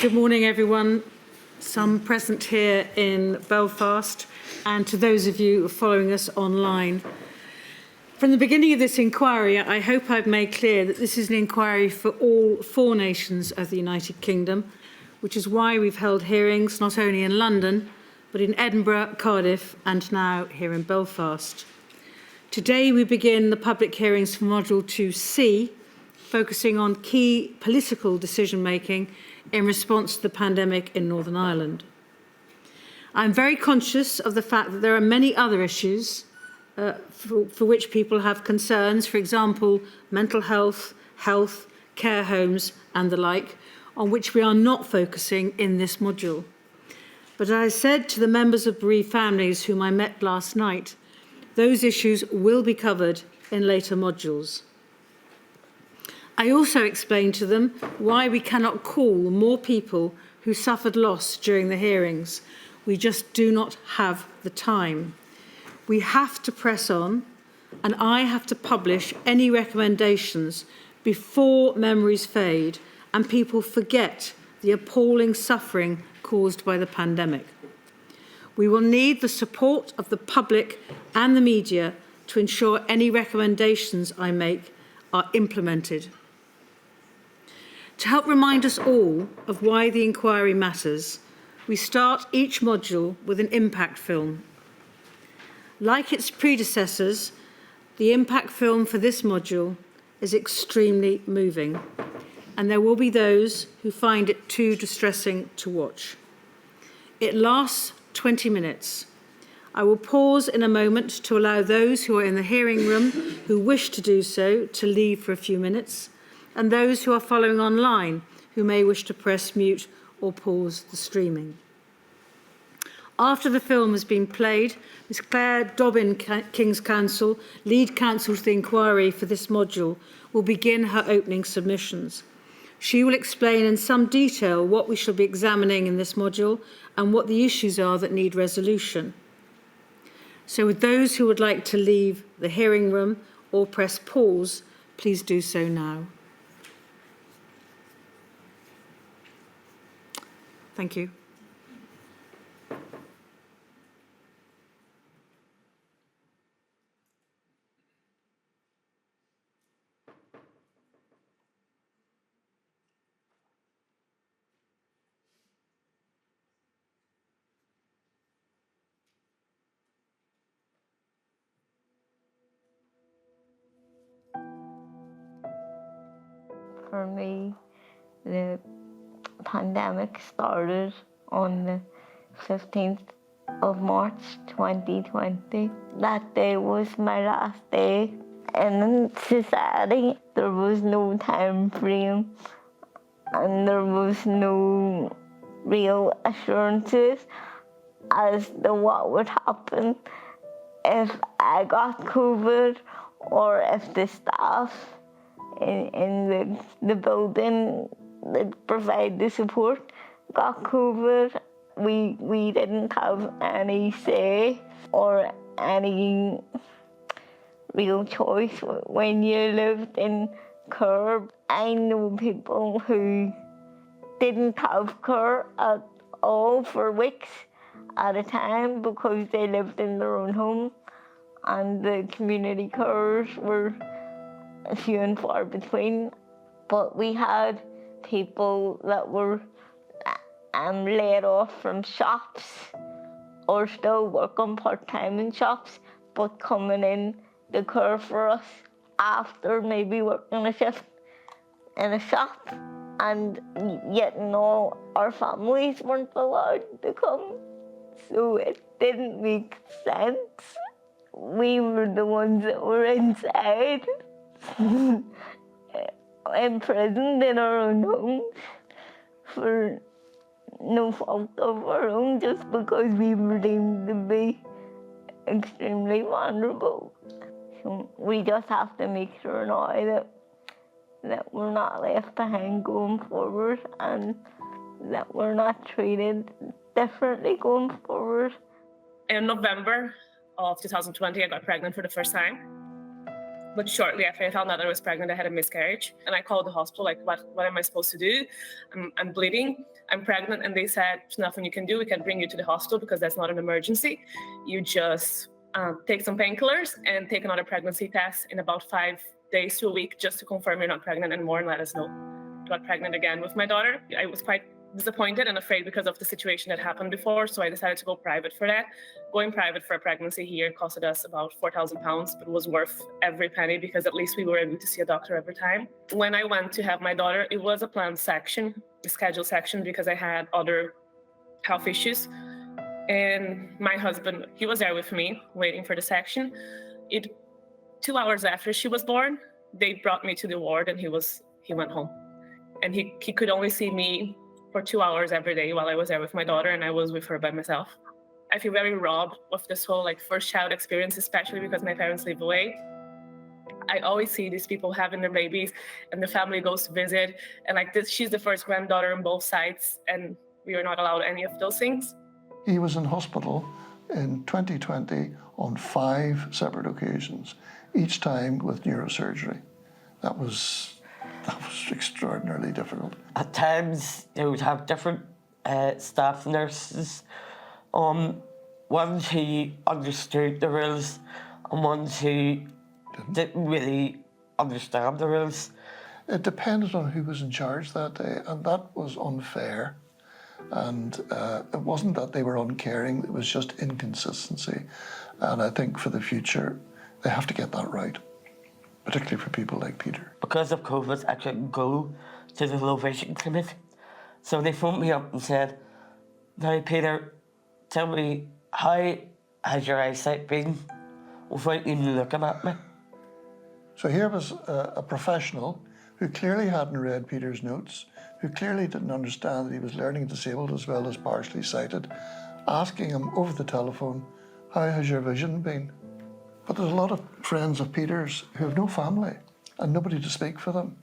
Good morning, everyone. Some present here in Belfast, and to those of you following us online. From the beginning of this inquiry, I hope I've made clear that this is an inquiry for all 4 nations of the United Kingdom, which is why we've held hearings not only in London, but in Edinburgh, Cardiff, and now here in Belfast. Today, we begin the public hearings for Module 2C, focusing on key political decision-making in response to the pandemic in Northern Ireland. I'm very conscious of the fact that there are many other issues for which people have concerns, for example, mental health, care homes and the like, on which we are not focusing in this module. But as I said to the members of bereaved families whom I met last night, those issues will be covered in later modules. I also explained to them why we cannot call more people who suffered loss during the hearings. We just do not have the time. We have to press on, and I have to publish any recommendations before memories fade and people forget the appalling suffering caused by the pandemic. We will need the support of the public and the media to ensure any recommendations I make are implemented. To help remind us all of why the inquiry matters, we start each module with an impact film. Like its predecessors, the impact film for this module is extremely moving, and there will be those who find it too distressing to watch. It lasts 20 minutes. I will pause in a moment to allow those who are in the hearing room who wish to do so to leave for a few minutes, and those who are following online who may wish to press mute or pause the streaming. After the film has been played, Ms Claire Dobbin, King's Counsel, lead counsel to the inquiry for this module, will begin her opening submissions. She will explain in some detail what we shall be examining in this module and what the issues are that need resolution. So with those who would like to leave the hearing room or press pause, please do so now. Thank you. For me, the pandemic started on the 15th of March 2020. That day was my last day. In society, there was no time frame and there was no real assurances as to what would happen if I got COVID or if the staff in the building that provide the support got COVID. We didn't have any say or any real choice when you lived in care. I know people who didn't have care at all for weeks at a time because they lived in their own home and the community cares were few and far between. But we had people that were laid off from shops or still working part-time in shops but coming in to care for us after maybe working a shift in a shop, and yet no, our families weren't allowed to come, so it didn't make sense. We were the ones that were inside imprisoned in our own homes for no fault of our own, just because we were deemed to be extremely vulnerable. So we just have to make sure now that we're not left behind going forward and that we're not treated differently going forward. In November of 2020, I got pregnant for the first time. But shortly after I found out that I was pregnant, I had a miscarriage. And I called the hospital, like, what am I supposed to do? I'm bleeding, I'm pregnant. And they said, there's nothing you can do. We can bring you to the hospital because that's not an emergency. You just take some painkillers and take another pregnancy test in about 5 days to a week just to confirm you're not pregnant anymore and let us know. I got pregnant again with my daughter. I was quite disappointed and afraid because of the situation that happened before, so I decided to go private for that. Going private for a pregnancy here costed us about £4,000, but it was worth every penny because at least we were able to see a doctor every time. When I went to have my daughter, it was a planned section, a scheduled section, because I had other health issues. And my husband, he was there with me waiting for the section. 2 hours after she was born, they brought me to the ward and he went home. And he could only see me for 2 hours every day while I was there with my daughter, and I was with her by myself. I feel very robbed of this whole first child experience, especially because my parents live away. I always see these people having their babies and the family goes to visit, and she's the first granddaughter on both sides, and we were not allowed any of those things. He was in hospital in 2020 on 5 separate occasions, each time with neurosurgery. That was extraordinarily difficult. At times, they would have different staff nurses, ones who understood the rules and ones who didn't really understand the rules. It depended on who was in charge that day, and that was unfair. And it wasn't that they were uncaring, it was just inconsistency. And I think for the future, they have to get that right, particularly for people like Peter. Because of COVID, I couldn't go to the low vision clinic. So they phoned me up and said, "Now, Peter, tell me, how has your eyesight been without even looking at me?" So here was a professional who clearly hadn't read Peter's notes, who clearly didn't understand that he was learning disabled as well as partially sighted, asking him over the telephone, "How has your vision been?" But there's a lot of friends of Peter's who have no family and nobody to speak for them.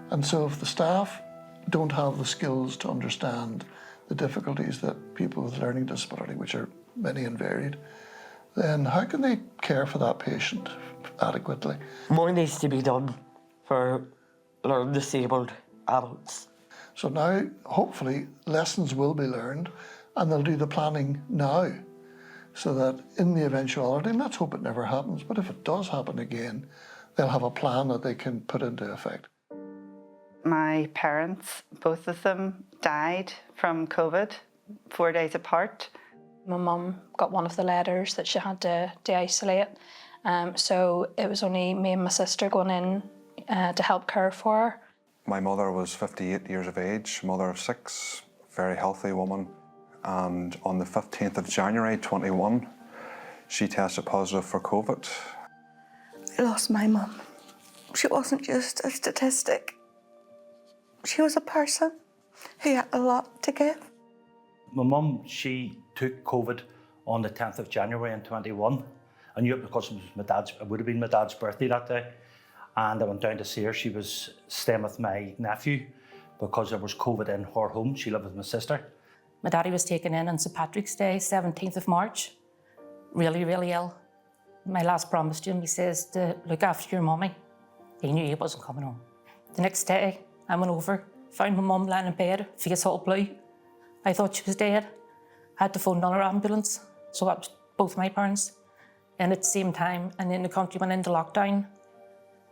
And so if the staff don't have the skills to understand the difficulties that people with learning disability, which are many and varied, then how can they care for that patient adequately? More needs to be done for learning disabled adults. So now, hopefully, lessons will be learned and they'll do the planning now so that in the eventuality, and let's hope it never happens, but if it does happen again, they'll have a plan that they can put into effect. My parents, both of them, died from COVID 4 days apart. My mum got one of the letters that she had to isolate, so it was only me and my sister going in to help care for her. My mother was 58 years of age, mother of 6, very healthy woman. And on the 15th of January 21, she tested positive for COVID. I lost my mum. She wasn't just a statistic. She was a person who had a lot to give. My mum, she took COVID on the 10th of January in 21. I knew it because it would have been my dad's birthday that day. And I went down to see her. She was staying with my nephew because there was COVID in her home. She lived with my sister. My daddy was taken in on St. Patrick's Day, 17th of March, really, really ill. My last promise to him, he says, to look after your mummy. He knew he wasn't coming home. The next day, I went over, found my mum lying in bed, face all blue. I thought she was dead. I had to phone another ambulance, so that was both my parents. And at the same time, and then the country went into lockdown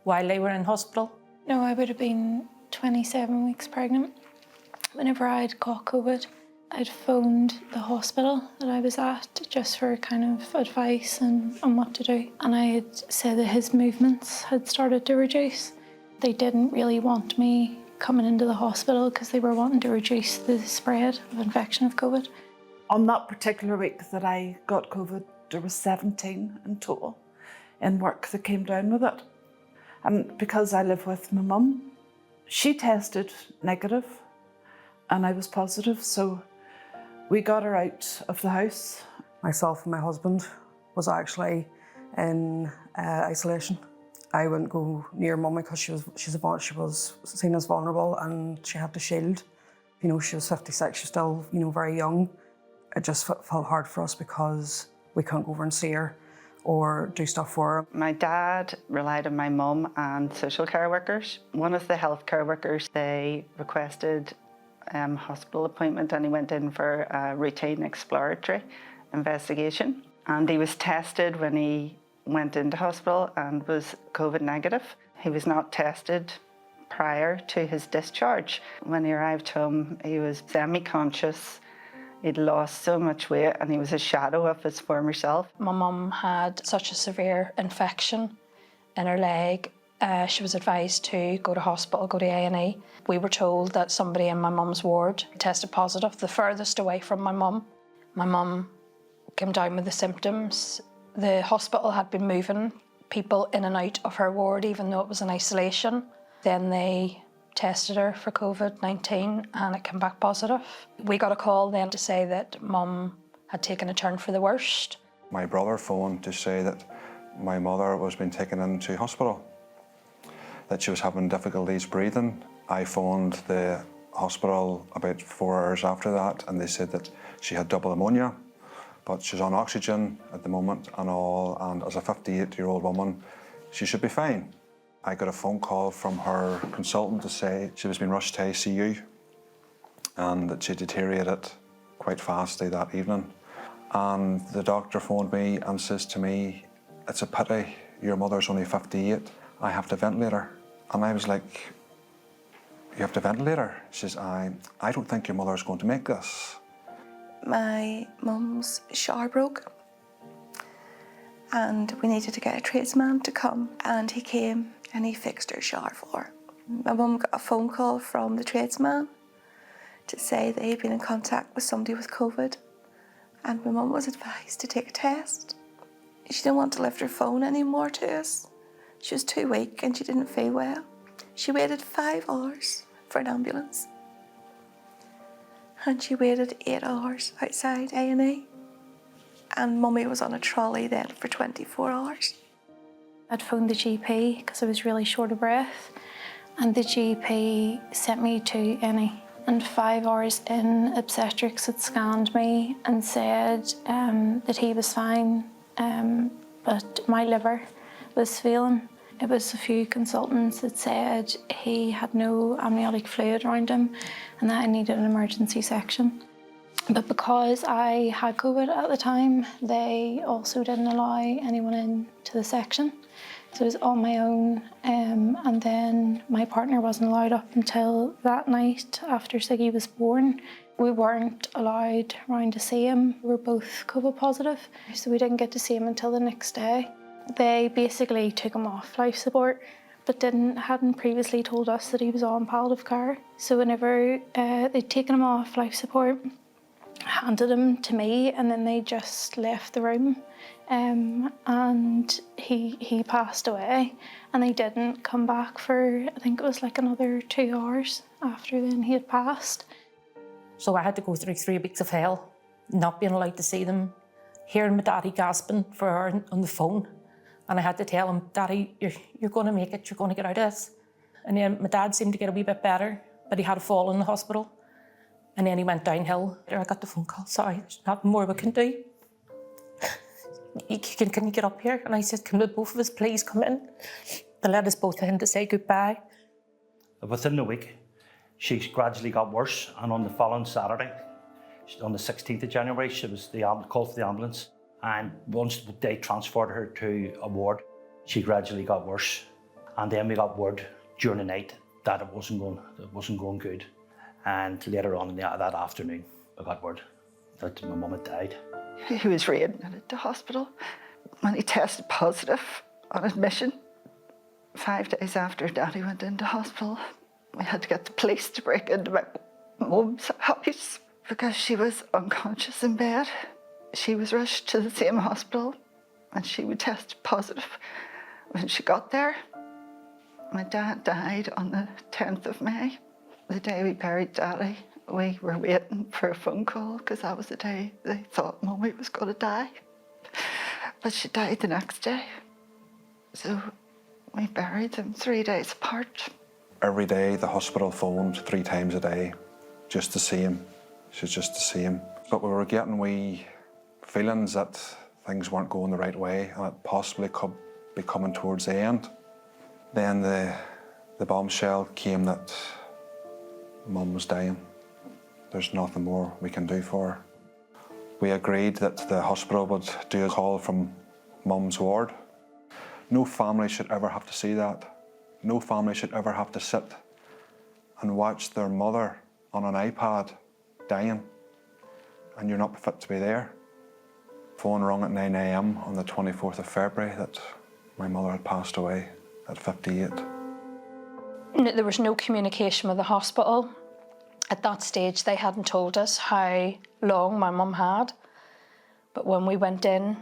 while they were in hospital. No, I would have been 27 weeks pregnant whenever I'd caught COVID. I'd phoned the hospital that I was at just for kind of advice and on what to do. And I had said that his movements had started to reduce. They didn't really want me coming into the hospital because they were wanting to reduce the spread of infection of COVID. On that particular week that I got COVID, there was 17 in total in work that came down with it. And because I live with my mum, she tested negative and I was positive, so we got her out of the house. Myself and my husband was actually in isolation. I wouldn't go near mummy because she was seen as vulnerable and she had to shield. You know, she was 56, she's still, very young. It just felt hard for us because we couldn't go over and see her. or do stuff for her. My dad relied on my mum and social care workers. One of the healthcare workers, they requested a hospital appointment and he went in for a routine exploratory investigation. And he was tested when he went into hospital and was COVID negative. He was not tested prior to his discharge. When he arrived home, he was semi-conscious. He'd lost so much weight and he was a shadow of his former self. My mum had such a severe infection in her leg. She was advised to go to hospital, go to A&E. We were told that somebody in my mum's ward tested positive, the furthest away from my mum. My mum came down with the symptoms. The hospital had been moving people in and out of her ward, even though it was in isolation. Then they tested her for COVID-19 and it came back positive. We got a call then to say that mum had taken a turn for the worst. My brother phoned to say that my mother was being taken into hospital, that she was having difficulties breathing. I phoned the hospital about 4 hours after that and they said that she had double pneumonia, but she's on oxygen at the moment and all, and as a 58-year-old woman, she should be fine. I got a phone call from her consultant to say she was being rushed to ICU and that she deteriorated quite fastly that evening. And the doctor phoned me and says to me, "It's a pity, your mother's only 58, I have to ventilate her." And I was like, "You have to ventilate her?" She says, I don't think your mother's going to make this. My mum's shower broke and we needed to get a tradesman to come, and he came and he fixed her shower for her. My mum got a phone call from the tradesman to say that he'd been in contact with somebody with COVID, and my mum was advised to take a test. She didn't want to lift her phone anymore to us. She was too weak and she didn't feel well. She waited 5 hours for an ambulance. And she waited 8 hours outside A&E. And Mummy was on a trolley then for 24 hours. I'd phoned the GP because I was really short of breath, and the GP sent me to A&E. And 5 hours in, obstetrics had scanned me and said that he was fine, but my liver was failing. It was a few consultants that said he had no amniotic fluid around him and that I needed an emergency section. But because I had COVID at the time, they also didn't allow anyone into the section. So it was on my own, and then my partner wasn't allowed up until that night after Siggy was born. We weren't allowed round to see him. We were both COVID positive, so we didn't get to see him until the next day. They basically took him off life support, but hadn't previously told us that he was on palliative care. So whenever they'd taken him off life support, handed him to me, and then they just left the room. And he passed away, and they didn't come back for, I think it was like another 2 hours after then he had passed. So I had to go through 3 weeks of hell, not being allowed to see them, hearing my daddy gasping for her on the phone. And I had to tell him, "Daddy, you're going to make it, you're going to get out of this." And then my dad seemed to get a wee bit better, but he had a fall in the hospital. And then he went downhill. I got the phone call, "Sorry, there's nothing more we can do. Can you get up here?" And I said, "Can both of us please come in?" They let us both in to say goodbye. Within the week, she gradually got worse, and on the following Saturday, on the 16th of January, she was called for the ambulance. And once they transferred her to a ward, she gradually got worse. And then we got word during the night that it wasn't going good. And later on that afternoon, I got word that my mum had died. He was readmitted to hospital when he tested positive on admission. 5 days after Daddy went into hospital, we had to get the police to break into my mum's house because she was unconscious in bed. She was rushed to the same hospital and she would test positive when she got there. My dad died on the 10th of May. The day we buried Daddy, we were waiting for a phone call because that was the day they thought Mummy was going to die. But she died the next day. So we buried them 3 days apart. Every day the hospital phoned 3 times a day just to see him. Just to see him. But we were getting wee feelings that things weren't going the right way and it possibly could be coming towards the end. Then the bombshell came that Mum was dying. There's nothing more we can do for her. We agreed that the hospital would do a call from Mum's ward. No family should ever have to see that. No family should ever have to sit and watch their mother on an iPad dying and you're not fit to be there. Phone rang at 9 a.m. on the 24th of February that my mother had passed away at 58. There was no communication with the hospital. At that stage, they hadn't told us how long my mum had. But when we went in,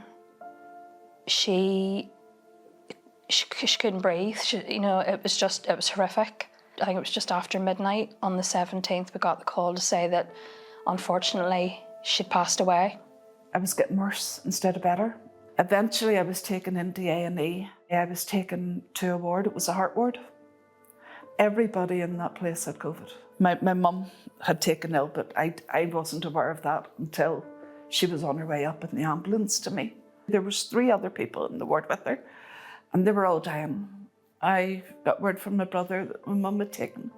she couldn't breathe. It was horrific. I think it was just after midnight on the 17th, we got the call to say that, unfortunately, she'd passed away. I was getting worse instead of better. Eventually, I was taken into A&E. I was taken to a ward. It was a heart ward. Everybody in that place had COVID. My mum had taken ill, but I wasn't aware of that until she was on her way up in the ambulance to me. There was 3 other people in the ward with her, and they were all dying. I got word from my brother that my mum had taken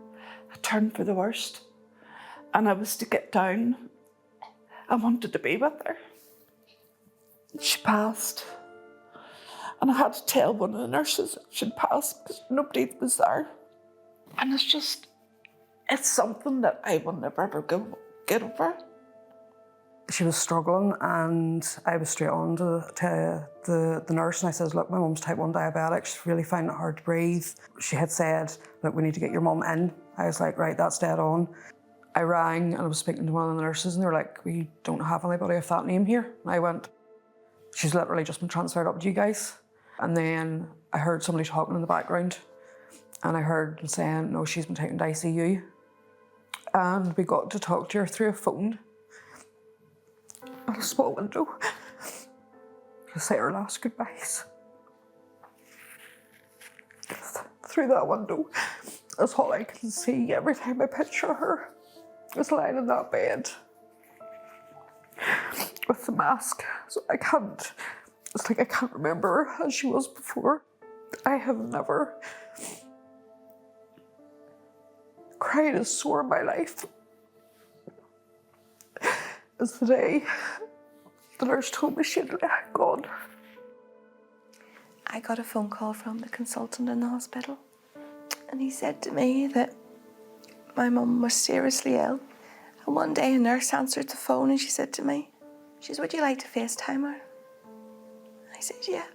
a turn for the worst, and I was to get down. I wanted to be with her. She passed, and I had to tell one of the nurses that she'd passed because nobody was there. And it's something that I will never ever get over. She was struggling and I was straight on to the nurse and I said, look, my mum's type 1 diabetic, she's really finding it hard to breathe. She had said, look, we need to get your mum in. I was like, right, that's dead on. I rang and I was speaking to one of the nurses and they were like, we don't have anybody of that name here. And I went, she's literally just been transferred up to you guys. And then I heard somebody talking in the background and I heard them saying, no, she's been taken to ICU. And we got to talk to her through a phone at a small window to say her last goodbyes. Through that window, that's all I can see every time I picture her. Is lying in that bed with the mask. So it's like I can't remember her as she was before. I have never cried as sore in my life as the day the nurse told me she'd gone. I got a phone call from the consultant in the hospital and he said to me that my mum was seriously ill. And one day a nurse answered the phone and she said to me, she said, would you like to FaceTime her? I said, yeah.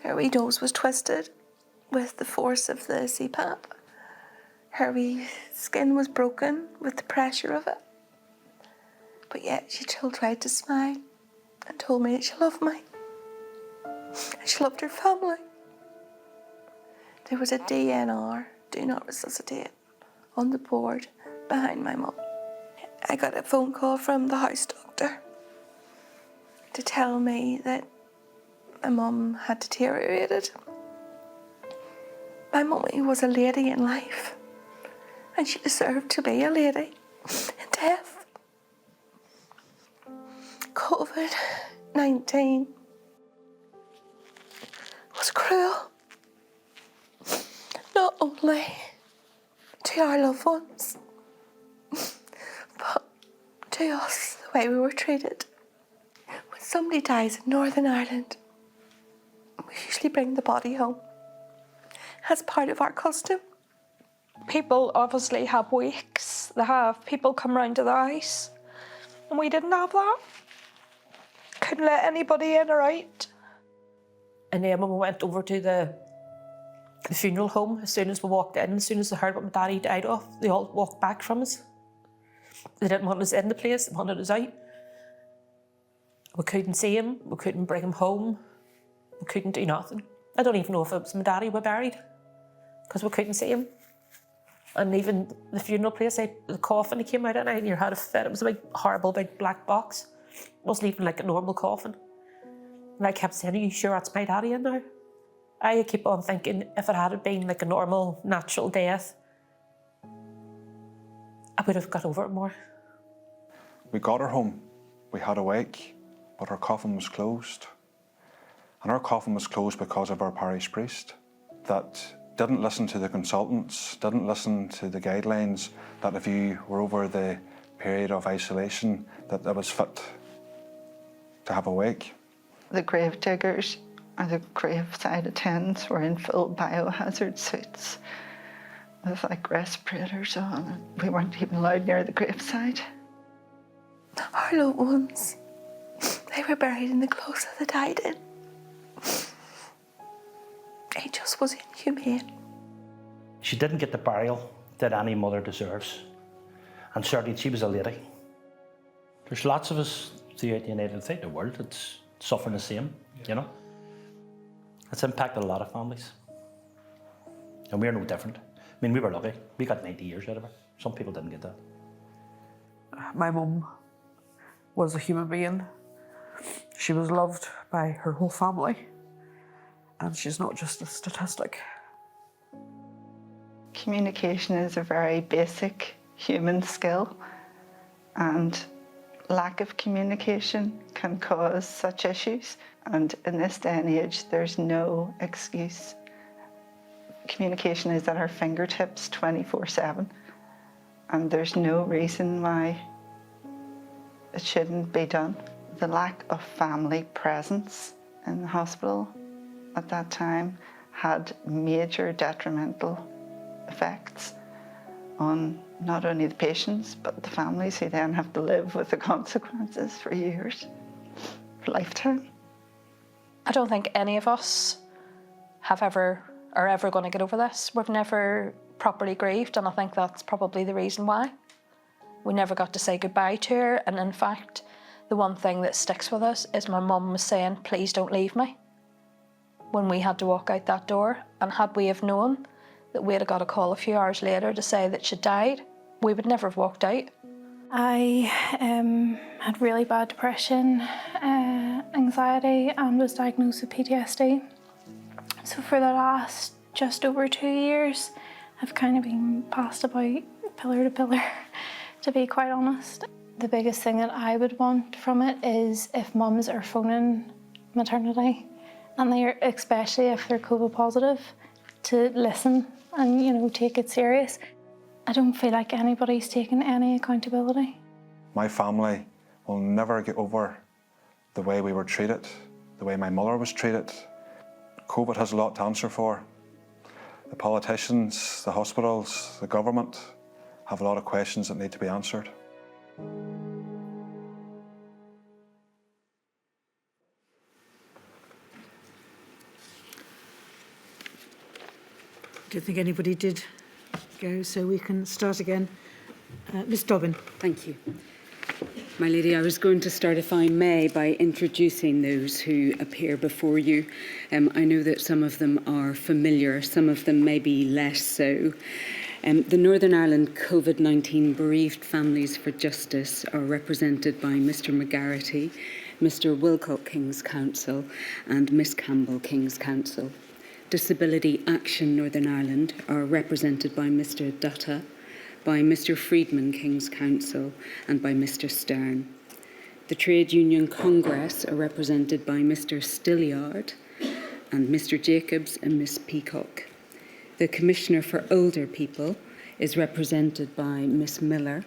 Her wee nose was twisted with the force of the CPAP. Her wee skin was broken with the pressure of it. But yet she still tried to smile and told me that she loved me. And she loved her family. There was a DNR, do not resuscitate, on the board behind my mum. I got a phone call from the house doctor to tell me that my mum had deteriorated. My mummy was a lady in life and she deserved to be a lady in death. Covid-19 was cruel, not only to our loved ones, but to us, the way we were treated. When somebody dies in Northern Ireland, we usually bring the body home as part of our custom. People obviously have wakes, they have people come round to the house, and we didn't have that. Couldn't let anybody in or out. And then when we went over to the funeral home, as soon as we walked in, as soon as they heard what my daddy died of, they all walked back from us. They didn't want us in the place, they wanted us out. We couldn't see him, we couldn't bring him home, we couldn't do nothing. I don't even know if it was my daddy we buried, because we couldn't see him. And even the funeral place, the coffin he came out in, and you had a fit. It was a big, horrible, big black box. It wasn't even like a normal coffin. And I kept saying, are you sure that's my daddy in now? I keep on thinking if it had been like a normal, natural death, I would have got over it more. We got her home. We had a wake. but her coffin was closed. And her coffin was closed because of our parish priest that didn't listen to the consultants, didn't listen to the guidelines that if you were over the period of isolation, that it was fit to have a wake. The grave diggers or the graveside attendants were in full biohazard suits with like respirators on. We weren't even allowed near the graveside. Our loved ones, they were buried in the clothes that they died in. It just was inhumane. She didn't get the burial that any mother deserves. And certainly she was a lady. There's lots of us throughout the United States, the world, that's suffering the same, you know. It's impacted a lot of families. And we're no different. I mean, we were lucky. We got 90 years out of her. Some people didn't get that. My mum was a human being. She was loved by her whole family. And she's not just a statistic. Communication is a very basic human skill, and lack of communication can cause such issues. And in this day and age, there's no excuse. Communication is at our fingertips 24/7, and there's no reason why it shouldn't be done. The lack of family presence in the hospital at that time had major detrimental effects on not only the patients, but the families who then have to live with the consequences for years, for a lifetime. I don't think any of us are ever going to get over this. We've never properly grieved, and I think that's probably the reason why. We never got to say goodbye to her, and in fact, the one thing that sticks with us is my mum was saying, "Please don't leave me," when we had to walk out that door. And had we have known that we'd have got a call a few hours later to say that she'd died, we would never have walked out. I had really bad depression, anxiety, and was diagnosed with PTSD. So for the last just over 2 years, I've kind of been passed about pillar to pillar, to be quite honest. The biggest thing that I would want from it is if mums are phoning maternity, and they're, especially if they're COVID positive, to listen and, you know, take it serious. I don't feel like anybody's taking any accountability. My family will never get over the way we were treated, the way my mother was treated. COVID has a lot to answer for. The politicians, the hospitals, the government have a lot of questions that need to be answered. I don't think anybody did go, so we can start again. Ms. Dobbin. Thank you. My lady, I was going to start, if I may, by introducing those who appear before you. I know that some of them are familiar, some of them maybe less so. The Northern Ireland Covid-19 Bereaved Families for Justice are represented by Mr McGarity, Mr Wilcock King's Counsel and Miss Campbell King's Counsel. Disability Action Northern Ireland are represented by Mr Dutta, by Mr Friedman King's Counsel and by Mr Stern. The Trade Union Congress are represented by Mr Stilliard and Mr Jacobs and Miss Peacock. The Commissioner for Older People is represented by Miss Miller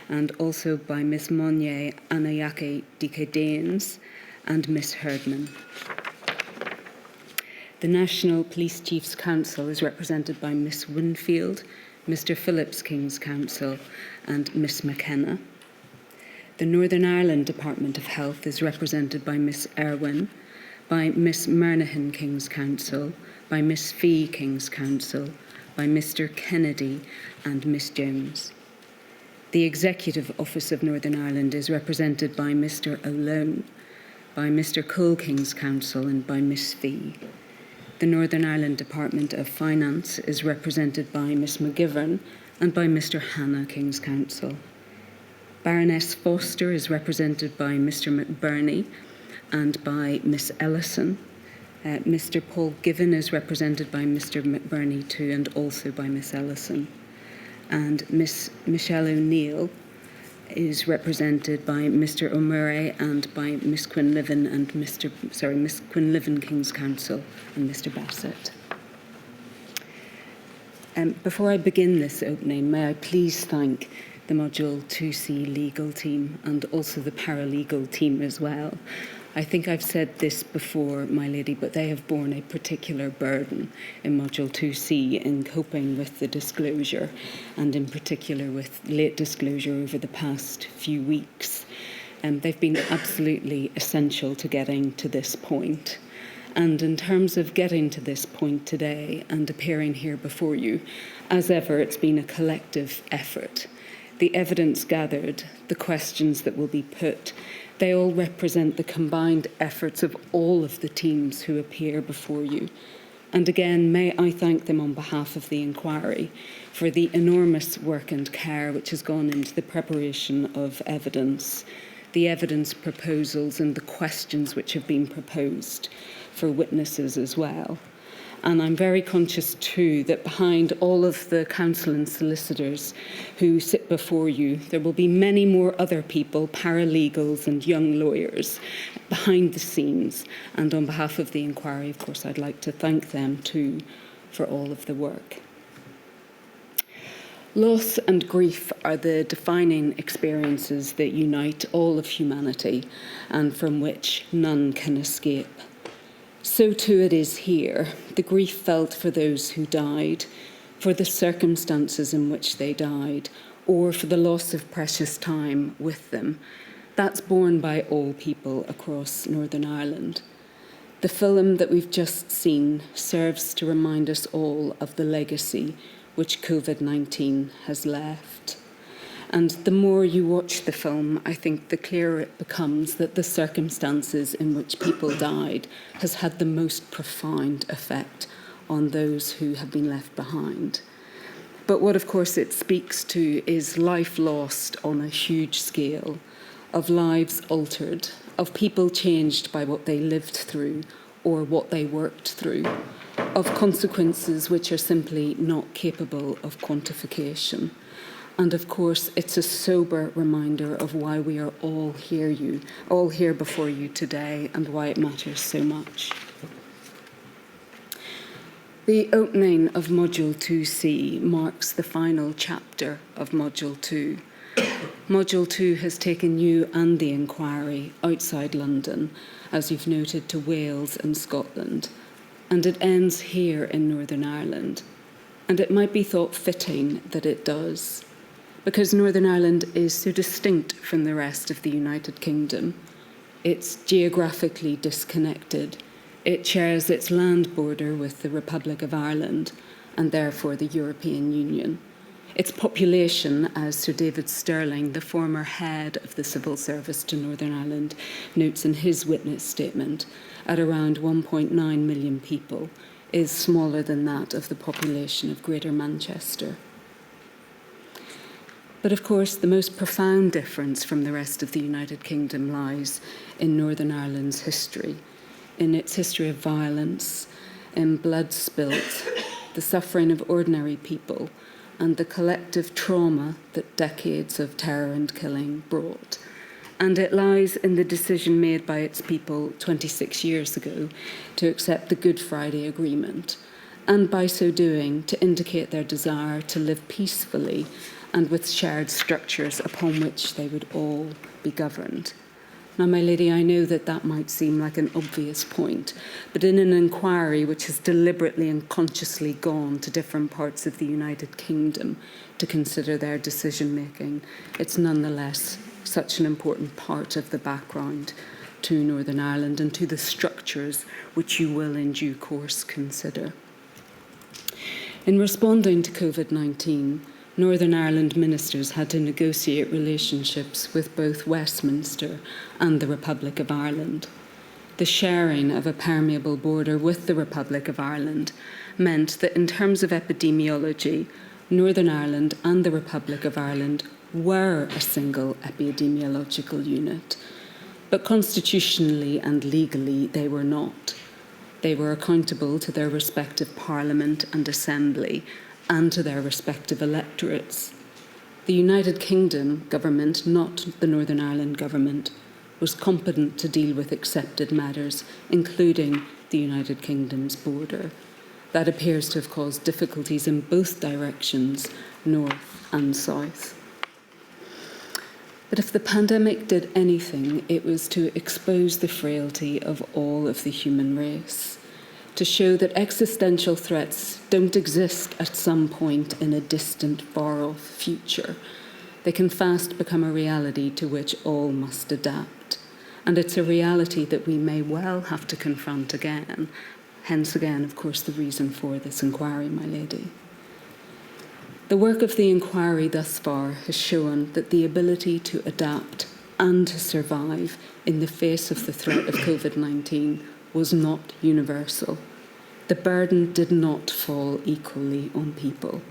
and also by Miss Monye Anayake Dike and Miss Herdman. The National Police Chiefs Council is represented by Miss Winfield, Mr Phillips King's Counsel and Miss McKenna. The Northern Ireland Department of Health is represented by Miss Irwin, by Miss Murnahan King's Counsel, by Miss Fee King's Counsel, by Mr Kennedy and Miss Jones. The Executive Office of Northern Ireland is represented by Mr O'Lone, by Mr Cole King's Counsel and by Miss Fee. The Northern Ireland Department of Finance is represented by Miss McGivern and by Mr Hannah King's Counsel. Baroness Foster is represented by Mr McBurney and by Miss Ellison. Mr Paul Given is represented by Mr McBurney too and also by Miss Ellison. And Miss Michelle O'Neill is represented by Mr. O'Murray and by Miss Quinlivan and Miss Quinlivan King's Counsel and Mr. Bassett. Before I begin this opening, may I please thank the Module 2C legal team and also the paralegal team as well. I think I've said this before, my lady, but they have borne a particular burden in Module 2C in coping with the disclosure, and in particular with late disclosure over the past few weeks. They've been absolutely essential to getting to this point. And in terms of getting to this point today and appearing here before you, as ever, it's been a collective effort. The evidence gathered, the questions that will be put, they all represent the combined efforts of all of the teams who appear before you. And again, may I thank them on behalf of the inquiry for the enormous work and care which has gone into the preparation of evidence, the evidence proposals and the questions which have been proposed for witnesses as well. And I'm very conscious too that behind all of the counsel and solicitors who sit before you, there will be many more other people, paralegals and young lawyers, behind the scenes. And on behalf of the inquiry, of course, I'd like to thank them too for all of the work. Loss and grief are the defining experiences that unite all of humanity and from which none can escape. So too it is here, the grief felt for those who died, for the circumstances in which they died, or for the loss of precious time with them. That's borne by all people across Northern Ireland. The film that we've just seen serves to remind us all of the legacy which Covid-19 has left. And the more you watch the film, I think the clearer it becomes that the circumstances in which people died has had the most profound effect on those who have been left behind. But what, of course, it speaks to is life lost on a huge scale, of lives altered, of people changed by what they lived through or what they worked through, of consequences which are simply not capable of quantification. And of course, it's a sober reminder of why we are all here before you today, and why it matters so much. The opening of Module 2C marks the final chapter of Module 2. Module 2 has taken you and the inquiry outside London, as you've noted, to Wales and Scotland, and it ends here in Northern Ireland. And it might be thought fitting that it does, because Northern Ireland is so distinct from the rest of the United Kingdom. It's geographically disconnected. It shares its land border with the Republic of Ireland and therefore the European Union. Its population, as Sir David Stirling, the former head of the civil service to Northern Ireland, notes in his witness statement, at around 1.9 million people, is smaller than that of the population of Greater Manchester. But of course, the most profound difference from the rest of the United Kingdom lies in Northern Ireland's history, in its history of violence, in blood spilt, the suffering of ordinary people, and the collective trauma that decades of terror and killing brought. And it lies in the decision made by its people 26 years ago to accept the Good Friday Agreement, and by so doing to indicate their desire to live peacefully and with shared structures upon which they would all be governed. Now, my lady, I know that that might seem like an obvious point, but in an inquiry which has deliberately and consciously gone to different parts of the United Kingdom to consider their decision-making, it's nonetheless such an important part of the background to Northern Ireland and to the structures which you will in due course consider. In responding to Covid-19, Northern Ireland ministers had to negotiate relationships with both Westminster and the Republic of Ireland. The sharing of a permeable border with the Republic of Ireland meant that in terms of epidemiology, Northern Ireland and the Republic of Ireland were a single epidemiological unit, but constitutionally and legally they were not. They were accountable to their respective Parliament and Assembly and to their respective electorates. The United Kingdom government, not the Northern Ireland government, was competent to deal with accepted matters, including the United Kingdom's border. That appears to have caused difficulties in both directions, north and south. But if the pandemic did anything, it was to expose the frailty of all of the human race, to show that existential threats don't exist at some point in a distant, far-off future. They can fast become a reality to which all must adapt. And it's a reality that we may well have to confront again. Hence again, of course, the reason for this inquiry, my lady. The work of the inquiry thus far has shown that the ability to adapt and to survive in the face of the threat of Covid-19 was not universal. The burden did not fall equally on people.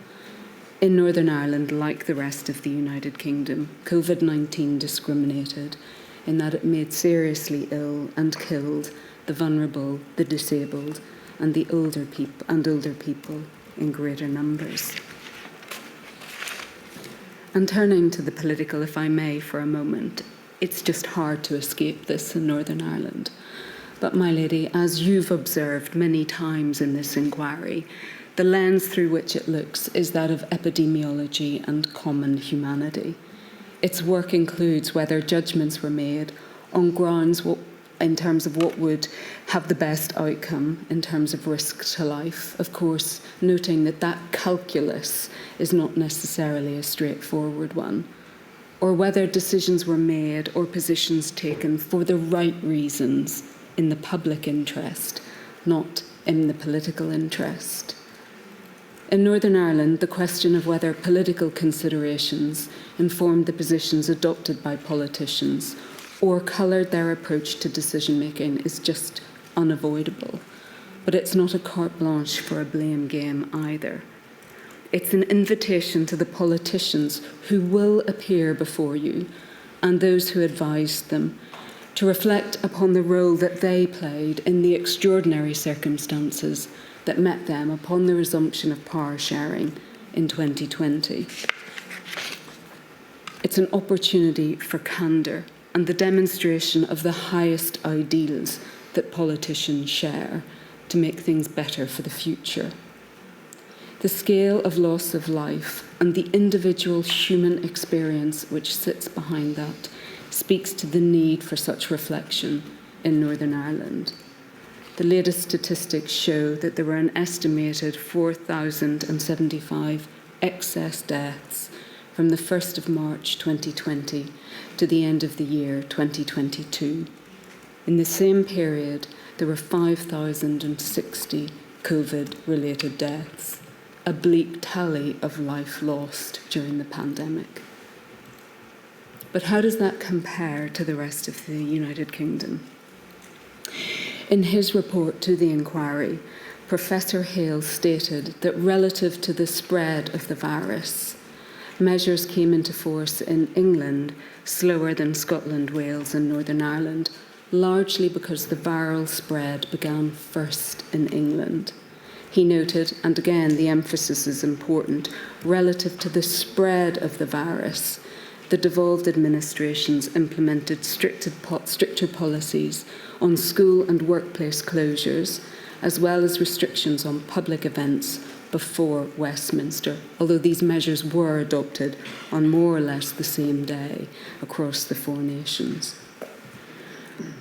In Northern Ireland, like the rest of the United Kingdom, Covid-19 discriminated in that it made seriously ill and killed the vulnerable, the disabled, and the older people in greater numbers. And turning to the political, if I may, for a moment, it's just hard to escape this in Northern Ireland. But my lady, as you've observed many times in this inquiry, the lens through which it looks is that of epidemiology and common humanity. Its work includes whether judgments were made on grounds in terms of what would have the best outcome in terms of risk to life, of course, noting that that calculus is not necessarily a straightforward one, or whether decisions were made or positions taken for the right reasons in the public interest, not in the political interest. In Northern Ireland, the question of whether political considerations informed the positions adopted by politicians or coloured their approach to decision-making is just unavoidable. But it's not a carte blanche for a blame game either. It's an invitation to the politicians who will appear before you and those who advised them to reflect upon the role that they played in the extraordinary circumstances that met them upon the resumption of power sharing in 2020. It's an opportunity for candour and the demonstration of the highest ideals that politicians share to make things better for the future. The scale of loss of life and the individual human experience which sits behind that speaks to the need for such reflection in Northern Ireland. The latest statistics show that there were an estimated 4,075 excess deaths from the 1st of March 2020 to the end of the year 2022. In the same period, there were 5,060 COVID-related deaths, a bleak tally of life lost during the pandemic. But how does that compare to the rest of the United Kingdom? In his report to the inquiry, Professor Hale stated that relative to the spread of the virus, measures came into force in England slower than Scotland, Wales and Northern Ireland, largely because the viral spread began first in England. He noted, and again the emphasis is important, relative to the spread of the virus, the devolved administrations implemented stricter policies on school and workplace closures, as well as restrictions on public events before Westminster, although these measures were adopted on more or less the same day across the four nations.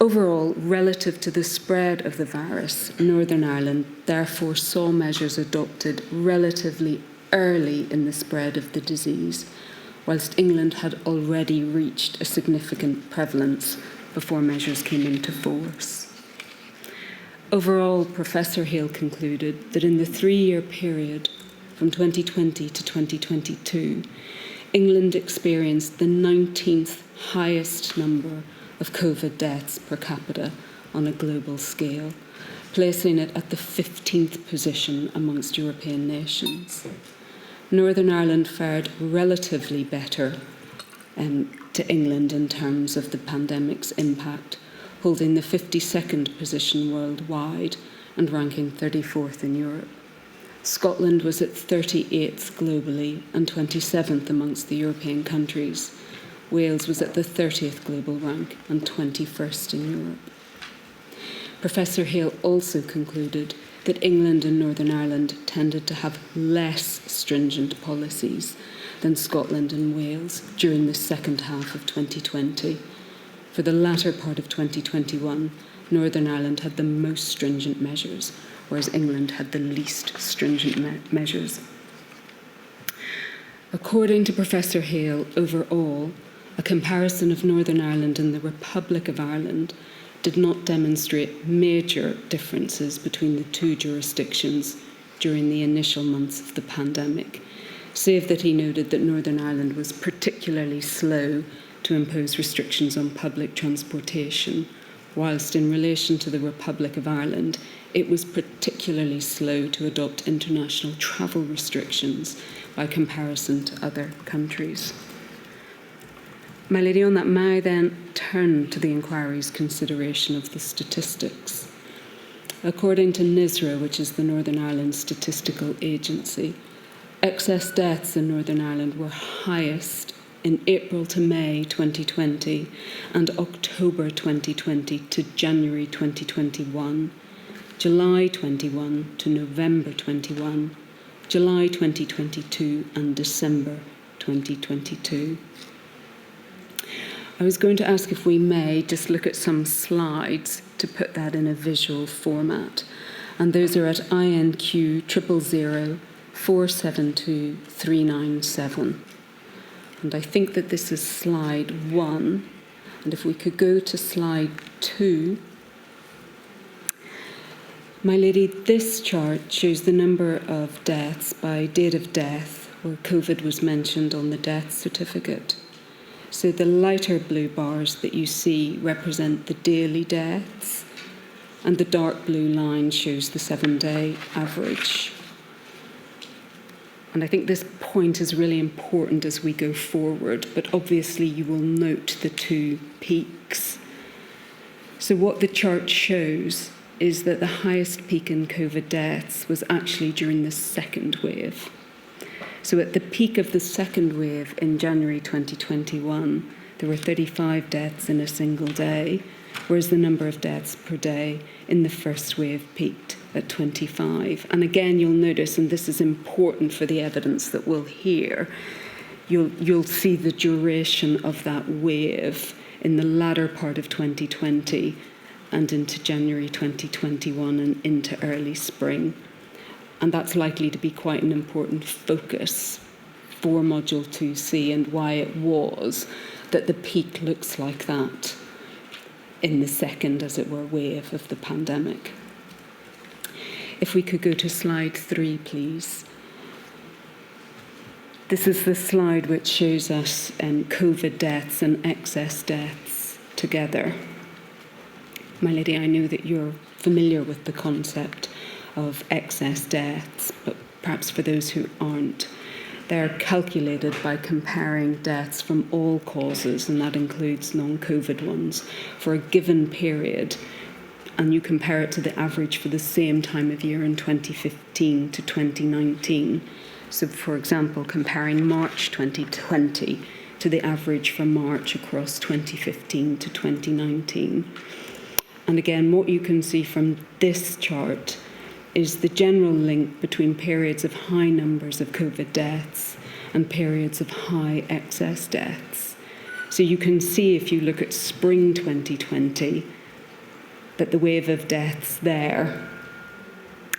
Overall, relative to the spread of the virus, Northern Ireland therefore saw measures adopted relatively early in the spread of the disease, whilst England had already reached a significant prevalence before measures came into force. Overall, Professor Hale concluded that in the 3-year period from 2020 to 2022, England experienced the 19th highest number of COVID deaths per capita on a global scale, placing it at the 15th position amongst European nations. Northern Ireland fared relatively better to England in terms of the pandemic's impact, holding the 52nd position worldwide and ranking 34th in Europe. Scotland was at 38th globally and 27th amongst the European countries. Wales was at the 30th global rank and 21st in Europe. Professor Hale also concluded that England and Northern Ireland tended to have less stringent policies than Scotland and Wales during the second half of 2020. For the latter part of 2021, Northern Ireland had the most stringent measures, whereas England had the least stringent measures. According to Professor Hale, overall, a comparison of Northern Ireland and the Republic of Ireland did not demonstrate major differences between the two jurisdictions during the initial months of the pandemic, save that he noted that Northern Ireland was particularly slow to impose restrictions on public transportation, whilst in relation to the Republic of Ireland, it was particularly slow to adopt international travel restrictions by comparison to other countries. My lady, on that, may I then turn to the inquiry's consideration of the statistics? According to NISRA, which is the Northern Ireland Statistical Agency, excess deaths in Northern Ireland were highest in April to May 2020 and October 2020 to January 2021, July 21 to November 21, July 2022 and December 2022. I was going to ask if we may just look at some slides to put that in a visual format. And those are at INQ 000 472 397. And I think that this is slide 1. And if we could go to slide 2. My lady, this chart shows the number of deaths by date of death, where COVID was mentioned on the death certificate. So the lighter blue bars that you see represent the daily deaths, and the dark blue line shows the 7-day average. And I think this point is really important as we go forward, but obviously you will note the two peaks. So what the chart shows is that the highest peak in COVID deaths was actually during the second wave. So at the peak of the second wave in January 2021, there were 35 deaths in a single day, whereas the number of deaths per day in the first wave peaked at 25. And again, you'll notice, and this is important for the evidence that we'll hear, you'll see the duration of that wave in the latter part of 2020 and into January 2021 and into early spring. And that's likely to be quite an important focus for Module 2C and why it was that the peak looks like that in the second, as it were, wave of the pandemic. If we could go to slide 3, please. This is the slide which shows us COVID deaths and excess deaths together. My lady, I know that you're familiar with the concept of excess deaths, but perhaps for those who aren't, they're calculated by comparing deaths from all causes, and that includes non-COVID ones, for a given period, and you compare it to the average for the same time of year in 2015 to 2019. So, for example, comparing March 2020 to the average for March across 2015 to 2019. And again, what you can see from this chart is the general link between periods of high numbers of COVID deaths and periods of high excess deaths. So you can see, if you look at spring 2020, that the wave of deaths there,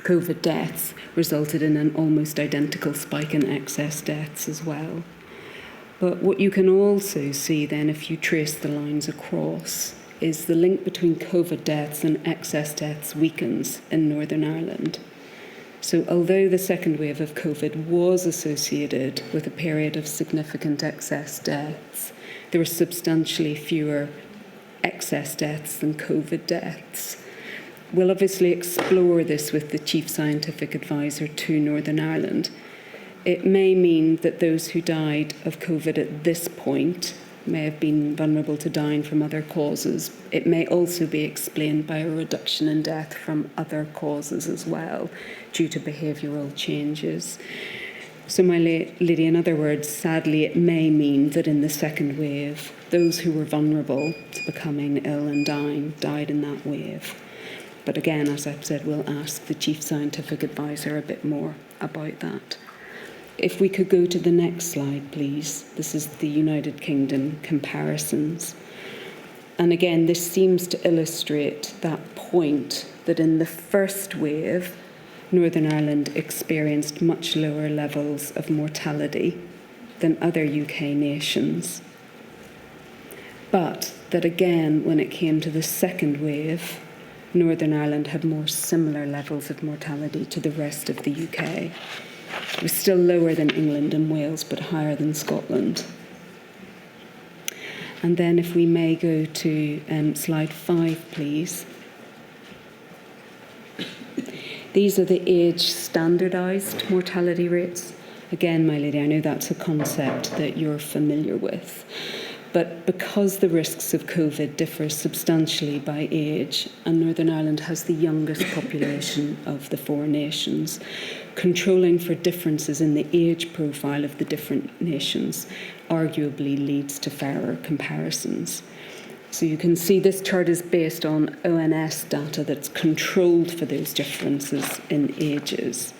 COVID deaths, resulted in an almost identical spike in excess deaths as well. But what you can also see then, if you trace the lines across, is the link between COVID deaths and excess deaths weakens in Northern Ireland. So although the second wave of COVID was associated with a period of significant excess deaths, there were substantially fewer excess deaths than COVID deaths. We'll obviously explore this with the Chief Scientific Advisor to Northern Ireland. It may mean that those who died of COVID at this point may have been vulnerable to dying from other causes. It may also be explained by a reduction in death from other causes as well, due to behavioural changes. So, my lady, in other words, sadly, it may mean that in the second wave, those who were vulnerable to becoming ill and dying died in that wave. But again, as I've said, we'll ask the Chief Scientific Advisor a bit more about that. If we could go to the next slide, please. This is the United Kingdom comparisons. And again, this seems to illustrate that point that in the first wave, Northern Ireland experienced much lower levels of mortality than other UK nations. But that again, when it came to the second wave, Northern Ireland had more similar levels of mortality to the rest of the UK. It was still lower than England and Wales, but higher than Scotland. And then if we may go to slide 5, please. These are the age standardised mortality rates. Again, my lady, I know that's a concept that you're familiar with. But because the risks of COVID differ substantially by age, and Northern Ireland has the youngest population of the 4 nations, controlling for differences in the age profile of the different nations arguably leads to fairer comparisons. So you can see this chart is based on ONS data that's controlled for those differences in ages.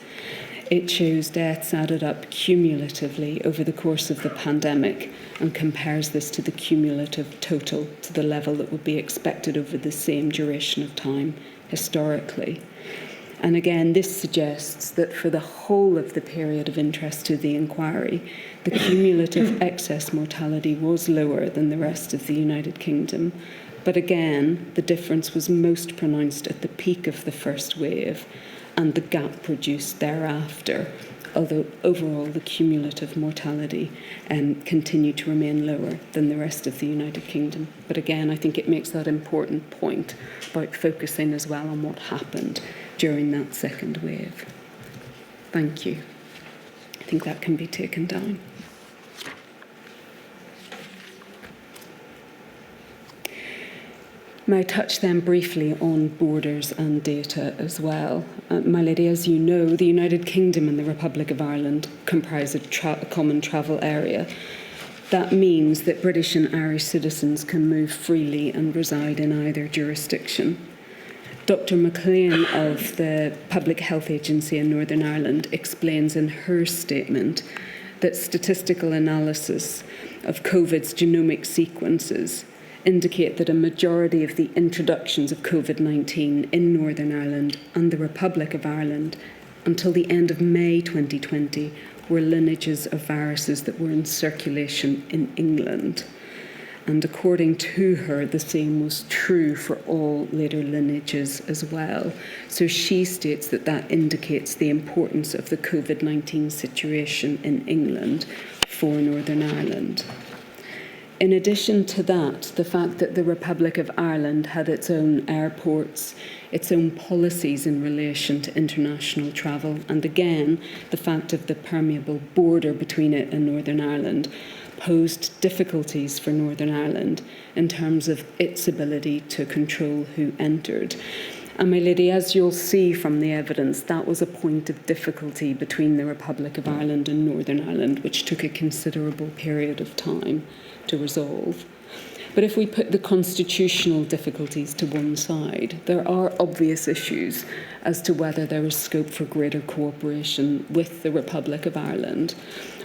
It shows deaths added up cumulatively over the course of the pandemic and compares this to the cumulative total to the level that would be expected over the same duration of time historically. And again, this suggests that for the whole of the period of interest to the inquiry, the cumulative excess mortality was lower than the rest of the United Kingdom. But again, the difference was most pronounced at the peak of the first wave and the gap produced thereafter, although overall the cumulative mortality continued to remain lower than the rest of the United Kingdom. But again, I think it makes that important point about focusing as well on what happened during that second wave. Thank you. I think that can be taken down. May I touch then briefly on borders and data as well? My lady, as you know, the United Kingdom and the Republic of Ireland comprise a common travel area. That means that British and Irish citizens can move freely and reside in either jurisdiction. Dr. McLean of the Public Health Agency in Northern Ireland explains in her statement that statistical analysis of COVID's genomic sequences indicate that a majority of the introductions of COVID-19 in Northern Ireland and the Republic of Ireland until the end of May 2020 were lineages of viruses that were in circulation in England. And according to her, the same was true for all later lineages as well. So she states that that indicates the importance of the COVID-19 situation in England for Northern Ireland. In addition to that, the fact that the Republic of Ireland had its own airports, its own policies in relation to international travel, and again, the fact of the permeable border between it and Northern Ireland posed difficulties for Northern Ireland in terms of its ability to control who entered. And my lady, as you'll see from the evidence, that was a point of difficulty between the Republic of Ireland and Northern Ireland, which took a considerable period of time to resolve. But if we put the constitutional difficulties to one side, there are obvious issues as to whether there is scope for greater cooperation with the Republic of Ireland,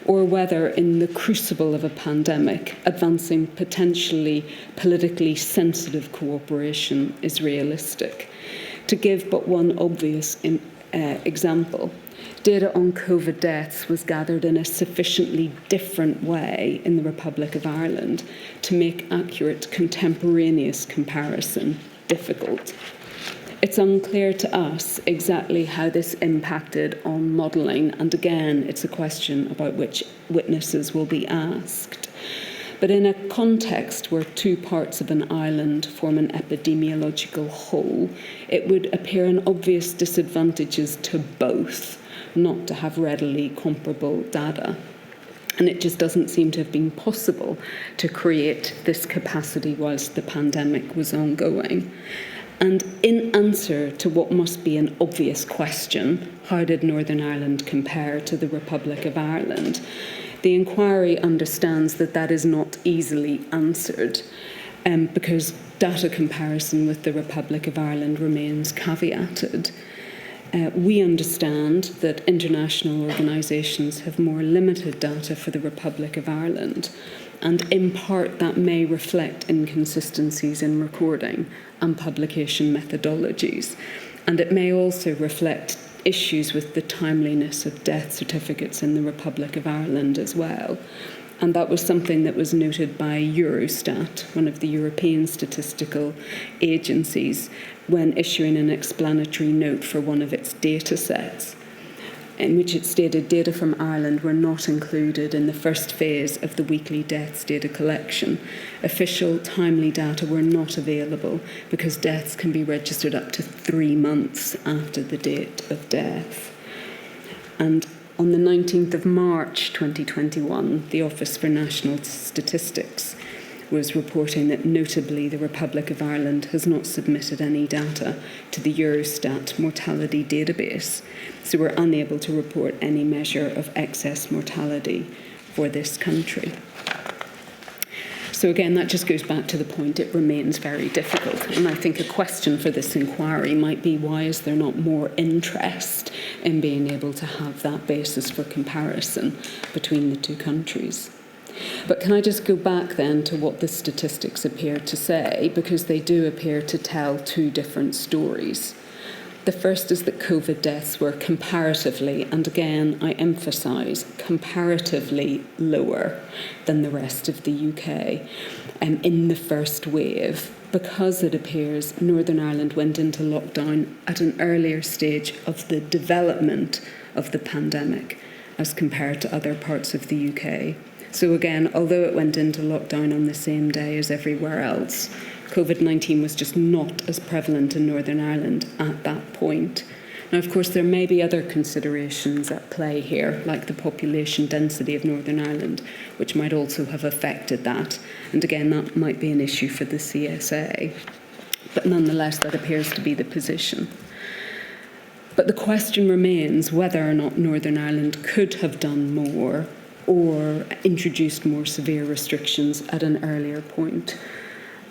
or whether in the crucible of a pandemic, advancing potentially politically sensitive cooperation is realistic. To give but one obvious example, data on COVID deaths was gathered in a sufficiently different way in the Republic of Ireland to make accurate contemporaneous comparison difficult. It's unclear to us exactly how this impacted on modelling, and again, it's a question about which witnesses will be asked. But in a context where two parts of an island form an epidemiological whole, it would appear an obvious disadvantages to both not to have readily comparable data. And it just doesn't seem to have been possible to create this capacity whilst the pandemic was ongoing. And in answer to what must be an obvious question, how did Northern Ireland compare to the Republic of Ireland? The inquiry understands that that is not easily answered because data comparison with the Republic of Ireland remains caveated. We understand that international organisations have more limited data for the Republic of Ireland, and in part that may reflect inconsistencies in recording and publication methodologies, and it may also reflect issues with the timeliness of death certificates in the Republic of Ireland as well. And that was something that was noted by Eurostat, one of the European statistical agencies, when issuing an explanatory note for one of its data sets, in which it stated data from Ireland were not included in the first phase of the weekly deaths data collection. Official, timely data were not available because deaths can be registered up to 3 months after the date of death. And on the 19th of March 2021, the Office for National Statistics was reporting that notably the Republic of Ireland has not submitted any data to the Eurostat mortality database, so we're unable to report any measure of excess mortality for this country. So again, that just goes back to the point, it remains very difficult. And I think a question for this inquiry might be, why is there not more interest in being able to have that basis for comparison between the two countries? But can I just go back then to what the statistics appear to say, because they do appear to tell two different stories. The first is that COVID deaths were comparatively, and again I emphasise, comparatively lower than the rest of the UK in the first wave, because it appears Northern Ireland went into lockdown at an earlier stage of the development of the pandemic as compared to other parts of the UK. So again, although it went into lockdown on the same day as everywhere else, Covid-19 was just not as prevalent in Northern Ireland at that point. Now, of course, there may be other considerations at play here, like the population density of Northern Ireland, which might also have affected that. And again, that might be an issue for the CSA. But nonetheless, that appears to be the position. But the question remains whether or not Northern Ireland could have done more or introduced more severe restrictions at an earlier point.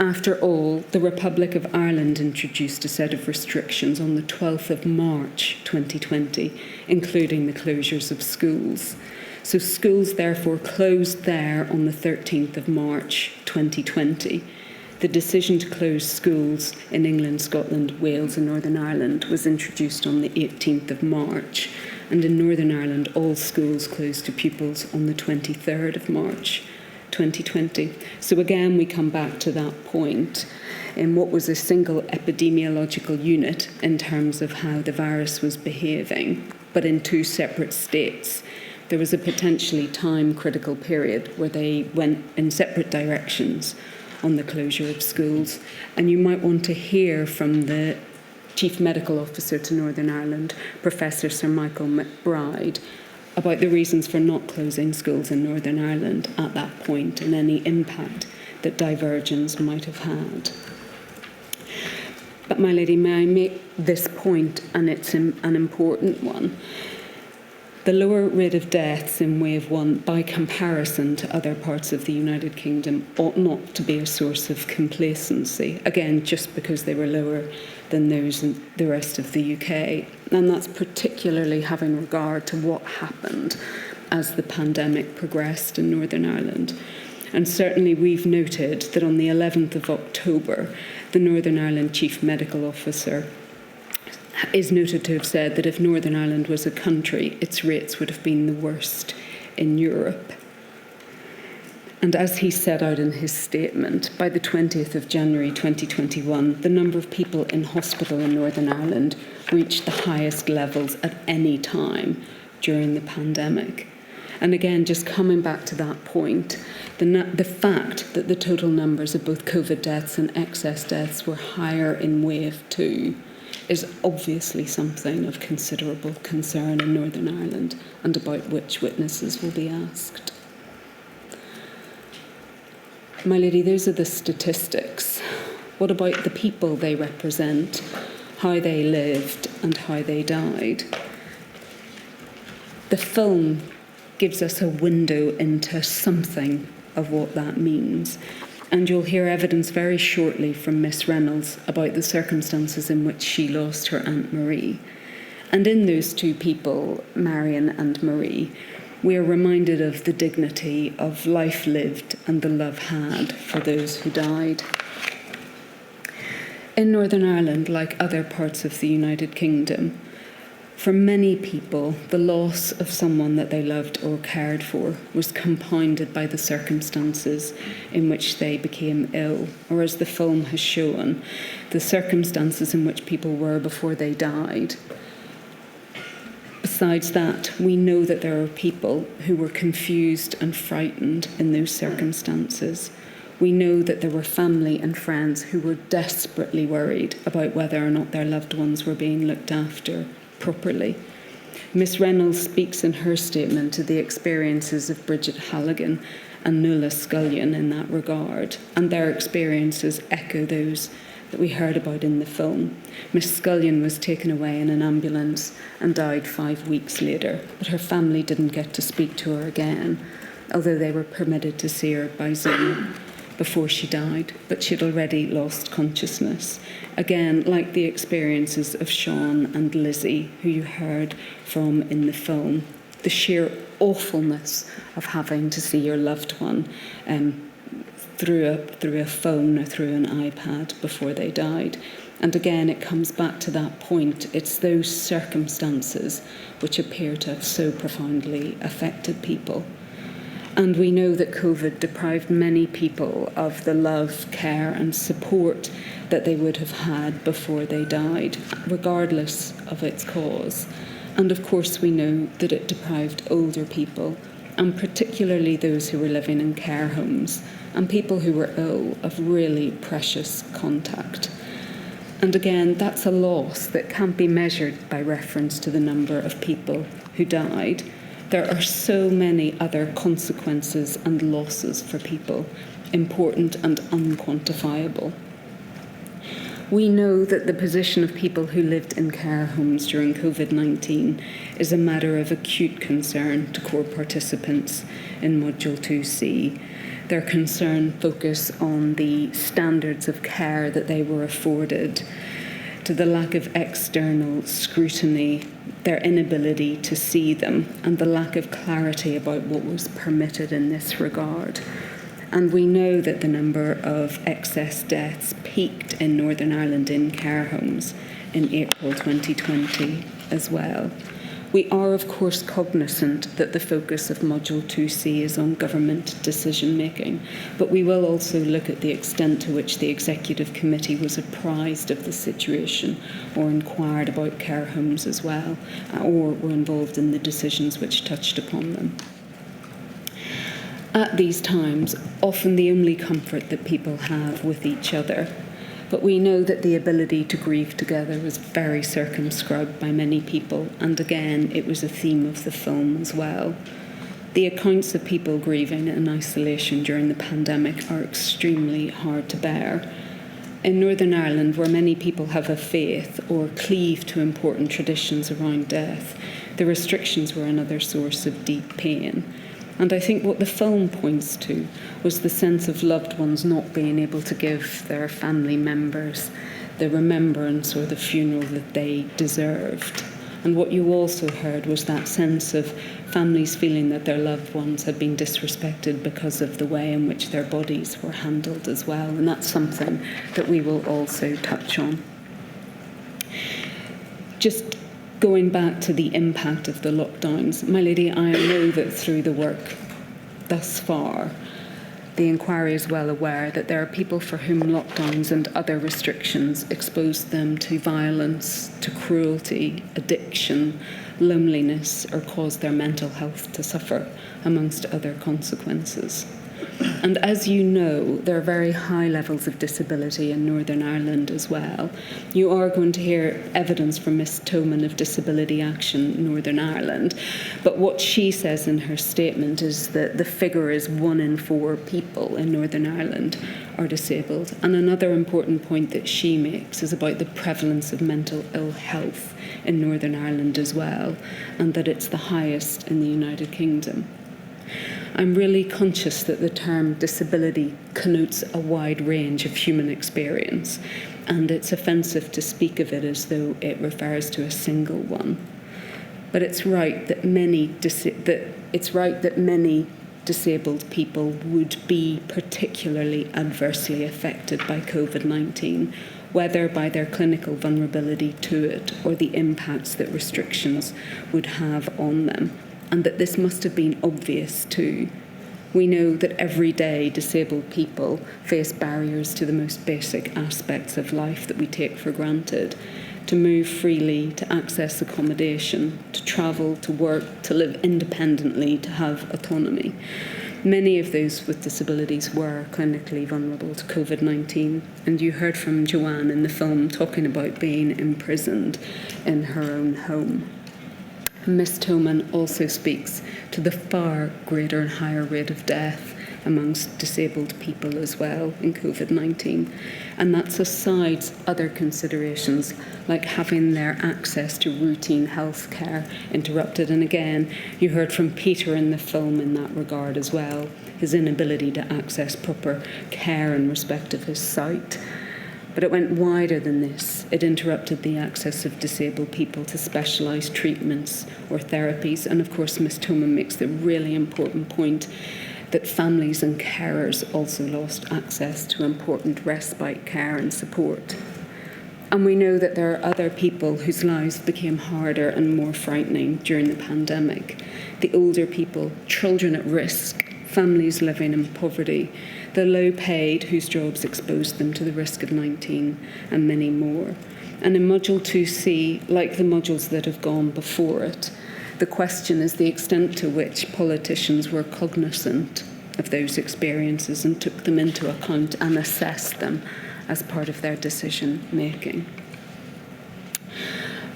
After all, the Republic of Ireland introduced a set of restrictions on the 12th of March 2020, including the closures of schools. So schools therefore closed there on the 13th of March 2020. The decision to close schools in England, Scotland, Wales and Northern Ireland was introduced on the 18th of March. And in Northern Ireland, all schools closed to pupils on the 23rd of March 2020. So again, we come back to that point in what was a single epidemiological unit in terms of how the virus was behaving, but in two separate states. There was a potentially time-critical period where they went in separate directions on the closure of schools. And you might want to hear from the Chief Medical Officer to Northern Ireland, Professor Sir Michael McBride, about the reasons for not closing schools in Northern Ireland at that point and any impact that divergence might have had. But my lady, may I make this point, and it's an important one. The lower rate of deaths in Wave 1 by comparison to other parts of the United Kingdom ought not to be a source of complacency, again, just because they were lower than those in the rest of the UK. And that's particularly having regard to what happened as the pandemic progressed in Northern Ireland. And certainly we've noted that on the 11th of October, the Northern Ireland Chief Medical Officer is noted to have said that if Northern Ireland was a country, its rates would have been the worst in Europe. And as he set out in his statement, by the 20th of January 2021, the number of people in hospital in Northern Ireland reached the highest levels at any time during the pandemic. And again, just coming back to that point, the fact that the total numbers of both COVID deaths and excess deaths were higher in Wave 2 is obviously something of considerable concern in Northern Ireland and about which witnesses will be asked. My lady, those are the statistics. What about the people they represent, how they lived and how they died? The film gives us a window into something of what that means. And you'll hear evidence very shortly from Miss Reynolds about the circumstances in which she lost her Aunt Marie. And in those two people, Marion and Marie, we are reminded of the dignity of life lived and the love had for those who died. In Northern Ireland, like other parts of the United Kingdom, for many people, the loss of someone that they loved or cared for was compounded by the circumstances in which they became ill, or as the film has shown, the circumstances in which people were before they died. Besides that, we know that there are people who were confused and frightened in those circumstances. We know that there were family and friends who were desperately worried about whether or not their loved ones were being looked after properly. Miss Reynolds speaks in her statement to the experiences of Bridget Halligan and Nuala Scullion in that regard, and their experiences echo those that we heard about in the film. Miss Scullion was taken away in an ambulance and died 5 weeks later, but her family didn't get to speak to her again, although they were permitted to see her by Zoom before she died, but she'd already lost consciousness. Again, like the experiences of Sean and Lizzie, who you heard from in the film, the sheer awfulness of having to see your loved one through a phone or through an iPad before they died. And again, it comes back to that point. It's those circumstances which appear to have so profoundly affected people. And we know that COVID deprived many people of the love, care and support that they would have had before they died, regardless of its cause. And of course we know that it deprived older people, and particularly those who were living in care homes, and people who were ill, of really precious contact. And again, that's a loss that can't be measured by reference to the number of people who died. There are so many other consequences and losses for people, important and unquantifiable. We know that the position of people who lived in care homes during Covid-19 is a matter of acute concern to core participants in Module 2C. Their concern focus on the standards of care that they were afforded, to the lack of external scrutiny, their inability to see them, and the lack of clarity about what was permitted in this regard. And we know that the number of excess deaths peaked in Northern Ireland in care homes in April 2020 as well. We are, of course, cognizant that the focus of Module 2C is on government decision-making, but we will also look at the extent to which the Executive Committee was apprised of the situation or inquired about care homes as well, or were involved in the decisions which touched upon them. At these times, often the only comfort that people have with each other, but we know that the ability to grieve together was very circumscribed by many people, and again, it was a theme of the film as well. The accounts of people grieving in isolation during the pandemic are extremely hard to bear. In Northern Ireland, where many people have a faith or cleave to important traditions around death, the restrictions were another source of deep pain. And I think what the film points to was the sense of loved ones not being able to give their family members the remembrance or the funeral that they deserved. And what you also heard was that sense of families feeling that their loved ones had been disrespected because of the way in which their bodies were handled as well. And that's something that we will also touch on. Just going back to the impact of the lockdowns, my lady, I know that through the work thus far, the inquiry is well aware that there are people for whom lockdowns and other restrictions exposed them to violence, to cruelty, addiction, loneliness, or caused their mental health to suffer, amongst other consequences. And as you know, there are very high levels of disability in Northern Ireland as well. You are going to hear evidence from Miss Toman of Disability Action Northern Ireland. But what she says in her statement is that the figure is 1 in 4 people in Northern Ireland are disabled. And another important point that she makes is about the prevalence of mental ill health in Northern Ireland as well, and that it's the highest in the United Kingdom. I'm really conscious that the term disability connotes a wide range of human experience, and it's offensive to speak of it as though it refers to a single one. But it's right that many disabled people would be particularly adversely affected by COVID-19, whether by their clinical vulnerability to it or the impacts that restrictions would have on them, and that this must have been obvious too. We know that every day disabled people face barriers to the most basic aspects of life that we take for granted: to move freely, to access accommodation, to travel, to work, to live independently, to have autonomy. Many of those with disabilities were clinically vulnerable to COVID-19, and you heard from Joanne in the film talking about being imprisoned in her own home. Miss Toman also speaks to the far greater and higher rate of death amongst disabled people as well in COVID-19. And that's aside other considerations like having their access to routine health care interrupted. And again, you heard from Peter in the film in that regard as well, his inability to access proper care in respect of his sight. But it went wider than this. It interrupted the access of disabled people to specialised treatments or therapies. And of course, Miss Toman makes the really important point that families and carers also lost access to important respite care and support. And we know that there are other people whose lives became harder and more frightening during the pandemic. The older people, children at risk, families living in poverty, the low paid whose jobs exposed them to the risk of 19, and many more. And in Module 2C, like the modules that have gone before it, the question is the extent to which politicians were cognizant of those experiences and took them into account and assessed them as part of their decision making.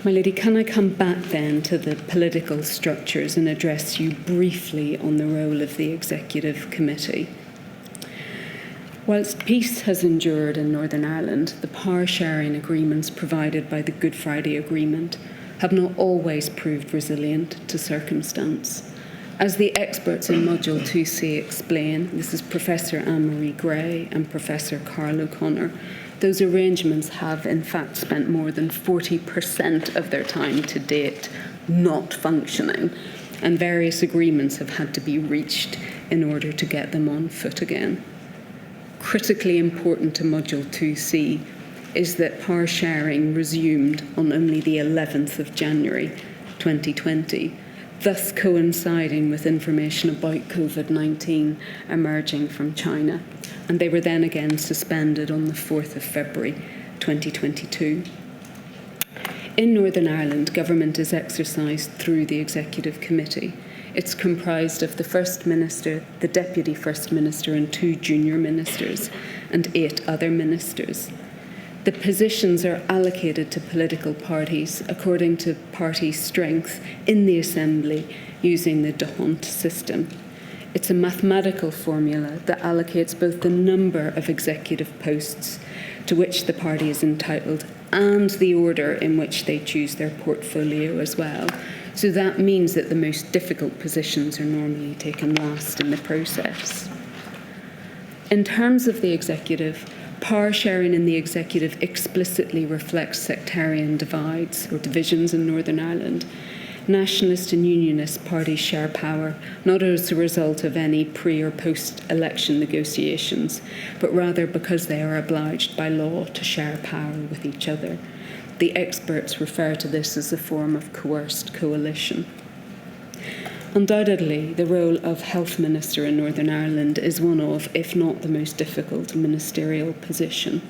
My lady, can I come back then to the political structures and address you briefly on the role of the Executive Committee? Whilst peace has endured in Northern Ireland, the power-sharing agreements provided by the Good Friday Agreement have not always proved resilient to circumstance. As the experts in Module 2C explain, this is Professor Anne-Marie Gray and Professor Carl O'Connor, those arrangements have in fact spent more than 40% of their time to date not functioning, and various agreements have had to be reached in order to get them on foot again. Critically important to Module 2C is that power sharing resumed on only the 11th of January 2020, thus coinciding with information about COVID-19 emerging from China, and they were then again suspended on the 4th of February 2022. In Northern Ireland, government is exercised through the Executive Committee. It's comprised of the First Minister, the Deputy First Minister and 2 junior ministers and 8 other ministers. The positions are allocated to political parties according to party strength in the Assembly using the D'Hondt system. It's a mathematical formula that allocates both the number of executive posts to which the party is entitled and the order in which they choose their portfolio as well. So that means that the most difficult positions are normally taken last in the process. In terms of the executive, power sharing in the executive explicitly reflects sectarian divides or divisions in Northern Ireland. Nationalist and Unionist parties share power, not as a result of any pre- or post-election negotiations, but rather because they are obliged by law to share power with each other. The experts refer to this as a form of coerced coalition. Undoubtedly, the role of Health Minister in Northern Ireland is one of, if not the most difficult, ministerial position.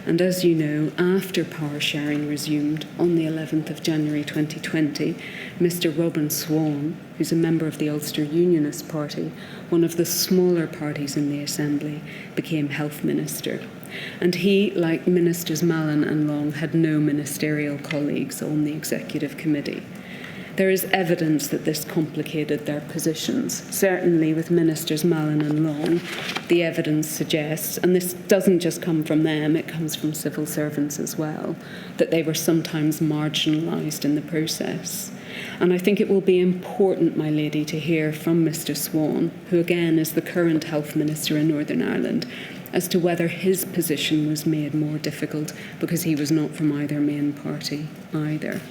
And as you know, after power sharing resumed on the 11th of January 2020, Mr. Robin Swan, who's a member of the Ulster Unionist Party, one of the smaller parties in the Assembly, became Health Minister. And he, like Ministers Mallon and Long, had no ministerial colleagues on the Executive Committee. There is evidence that this complicated their positions. Certainly with Ministers Mallon and Long, the evidence suggests, and this doesn't just come from them, it comes from civil servants as well, that they were sometimes marginalised in the process. And I think it will be important, my lady, to hear from Mr. Swan, who again is the current Health Minister in Northern Ireland, as to whether his position was made more difficult because he was not from either main party either.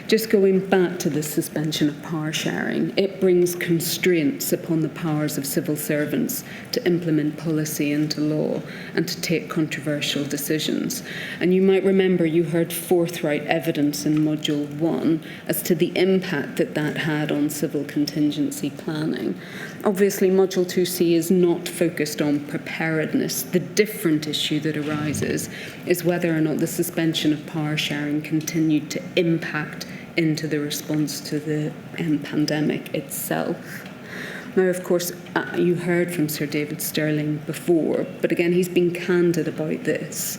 Just going back to the suspension of power sharing, it brings constraints upon the powers of civil servants to implement policy into law and to take controversial decisions. And you might remember you heard forthright evidence in Module 1 as to the impact that that had on civil contingency planning. Obviously, Module 2C is not focused on preparedness. The different issue that arises is whether or not the suspension of power sharing continued to impact into the response to the pandemic itself. Now, of course, you heard from Sir David Stirling before, but again, he's been candid about this.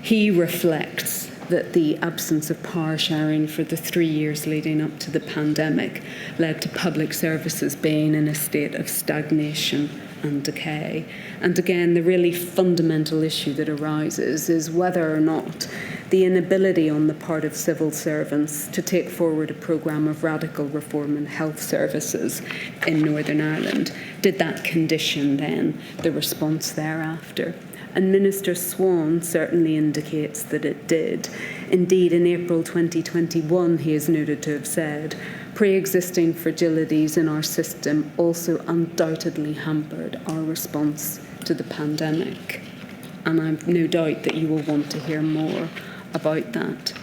He reflects that the absence of power sharing for the 3 years leading up to the pandemic led to public services being in a state of stagnation and decay. And again, the really fundamental issue that arises is whether or not the inability on the part of civil servants to take forward a programme of radical reform in health services in Northern Ireland, did that condition then the response thereafter? And Minister Swan certainly indicates that it did. Indeed, in April 2021, he is noted to have said, pre-existing fragilities in our system also undoubtedly hampered our response to the pandemic. And I've no doubt that you will want to hear more about that.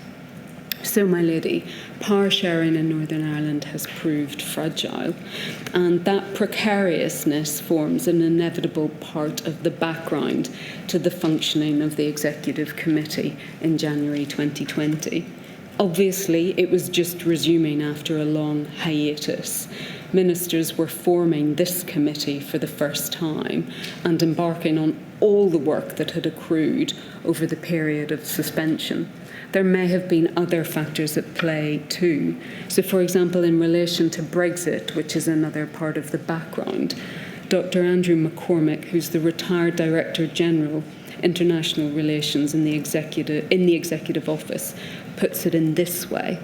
So, my lady, power sharing in Northern Ireland has proved fragile, and that precariousness forms an inevitable part of the background to the functioning of the Executive Committee in January 2020. Obviously, it was just resuming after a long hiatus. Ministers were forming this committee for the first time and embarking on all the work that had accrued over the period of suspension. There may have been other factors at play too. So, for example, in relation to Brexit, which is another part of the background, Dr. Andrew McCormick, who's the retired Director General, International Relations in the Executive Office, puts it in this way.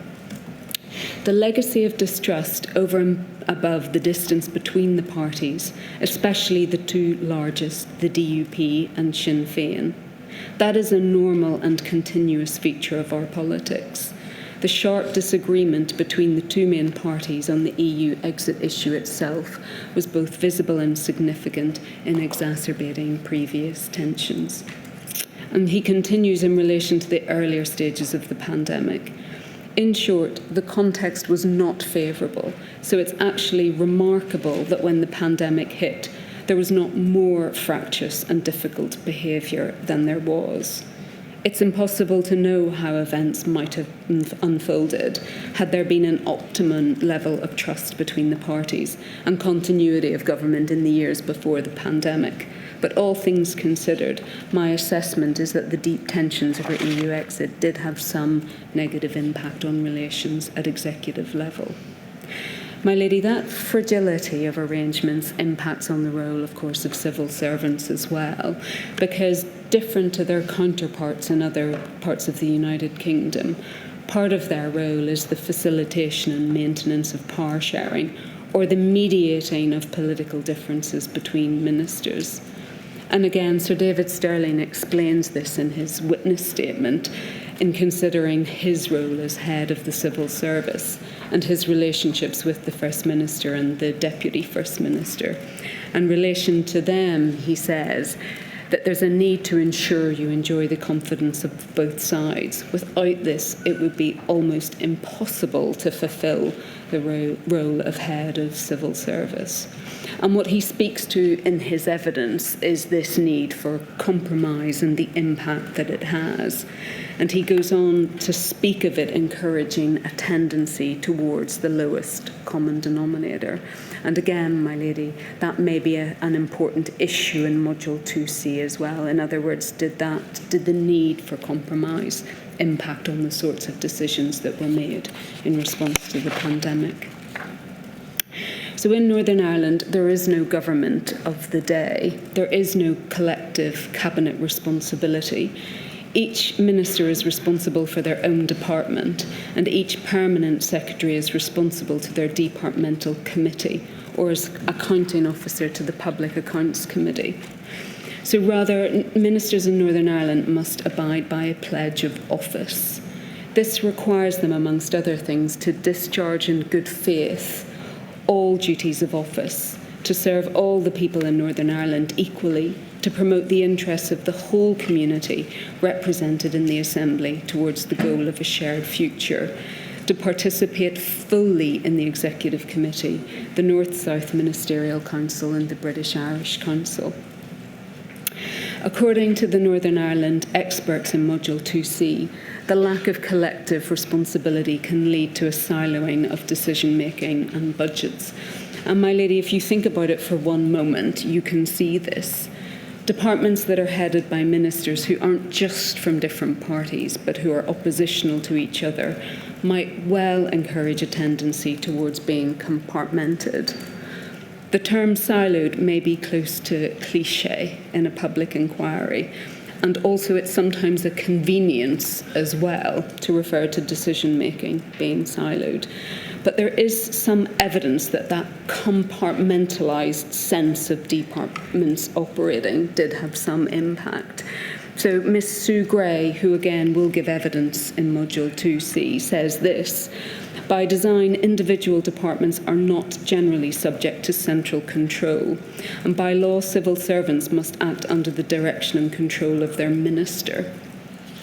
The legacy of distrust over and above the distance between the parties, especially the two largest, the DUP and Sinn Féin, that is a normal and continuous feature of our politics. The sharp disagreement between the two main parties on the EU exit issue itself was both visible and significant in exacerbating previous tensions. And he continues in relation to the earlier stages of the pandemic. In short, the context was not favourable, so it's actually remarkable that when the pandemic hit, there was not more fractious and difficult behaviour than there was. It's impossible to know how events might have unfolded had there been an optimum level of trust between the parties and continuity of government in the years before the pandemic. But all things considered, my assessment is that the deep tensions over EU exit did have some negative impact on relations at executive level. My lady, that fragility of arrangements impacts on the role, of course, of civil servants as well, because different to their counterparts in other parts of the United Kingdom, part of their role is the facilitation and maintenance of power sharing, or the mediating of political differences between ministers. And again, Sir David Stirling explains this in his witness statement in considering his role as head of the civil service and his relationships with the First Minister and the Deputy First Minister. In relation to them, he says, that there's a need to ensure you enjoy the confidence of both sides. Without this, it would be almost impossible to fulfil the role of head of civil service. And what he speaks to in his evidence is this need for compromise and the impact that it has. And he goes on to speak of it encouraging a tendency towards the lowest common denominator. And again, my lady, that may be an important issue in Module 2C as well. In other words, did the need for compromise impact on the sorts of decisions that were made in response to the pandemic? So in Northern Ireland, there is no government of the day. There is no collective cabinet responsibility. Each minister is responsible for their own department, and each permanent secretary is responsible to their departmental committee, or as accounting officer to the Public Accounts Committee. So rather, ministers in Northern Ireland must abide by a pledge of office. This requires them, amongst other things, to discharge in good faith all duties of office, to serve all the people in Northern Ireland equally, to promote the interests of the whole community represented in the Assembly towards the goal of a shared future, to participate fully in the Executive Committee, the North-South Ministerial Council and the British-Irish Council. According to the Northern Ireland experts in Module 2C, the lack of collective responsibility can lead to a siloing of decision-making and budgets. And my lady, if you think about it for one moment, you can see this. Departments that are headed by ministers who aren't just from different parties, but who are oppositional to each other, might well encourage a tendency towards being compartmented. The term siloed may be close to cliché in a public inquiry, and also it's sometimes a convenience as well to refer to decision-making being siloed. But there is some evidence that that compartmentalised sense of departments operating did have some impact. So Miss Sue Gray, who again will give evidence in Module 2C, says this: by design, individual departments are not generally subject to central control, and by law, civil servants must act under the direction and control of their minister.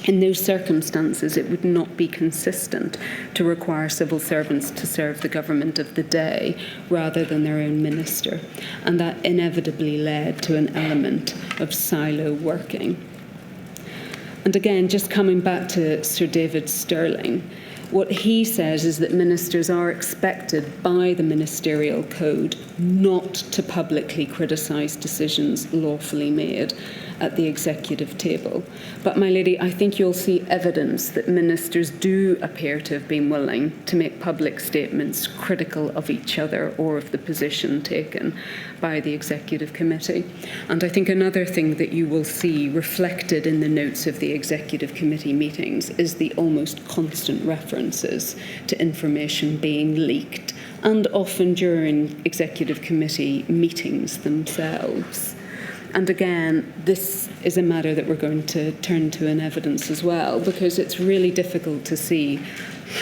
In those circumstances, it would not be consistent to require civil servants to serve the government of the day rather than their own minister, and that inevitably led to an element of silo working. And again, just coming back to Sir David Stirling, what he says is that ministers are expected by the ministerial code not to publicly criticise decisions lawfully made at the executive table. But, my lady, I think you'll see evidence that ministers do appear to have been willing to make public statements critical of each other or of the position taken by the executive committee. And I think another thing that you will see reflected in the notes of the executive committee meetings is the almost constant references to information being leaked, and often during executive committee meetings themselves. And again, this is a matter that we're going to turn to in evidence as well, because it's really difficult to see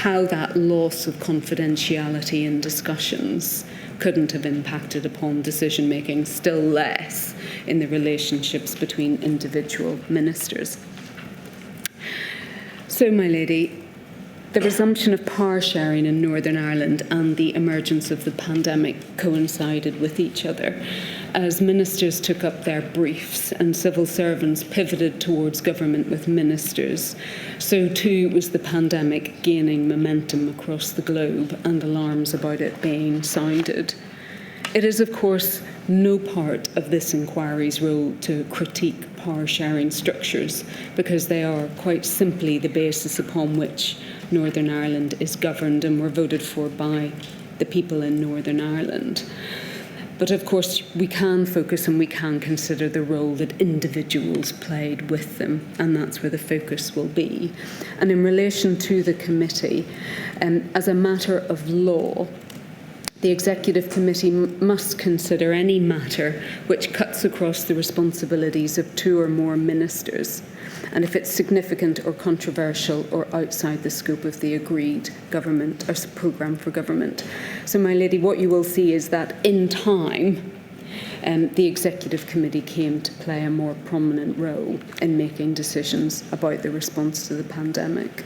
how that loss of confidentiality in discussions couldn't have impacted upon decision-making, still less in the relationships between individual ministers. So, my lady, the resumption of power sharing in Northern Ireland and the emergence of the pandemic coincided with each other. As ministers took up their briefs and civil servants pivoted towards government with ministers, so too was the pandemic gaining momentum across the globe and alarms about it being sounded. It is, of course, no part of this inquiry's role to critique power-sharing structures, because they are quite simply the basis upon which Northern Ireland is governed and were voted for by the people in Northern Ireland. But of course, we can focus and we can consider the role that individuals played with them, and that's where the focus will be. And in relation to the committee, as a matter of law, the Executive Committee must consider any matter which cuts across the responsibilities of two or more ministers, and if it's significant or controversial or outside the scope of the agreed government or programme for government. So, my lady, what you will see is that in time, the Executive Committee came to play a more prominent role in making decisions about the response to the pandemic.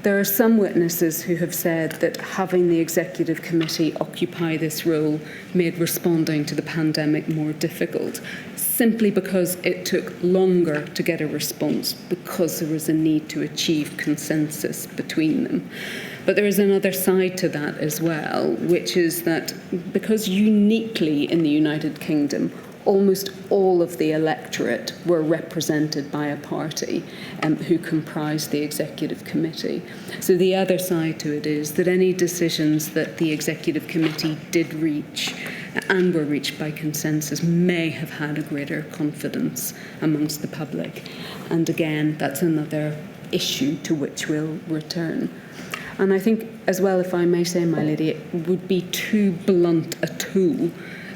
There are some witnesses who have said that having the Executive Committee occupy this role made responding to the pandemic more difficult, simply because it took longer to get a response because there was a need to achieve consensus between them. But there is another side to that as well, which is that because uniquely in the United Kingdom, almost all of the electorate were represented by a party who comprised the Executive Committee. So the other side to it is that any decisions that the Executive Committee did reach and were reached by consensus may have had a greater confidence amongst the public. And again, that's another issue to which we'll return. And I think as well, if I may say, my lady, it would be too blunt a tool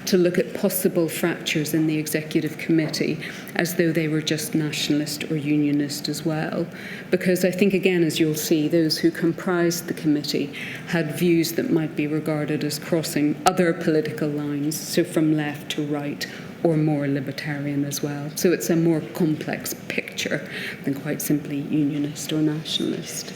to look at possible fractures in the Executive Committee as though they were just nationalist or unionist as well. Because I think, again, as you'll see, those who comprised the committee had views that might be regarded as crossing other political lines, so from left to right, or more libertarian as well. So it's a more complex picture than quite simply unionist or nationalist.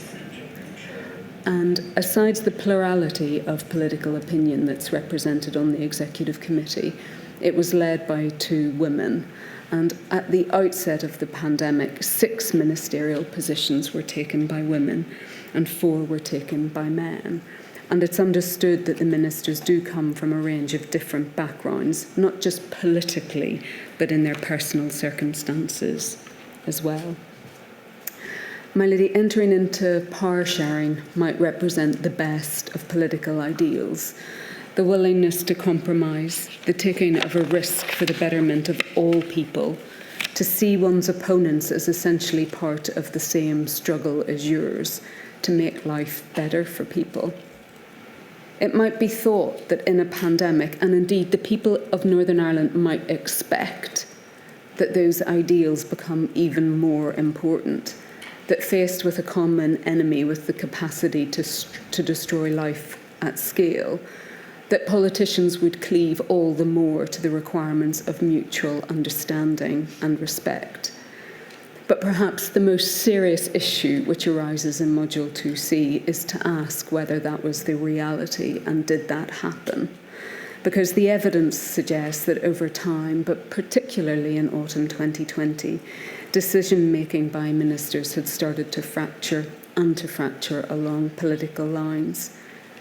And aside the plurality of political opinion that's represented on the Executive Committee, it was led by 2 women. And at the outset of the pandemic, 6 ministerial positions were taken by women and 4 were taken by men. And it's understood that the ministers do come from a range of different backgrounds, not just politically, but in their personal circumstances as well. My lady, entering into power sharing might represent the best of political ideals, the willingness to compromise, the taking of a risk for the betterment of all people, to see one's opponents as essentially part of the same struggle as yours, to make life better for people. It might be thought that in a pandemic, and indeed the people of Northern Ireland might expect, that those ideals become even more important, that faced with a common enemy with the capacity to destroy life at scale, that politicians would cleave all the more to the requirements of mutual understanding and respect. But perhaps the most serious issue which arises in Module 2C is to ask whether that was the reality and did that happen. Because the evidence suggests that over time, but particularly in autumn 2020, decision-making by ministers had started to fracture and to fracture along political lines.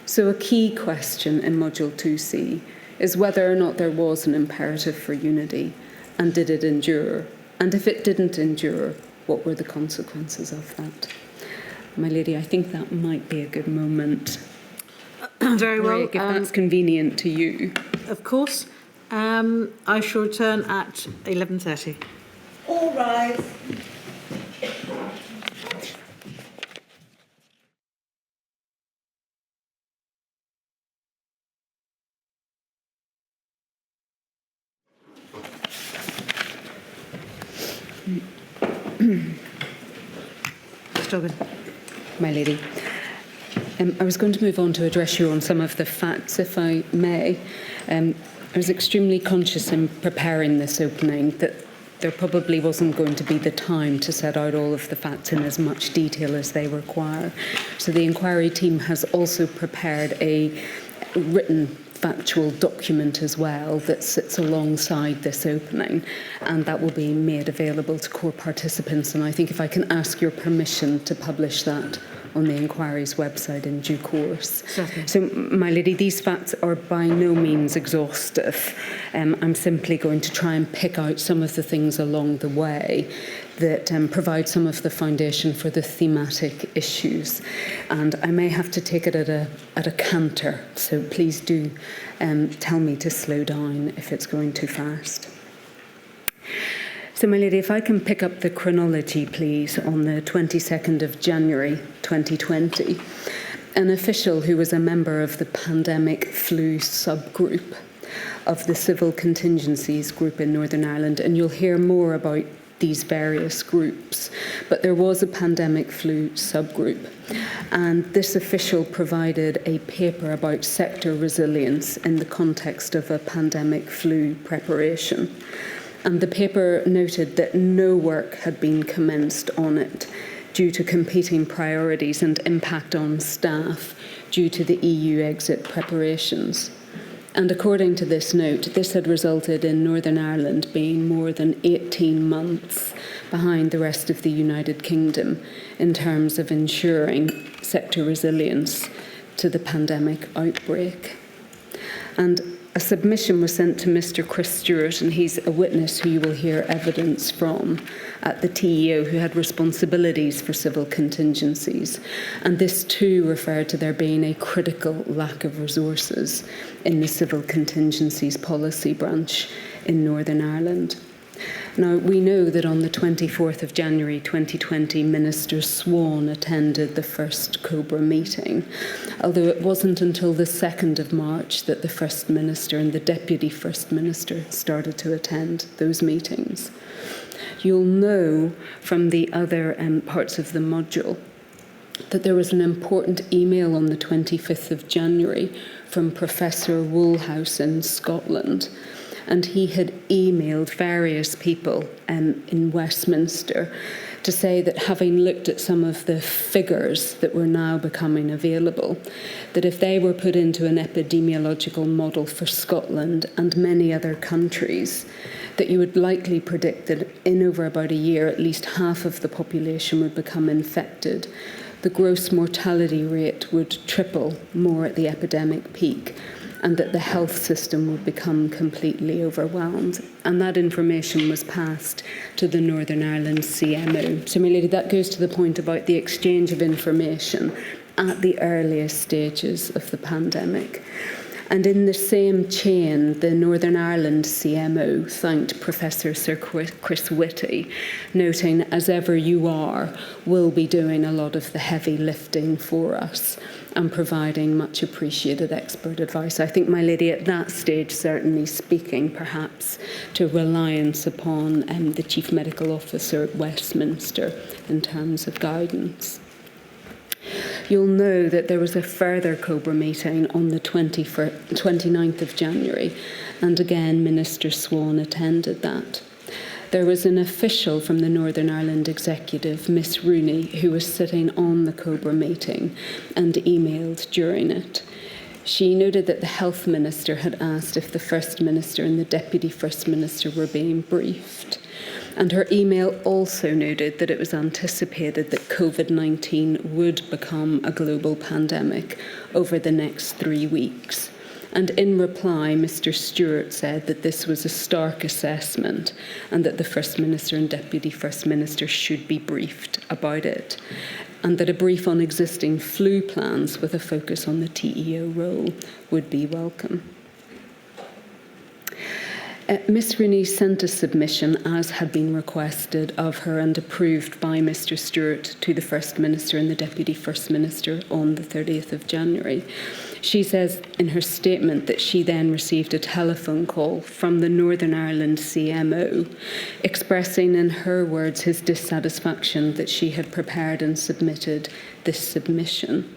So a key question in Module 2C is whether or not there was an imperative for unity, and did it endure? And if it didn't endure, what were the consequences of that? My lady, I think that might be a good moment. Very well. If that's convenient to you. Of course. I shall return at 11:30. All right. My lady, I was going to move on to address you on some of the facts, if I may. I was extremely conscious in preparing this opening that there probably wasn't going to be the time to set out all of the facts in as much detail as they require. So the inquiry team has also prepared a written factual document as well that sits alongside this opening, and that will be made available to core participants. And I think if I can ask your permission to publish that on the inquiry's website in due course. Certainly. So, my lady, these facts are by no means exhaustive. I'm simply going to try and pick out some of the things along the way that provide some of the foundation for the thematic issues. And I may have to take it at a canter, so please do tell me to slow down if it's going too fast. So, my lady, if I can pick up the chronology, please, on the 22nd of January 2020, an official who was a member of the pandemic flu subgroup of the Civil Contingencies Group in Northern Ireland, and you'll hear more about these various groups, but there was a pandemic flu subgroup, and this official provided a paper about sector resilience in the context of a pandemic flu preparation. And the paper noted that no work had been commenced on it due to competing priorities and impact on staff due to the EU exit preparations. And according to this note, this had resulted in Northern Ireland being more than 18 months behind the rest of the United Kingdom in terms of ensuring sector resilience to the pandemic outbreak. And a submission was sent to Mr. Chris Stewart, and he's a witness who you will hear evidence from at the TEO, who had responsibilities for civil contingencies. And this too referred to there being a critical lack of resources in the civil contingencies policy branch in Northern Ireland. Now, we know that on the 24th of January 2020, Minister Swan attended the first COBRA meeting, although it wasn't until the 2nd of March that the First Minister and the Deputy First Minister started to attend those meetings. You'll know from the other parts of the module that there was an important email on the 25th of January from Professor Woolhouse in Scotland, and he had emailed various people in Westminster to say that, having looked at some of the figures that were now becoming available, that if they were put into an epidemiological model for Scotland and many other countries, that you would likely predict that in over about a year, at least half of the population would become infected. The gross mortality rate would triple more at the epidemic peak, and that the health system would become completely overwhelmed. And that information was passed to the Northern Ireland CMO. So, my lady, that goes to the point about the exchange of information at the earliest stages of the pandemic. And in the same chain, the Northern Ireland CMO thanked Professor Sir Chris Whitty, noting, as ever you are, will be doing a lot of the heavy lifting for us and providing much appreciated expert advice. I think, my lady, at that stage, certainly speaking perhaps to reliance upon the Chief Medical Officer at Westminster in terms of guidance. You'll know that there was a further COBRA meeting on the 29th of January, and again Minister Swan attended that. There was an official from the Northern Ireland Executive, Miss Rooney, who was sitting on the COBRA meeting and emailed during it. She noted that the Health Minister had asked if the First Minister and the Deputy First Minister were being briefed. And her email also noted that it was anticipated that Covid-19 would become a global pandemic over the next 3 weeks. And in reply, Mr. Stewart said that this was a stark assessment and that the First Minister and Deputy First Minister should be briefed about it, and that a brief on existing flu plans with a focus on the TEO role would be welcome. Ms. Rooney sent a submission, as had been requested of her and approved by Mr. Stewart, to the First Minister and the Deputy First Minister on the 30th of January. She says in her statement that she then received a telephone call from the Northern Ireland CMO, expressing in her words his dissatisfaction that she had prepared and submitted this submission,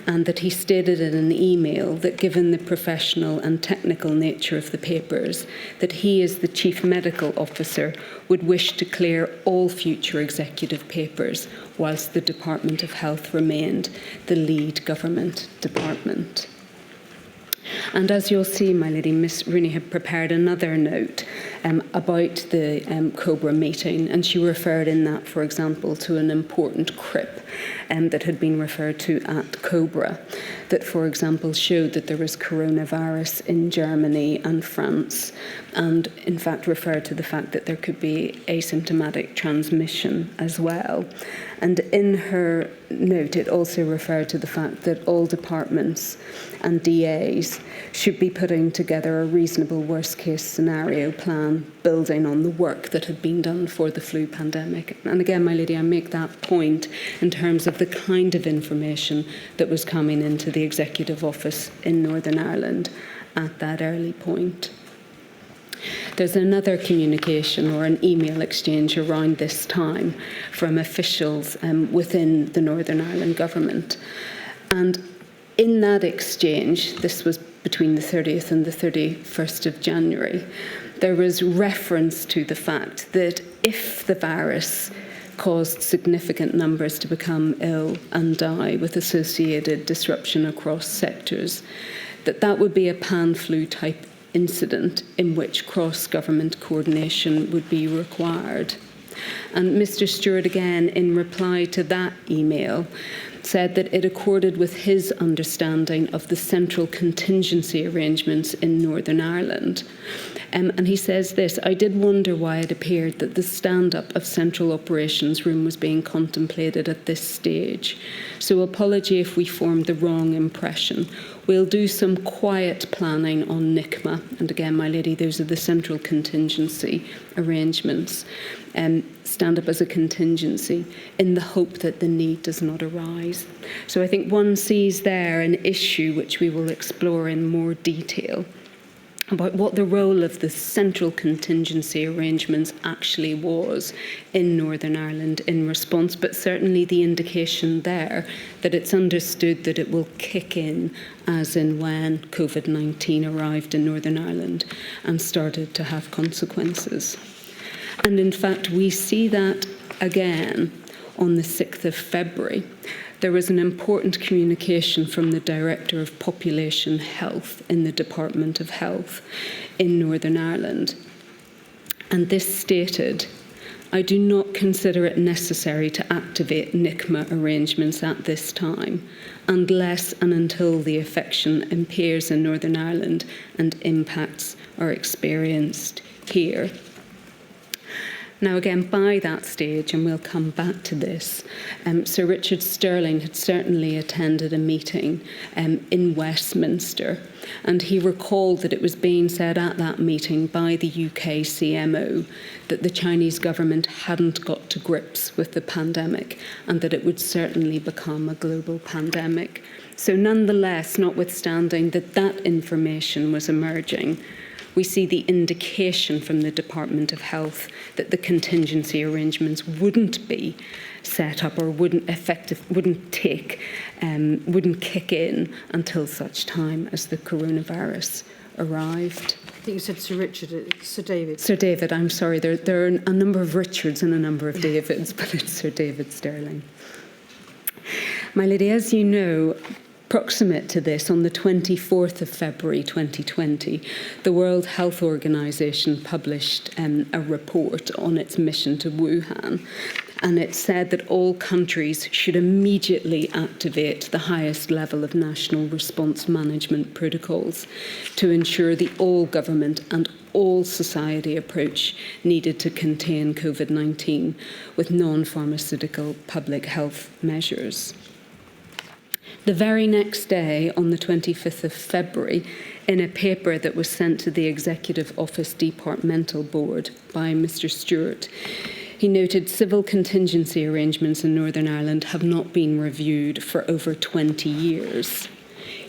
and that he stated in an email that, given the professional and technical nature of the papers, that he, as the Chief Medical Officer, would wish to clear all future executive papers whilst the Department of Health remained the lead government department. And as you'll see, my lady, Miss Rooney had prepared another note about the COBRA meeting, and she referred in that, for example, to an important CRIP that had been referred to at COBRA, that, for example, showed that there was coronavirus in Germany and France, and in fact referred to the fact that there could be asymptomatic transmission as well. And in her note, it also referred to the fact that all departments and DAs should be putting together a reasonable worst-case scenario plan building on the work that had been done for the flu pandemic. And again, my lady, I make that point in terms of the kind of information that was coming into the Executive Office in Northern Ireland at that early point. There's another communication or an email exchange around this time from officials within the Northern Ireland government. And in that exchange, this was between the 30th and the 31st of January, there was reference to the fact that if the virus caused significant numbers to become ill and die with associated disruption across sectors, that would be a pan-flu type incident in which cross-government coordination would be required. And Mr. Stewart, again, in reply to that email, said that it accorded with his understanding of the central contingency arrangements in Northern Ireland. And he says this: "I did wonder why it appeared that the stand-up of Central Operations Room was being contemplated at this stage. So apology if we formed the wrong impression. We'll do some quiet planning on NICMA." And again, my lady, those are the central contingency arrangements. Stand up as a contingency in the hope that the need does not arise. So I think one sees there an issue which we will explore in more detail about what the role of the central contingency arrangements actually was in Northern Ireland in response, but certainly the indication there that it's understood that it will kick in as and when Covid-19 arrived in Northern Ireland and started to have consequences. And in fact, we see that again on the 6th of February. There was an important communication from the Director of Population Health in the Department of Health in Northern Ireland. And this stated, "I do not consider it necessary to activate NICMA arrangements at this time, unless and until the affection impairs in Northern Ireland and impacts are experienced here." Now again, by that stage, and we'll come back to this, Sir Richard Sterling had certainly attended a meeting in Westminster, and he recalled that it was being said at that meeting by the UK CMO that the Chinese government hadn't got to grips with the pandemic and that it would certainly become a global pandemic. So nonetheless, notwithstanding that information was emerging, we see the indication from the Department of Health that the contingency arrangements wouldn't be set up or wouldn't kick in until such time as the coronavirus arrived. I think you said Sir Richard, Sir David. Sir David, I'm sorry, there are a number of Richards and a number of Davids, but it's Sir David Sterling. My lady, as you know, proximate to this, on the 24th of February 2020, the World Health Organization published a report on its mission to Wuhan, and it said that all countries should immediately activate the highest level of national response management protocols to ensure the all-government and all-society approach needed to contain COVID-19 with non-pharmaceutical public health measures. The very next day, on the 25th of February, in a paper that was sent to the Executive Office Departmental Board by Mr. Stewart, he noted civil contingency arrangements in Northern Ireland have not been reviewed for over 20 years.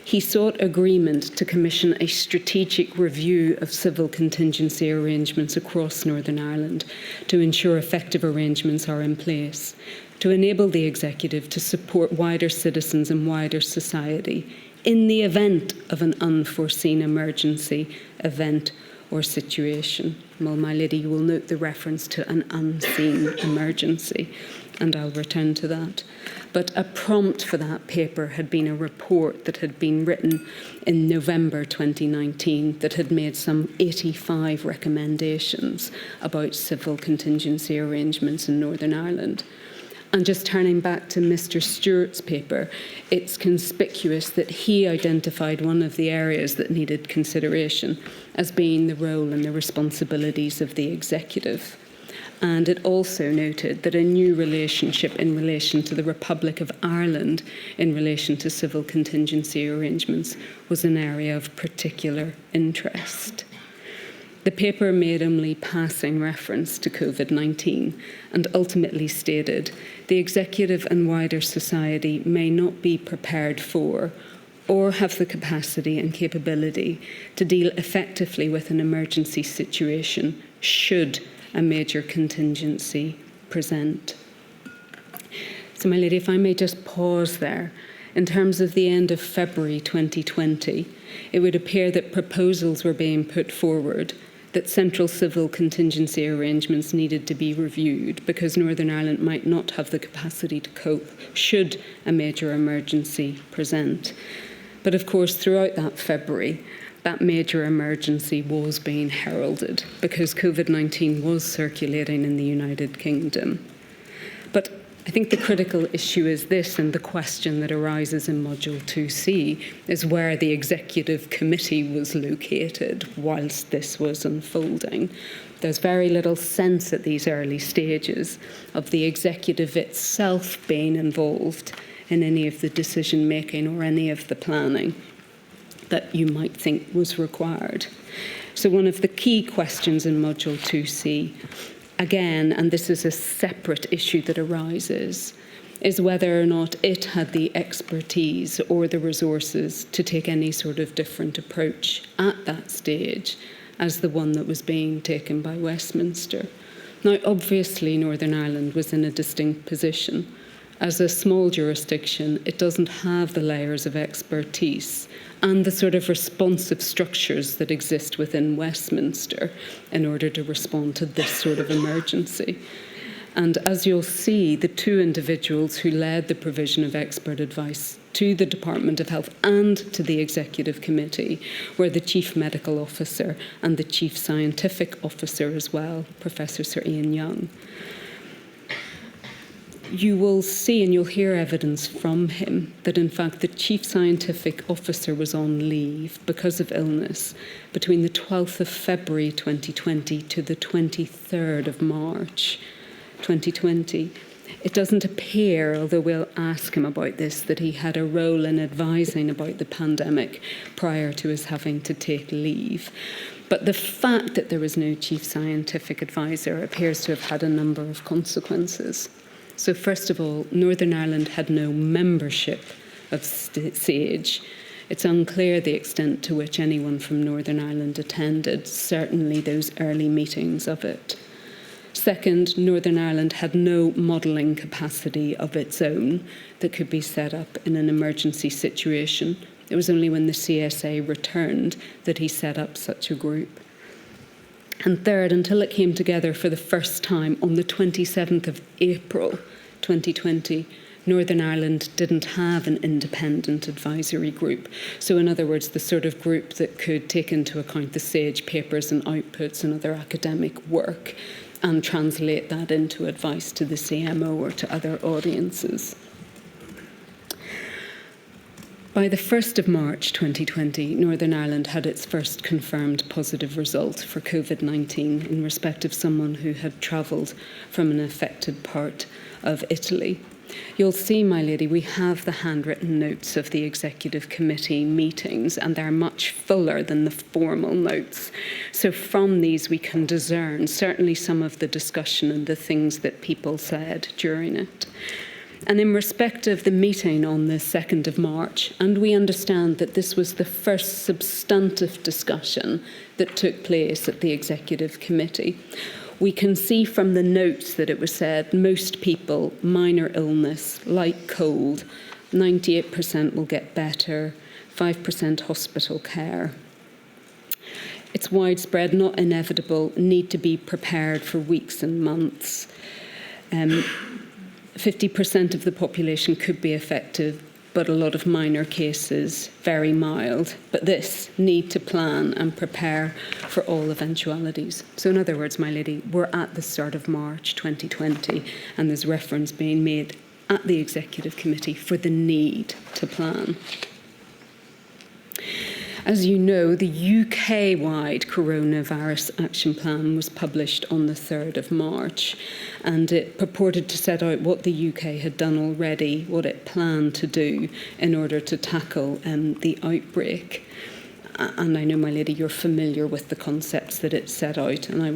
He sought agreement to commission a strategic review of civil contingency arrangements across Northern Ireland to ensure effective arrangements are in place, to enable the executive to support wider citizens and wider society in the event of an unforeseen emergency, event or situation. Well, my lady, you will note the reference to an unseen emergency, and I'll return to that. But a prompt for that paper had been a report that had been written in November 2019 that had made some 85 recommendations about civil contingency arrangements in Northern Ireland. And just turning back to Mr. Stewart's paper, it's conspicuous that he identified one of the areas that needed consideration as being the role and the responsibilities of the executive. And it also noted that a new relationship in relation to the Republic of Ireland in relation to civil contingency arrangements was an area of particular interest. The paper made only passing reference to COVID-19 and ultimately stated the executive and wider society may not be prepared for or have the capacity and capability to deal effectively with an emergency situation should a major contingency present. So, my lady, if I may just pause there. In terms of the end of February 2020, it would appear that proposals were being put forward that central civil contingency arrangements needed to be reviewed because Northern Ireland might not have the capacity to cope should a major emergency present. But of course, throughout that February, that major emergency was being heralded because COVID-19 was circulating in the United Kingdom. But I think the critical issue is this, and the question that arises in Module 2C is where the Executive Committee was located whilst this was unfolding. There's very little sense at these early stages of the Executive itself being involved in any of the decision-making or any of the planning that you might think was required. So one of the key questions in Module 2C, again, and this is a separate issue that arises, is whether or not it had the expertise or the resources to take any sort of different approach at that stage as the one that was being taken by Westminster. Now, obviously, Northern Ireland was in a distinct position. As a small jurisdiction, it doesn't have the layers of expertise and the sort of responsive structures that exist within Westminster in order to respond to this sort of emergency. And as you'll see, the two individuals who led the provision of expert advice to the Department of Health and to the Executive Committee were the Chief Medical Officer and the Chief Scientific Officer as well, Professor Sir Ian Young. You will see and you'll hear evidence from him that in fact the Chief Scientific Officer was on leave because of illness between the 12th of February 2020 to the 23rd of March 2020. It doesn't appear, although we'll ask him about this, that he had a role in advising about the pandemic prior to his having to take leave. But the fact that there was no Chief Scientific Advisor appears to have had a number of consequences. So first of all, Northern Ireland had no membership of SAGE. It's unclear the extent to which anyone from Northern Ireland attended, certainly those early meetings of it. Second, Northern Ireland had no modelling capacity of its own that could be set up in an emergency situation. It was only when the CSA returned that he set up such a group. And third, until it came together for the first time on the 27th of April 2020, Northern Ireland didn't have an independent advisory group. So in other words, the sort of group that could take into account the SAGE papers and outputs and other academic work and translate that into advice to the CMO or to other audiences. By the 1st of March 2020, Northern Ireland had its first confirmed positive result for COVID-19 in respect of someone who had travelled from an affected part of Italy. You'll see, my lady, we have the handwritten notes of the Executive Committee meetings, and they're much fuller than the formal notes. So from these we can discern certainly some of the discussion and the things that people said during it. And in respect of the meeting on the 2nd of March, and we understand that this was the first substantive discussion that took place at the Executive Committee, we can see from the notes that it was said most people, minor illness, light cold, 98% will get better, 5% hospital care. It's widespread, not inevitable, need to be prepared for weeks and months. 50% of the population could be affected, but a lot of minor cases, very mild. But this, need to plan and prepare for all eventualities. So in other words, my lady, we're at the start of March 2020, and there's reference being made at the Executive Committee for the need to plan. As you know, the UK-wide Coronavirus Action Plan was published on the 3rd of March, and it purported to set out what the UK had done already, what it planned to do in order to tackle the outbreak. and I know, my lady, you're familiar with the concepts that it set out, and I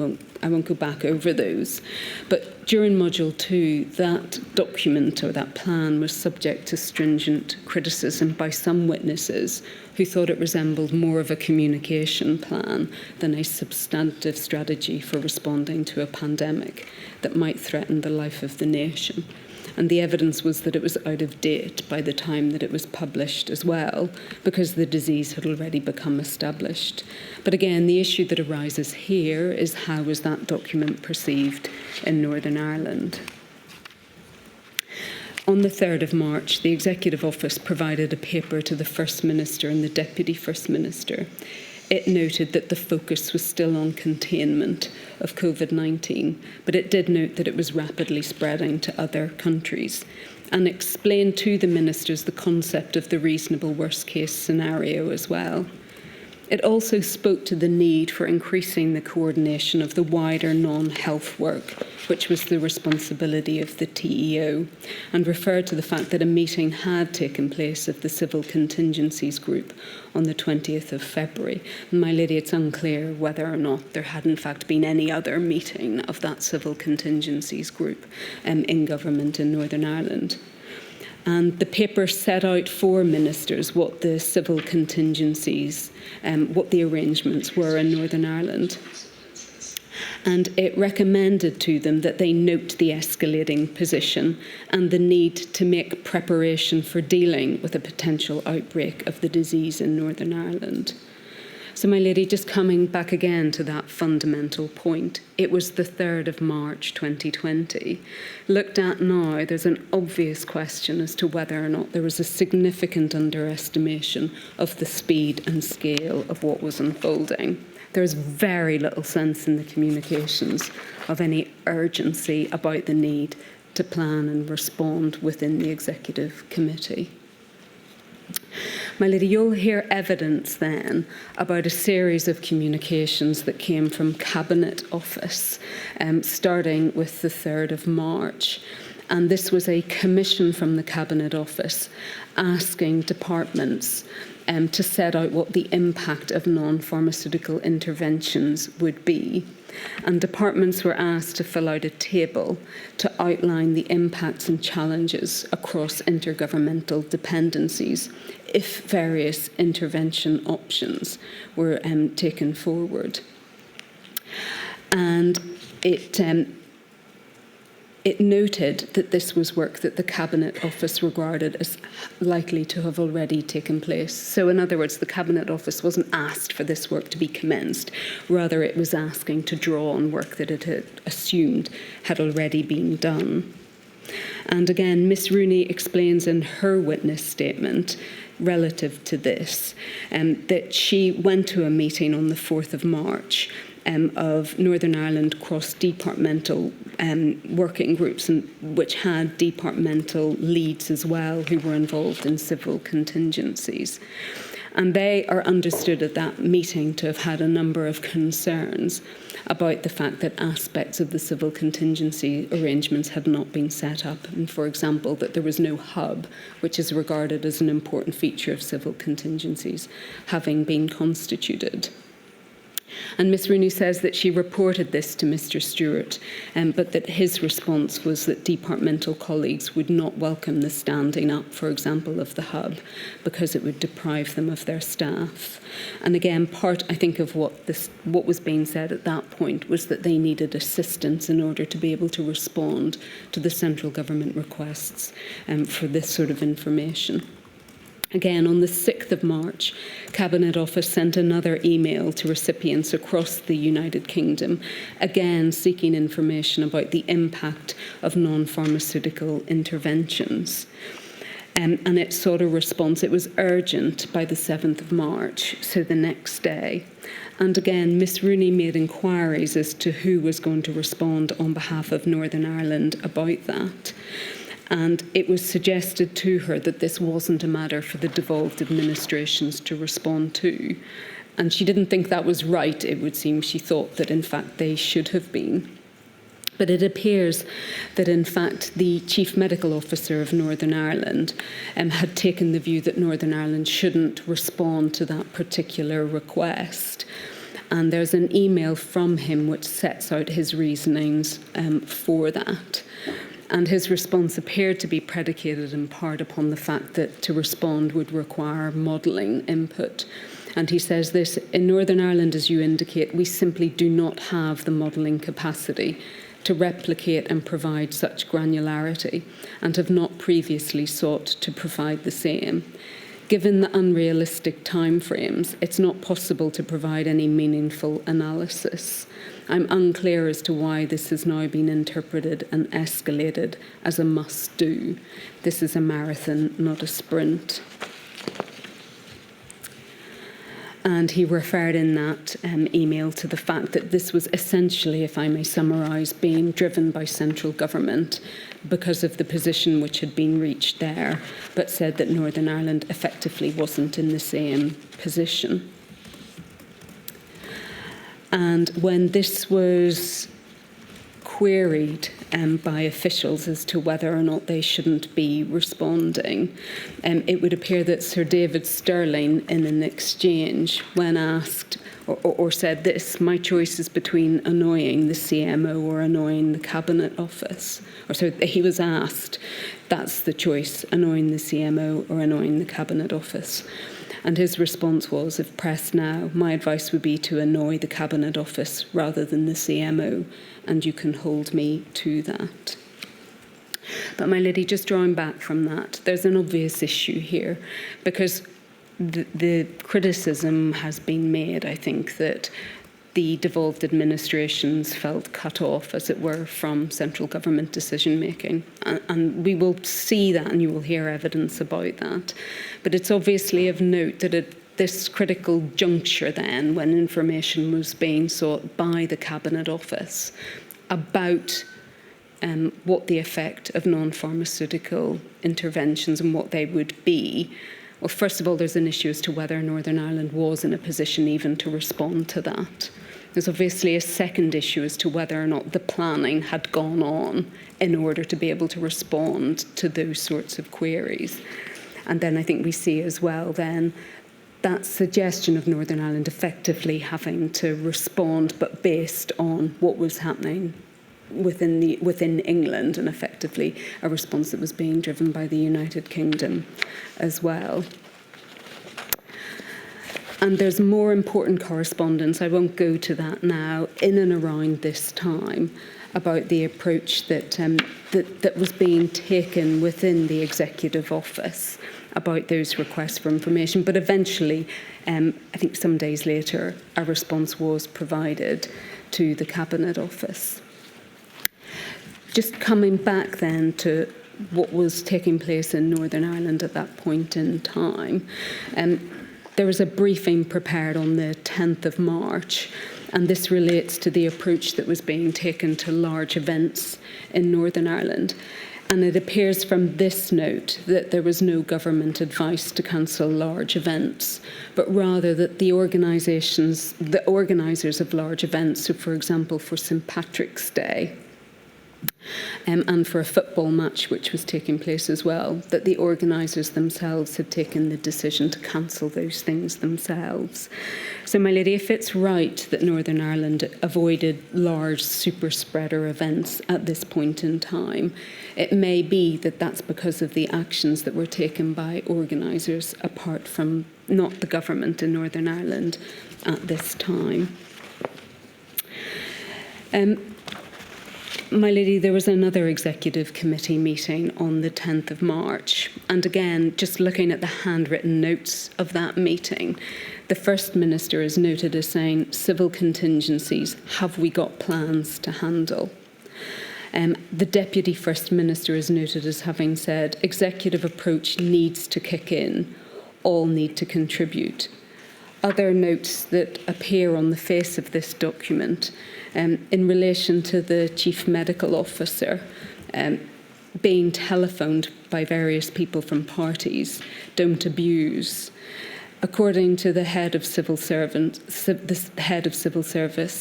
won't go back over those. But during Module 2, that document or that plan was subject to stringent criticism by some witnesses who thought it resembled more of a communication plan than a substantive strategy for responding to a pandemic that might threaten the life of the nation. And the evidence was that it was out of date by the time that it was published as well, because the disease had already become established. But again, the issue that arises here is how was that document perceived in Northern Ireland? On the 3rd of March, the Executive Office provided a paper to the First Minister and the Deputy First Minister. It noted that the focus was still on containment of Covid-19, but it did note that it was rapidly spreading to other countries, and explained to the ministers the concept of the reasonable worst-case scenario as well. It also spoke to the need for increasing the coordination of the wider non-health work, which was the responsibility of the TEO, and referred to the fact that a meeting had taken place of the Civil Contingencies Group on the 20th of February. And my lady, it's unclear whether or not there had in fact been any other meeting of that Civil Contingencies Group in government in Northern Ireland. And the paper set out for ministers what the civil contingencies, what the arrangements were in Northern Ireland. And it recommended to them that they note the escalating position and the need to make preparation for dealing with a potential outbreak of the disease in Northern Ireland. So, my lady, just coming back again to that fundamental point, it was the 3rd of March 2020. Looked at now, there's an obvious question as to whether or not there was a significant underestimation of the speed and scale of what was unfolding. There's very little sense in the communications of any urgency about the need to plan and respond within the Executive Committee. My lady, you'll hear evidence then about a series of communications that came from Cabinet Office, starting with the 3rd of March. And this was a commission from the Cabinet Office asking departments to set out what the impact of non-pharmaceutical interventions would be. And departments were asked to fill out a table to outline the impacts and challenges across intergovernmental dependencies if various intervention options were taken forward. And it noted that this was work that the Cabinet Office regarded as likely to have already taken place. So in other words, the Cabinet Office wasn't asked for this work to be commenced, rather it was asking to draw on work that it had assumed had already been done. And again, Miss Rooney explains in her witness statement relative to this that she went to a meeting on the 4th of March of Northern Ireland cross-departmental working groups, which had departmental leads as well who were involved in civil contingencies. And they are understood at that meeting to have had a number of concerns about the fact that aspects of the civil contingency arrangements had not been set up. And for example, that there was no hub, which is regarded as an important feature of civil contingencies, having been constituted. And Miss Rooney says that she reported this to Mr. Stewart, but that his response was that departmental colleagues would not welcome the standing up, for example, of the hub, because it would deprive them of their staff. And again, part, I think, of what was being said at that point was that they needed assistance in order to be able to respond to the central government requests for this sort of information. Again, on the 6th of March, Cabinet Office sent another email to recipients across the United Kingdom, again seeking information about the impact of non-pharmaceutical interventions. And it sought a response. It was urgent by the 7th of March, so the next day. And again, Miss Rooney made inquiries as to who was going to respond on behalf of Northern Ireland about that. And it was suggested to her that this wasn't a matter for the devolved administrations to respond to. And she didn't think that was right, it would seem. She thought that, in fact, they should have been. But it appears that, in fact, the Chief Medical Officer of Northern Ireland had taken the view that Northern Ireland shouldn't respond to that particular request. And there's an email from him which sets out his reasonings for that. And his response appeared to be predicated in part upon the fact that to respond would require modelling input. And he says this: in Northern Ireland, as you indicate, we simply do not have the modelling capacity to replicate and provide such granularity, and have not previously sought to provide the same. Given the unrealistic timeframes, it's not possible to provide any meaningful analysis. I'm unclear as to why this has now been interpreted and escalated as a must-do. This is a marathon, not a sprint. And he referred in that email to the fact that this was essentially, if I may summarise, being driven by central government because of the position which had been reached there, but said that Northern Ireland effectively wasn't in the same position. And when this was queried by officials as to whether or not they shouldn't be responding, it would appear that Sir David Stirling, in an exchange, when asked or said this: my choice is between annoying the CMO or annoying the Cabinet Office. Or so he was asked, that's the choice, annoying the CMO or annoying the Cabinet Office. And his response was, if pressed now, my advice would be to annoy the Cabinet Office rather than the CMO, and you can hold me to that. But my lady, just drawing back from that, there's an obvious issue here, because the criticism has been made, I think, that the devolved administrations felt cut off, as it were, from central government decision-making. And we will see that, and you will hear evidence about that. But it's obviously of note that at this critical juncture then, when information was being sought by the Cabinet Office about what the effect of non-pharmaceutical interventions and what they would be, well, first of all, there's an issue as to whether Northern Ireland was in a position even to respond to that. There's obviously a second issue as to whether or not the planning had gone on in order to be able to respond to those sorts of queries. And then I think we see as well then that suggestion of Northern Ireland effectively having to respond, but based on what was happening within England, and effectively a response that was being driven by the United Kingdom as well. And there's more important correspondence, I won't go to that now, in and around this time about the approach that was being taken within the Executive Office about those requests for information. But eventually, I think some days later, a response was provided to the Cabinet Office. Just coming back then to what was taking place in Northern Ireland at that point in time, there was a briefing prepared on the 10th of March, and this relates to the approach that was being taken to large events in Northern Ireland. And it appears from this note that there was no government advice to cancel large events, but rather that the organisers of large events, so for example for St Patrick's Day, and for a football match which was taking place as well, that the organisers themselves had taken the decision to cancel those things themselves. So, my lady, if it's right that Northern Ireland avoided large super spreader events at this point in time, it may be that that's because of the actions that were taken by organisers apart from not the government in Northern Ireland at this time. My lady, there was another executive committee meeting on the 10th of March. And again, just looking at the handwritten notes of that meeting, the First Minister is noted as saying, civil contingencies, have we got plans to handle? The Deputy First Minister is noted as having said, executive approach needs to kick in, all need to contribute. Other notes that appear on the face of this document in relation to the Chief Medical Officer being telephoned by various people from parties, don't abuse. according to the head of civil service,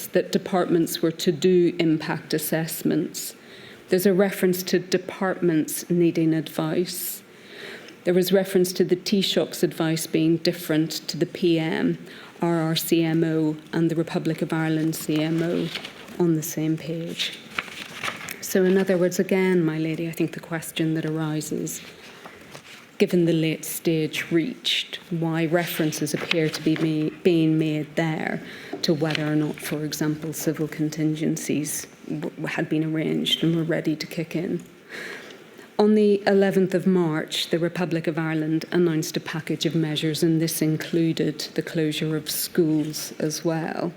that departments were to do impact assessments. There's a reference to departments needing advice. There was reference to the Taoiseach's advice being different to the PM, RRCMO and the Republic of Ireland CMO on the same page. So in other words, again, my lady, I think the question that arises, given the late stage reached, why references appear to be being made there to whether or not, for example, civil contingencies had been arranged and were ready to kick in. On the 11th of March, the Republic of Ireland announced a package of measures, and this included the closure of schools as well.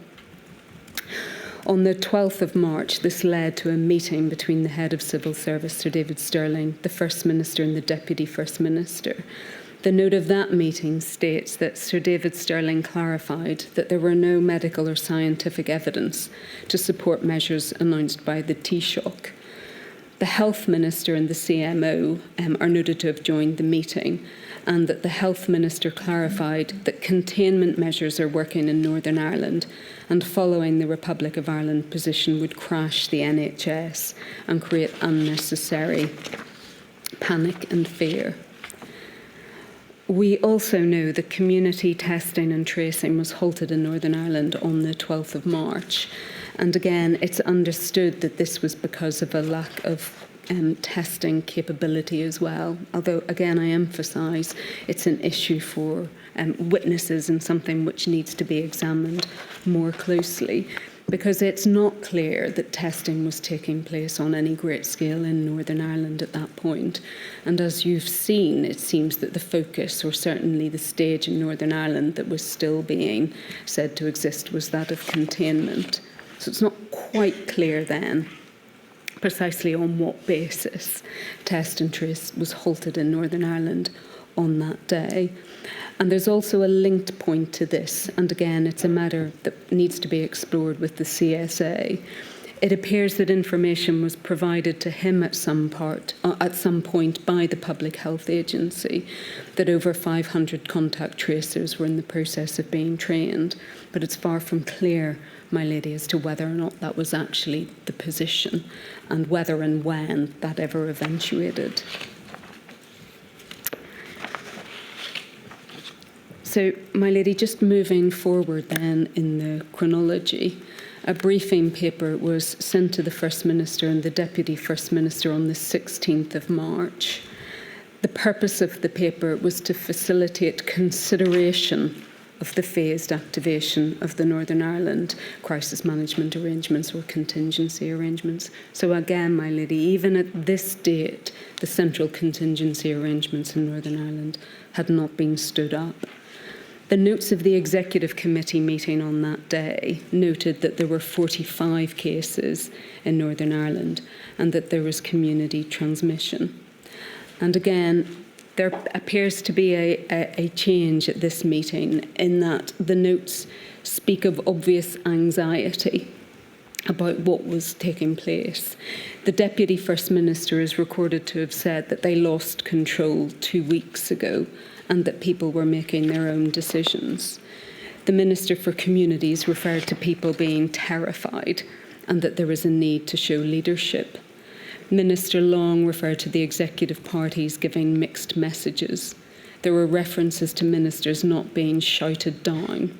On the 12th of March, this led to a meeting between the head of civil service, Sir David Stirling, the First Minister and the Deputy First Minister. The note of that meeting states that Sir David Stirling clarified that there were no medical or scientific evidence to support measures announced by the Taoiseach. The Health Minister and the CMO are noted to have joined the meeting, and that the Health Minister clarified that containment measures are working in Northern Ireland, and following the Republic of Ireland position would crash the NHS and create unnecessary panic and fear. We also know that community testing and tracing was halted in Northern Ireland on the 12th of March. And again, it's understood that this was because of a lack of testing capability as well. Although, again, I emphasise it's an issue for witnesses and something which needs to be examined more closely, because it's not clear that testing was taking place on any great scale in Northern Ireland at that point. And as you've seen, it seems that the focus, or certainly the stage in Northern Ireland that was still being said to exist, was that of containment. So it's not quite clear then precisely on what basis test and trace was halted in Northern Ireland on that day. And there's also a linked point to this, and again, it's a matter that needs to be explored with the CSA. It appears that information was provided to him at some point by the Public Health Agency that over 500 contact tracers were in the process of being trained, but it's far from clear, my lady, as to whether or not that was actually the position and whether and when that ever eventuated. So, my lady, just moving forward then in the chronology, a briefing paper was sent to the First Minister and the Deputy First Minister on the 16th of March. The purpose of the paper was to facilitate consideration of the phased activation of the Northern Ireland crisis management arrangements or contingency arrangements. So again, my lady, even at this date, the central contingency arrangements in Northern Ireland had not been stood up. The notes of the Executive Committee meeting on that day noted that there were 45 cases in Northern Ireland and that there was community transmission. And again, there appears to be a change at this meeting in that the notes speak of obvious anxiety about what was taking place. The Deputy First Minister is recorded to have said that they lost control 2 weeks ago and that people were making their own decisions. The Minister for Communities referred to people being terrified and that there was a need to show leadership. Minister Long referred to the executive parties giving mixed messages. There were references to ministers not being shouted down.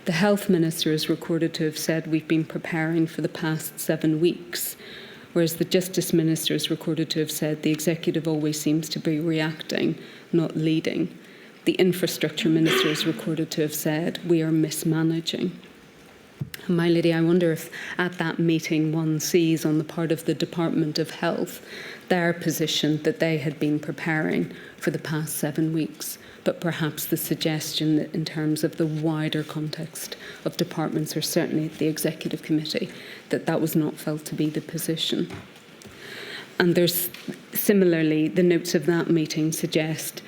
The Health Minister is recorded to have said we've been preparing for the past 7 weeks, whereas the Justice Minister is recorded to have said the executive always seems to be reacting, not leading. The Infrastructure Minister is recorded to have said we are mismanaging. My lady, I wonder if at that meeting one sees on the part of the Department of Health their position that they had been preparing for the past 7 weeks, but perhaps the suggestion that in terms of the wider context of departments, or certainly the Executive Committee, that that was not felt to be the position. And there's similarly, the notes of that meeting suggest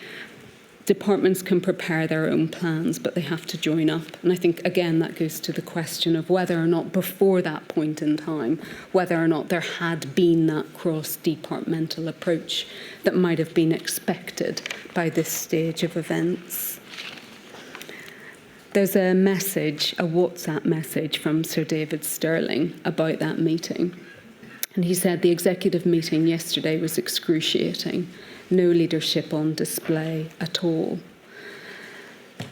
departments can prepare their own plans, but they have to join up. And I think, again, that goes to the question of whether or not before that point in time, whether or not there had been that cross-departmental approach that might have been expected by this stage of events. There's a message, a WhatsApp message from Sir David Stirling about that meeting. And he said the executive meeting yesterday was excruciating. No leadership on display at all.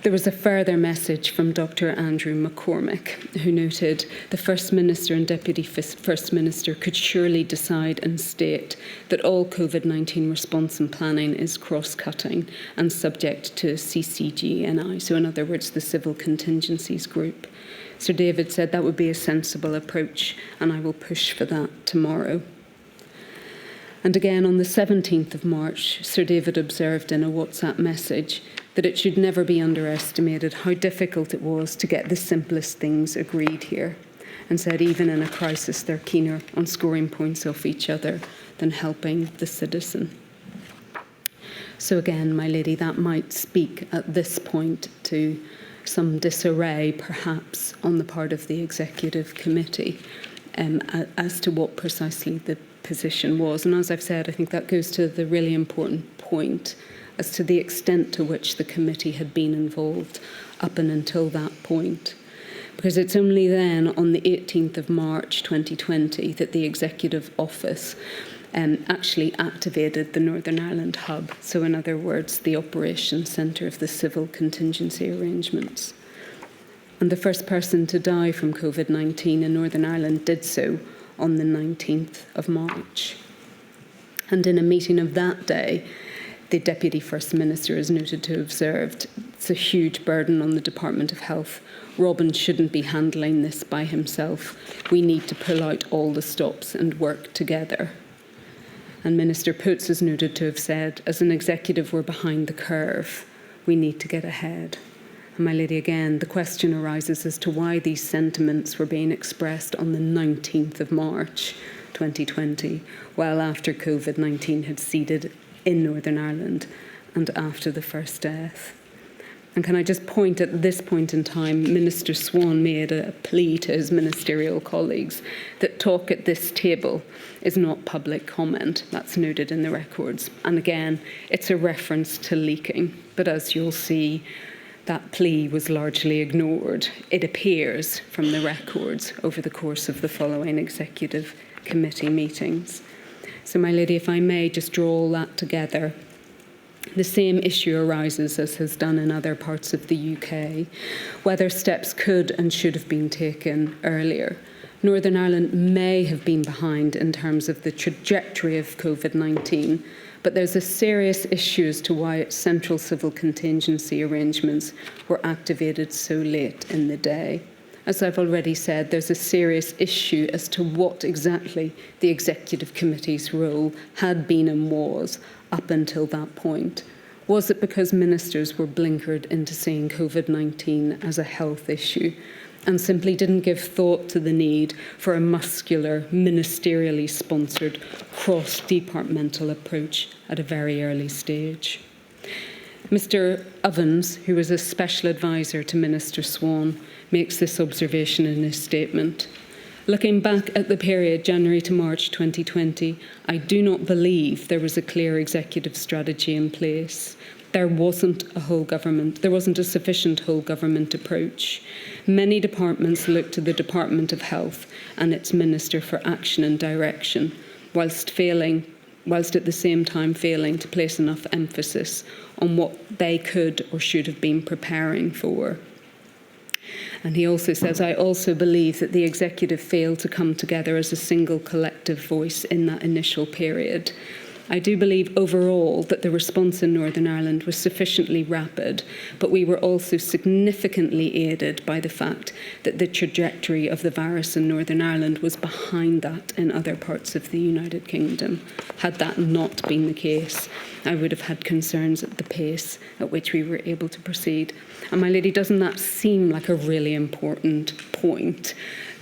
There was a further message from Dr. Andrew McCormick, who noted the First Minister and Deputy First Minister could surely decide and state that all COVID-19 response and planning is cross-cutting and subject to CCGNI, so in other words, the Civil Contingencies Group. Sir David said that would be a sensible approach, and I will push for that tomorrow. And again, on the 17th of March, Sir David observed in a WhatsApp message that it should never be underestimated how difficult it was to get the simplest things agreed here, and said even in a crisis they're keener on scoring points off each other than helping the citizen. So again, my lady, that might speak at this point to some disarray, perhaps, on the part of the Executive Committee as to what precisely the position was. And as I've said, I think that goes to the really important point as to the extent to which the committee had been involved up and until that point. Because it's only then, on the 18th of March 2020, that the Executive Office actually activated the Northern Ireland Hub, so in other words, the operations centre of the civil contingency arrangements. And the first person to die from COVID-19 in Northern Ireland did so on the 19th of March. And in a meeting of that day, the Deputy First Minister is noted to have observed it's a huge burden on the Department of Health. Robin shouldn't be handling this by himself. We need to pull out all the stops and work together. And Minister Poots is noted to have said, as an executive, we're behind the curve. We need to get ahead. And my lady, again, the question arises as to why these sentiments were being expressed on the 19th of March 2020, well after COVID-19 had seeded in Northern Ireland and after the first death. And can I just point at this point in time, Minister Swan made a plea to his ministerial colleagues that talk at this table is not public comment. That's noted in the records. And again, it's a reference to leaking. But as you'll see, that plea was largely ignored. It appears from the records over the course of the following Executive Committee meetings. So, my lady, if I may just draw all that together, the same issue arises as has done in other parts of the UK, whether steps could and should have been taken earlier. Northern Ireland may have been behind in terms of the trajectory of COVID-19, but there's a serious issue as to why its central civil contingency arrangements were activated so late in the day. As I've already said, there's a serious issue as to what exactly the Executive Committee's role had been and was up until that point. Was it because ministers were blinkered into seeing COVID-19 as a health issue and simply didn't give thought to the need for a muscular, ministerially sponsored, cross-departmental approach at a very early stage? Mr. Ovens, who was a special advisor to Minister Swan, makes this observation in his statement. Looking back at the period January to March 2020, I do not believe there was a clear executive strategy in place. There wasn't a sufficient whole government approach. Many departments looked to the Department of Health and its Minister for action and direction, whilst at the same time failing to place enough emphasis on what they could or should have been preparing for. And he also says, I also believe that the executive failed to come together as a single collective voice in that initial period. I do believe overall that the response in Northern Ireland was sufficiently rapid, but we were also significantly aided by the fact that the trajectory of the virus in Northern Ireland was behind that in other parts of the United Kingdom. Had that not been the case, I would have had concerns at the pace at which we were able to proceed. And my lady, doesn't that seem like a really important point?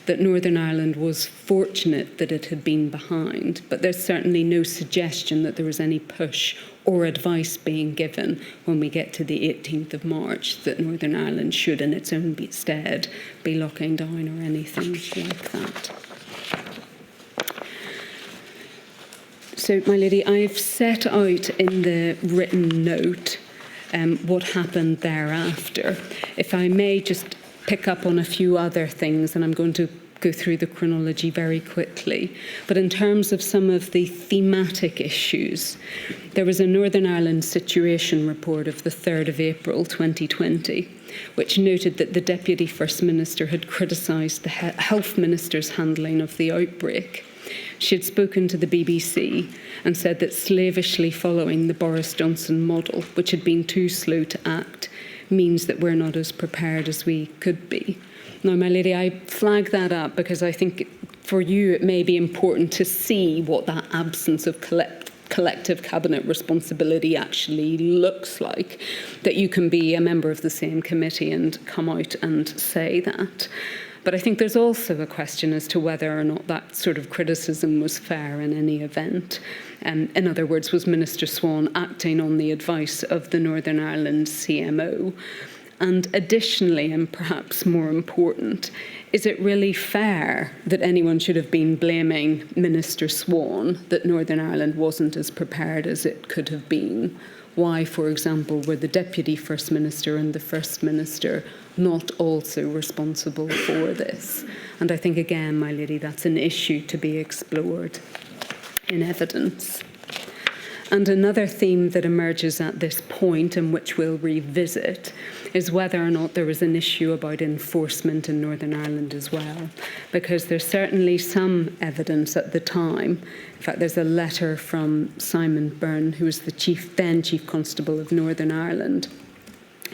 That Northern Ireland was fortunate that it had been behind, but there's certainly no suggestion that there was any push or advice being given when we get to the 18th of March that Northern Ireland should in its own stead be locking down or anything like that. So, my lady, I've set out in the written note what happened thereafter. If I may just pick up on a few other things, and I'm going to go through the chronology very quickly. But in terms of some of the thematic issues, there was a Northern Ireland situation report of the 3rd of April 2020, which noted that the Deputy First Minister had criticised the Health Minister's handling of the outbreak. She had spoken to the BBC and said that slavishly following the Boris Johnson model, which had been too slow to act, means that we're not as prepared as we could be. Now, my lady, I flag that up because I think for you it may be important to see what that absence of collective cabinet responsibility actually looks like, that you can be a member of the same committee and come out and say that. But I think there's also a question as to whether or not that sort of criticism was fair in any event. In other words, was Minister Swan acting on the advice of the Northern Ireland CMO? And additionally, and perhaps more important, is it really fair that anyone should have been blaming Minister Swan that Northern Ireland wasn't as prepared as it could have been? Why, for example, were the Deputy First Minister and the First Minister not also responsible for this? And I think, again, my lady, that's an issue to be explored in evidence. And another theme that emerges at this point, and which we'll revisit, is whether or not there was an issue about enforcement in Northern Ireland as well. Because there's certainly some evidence at the time. In fact, there's a letter from Simon Byrne, who was the then Chief Constable of Northern Ireland,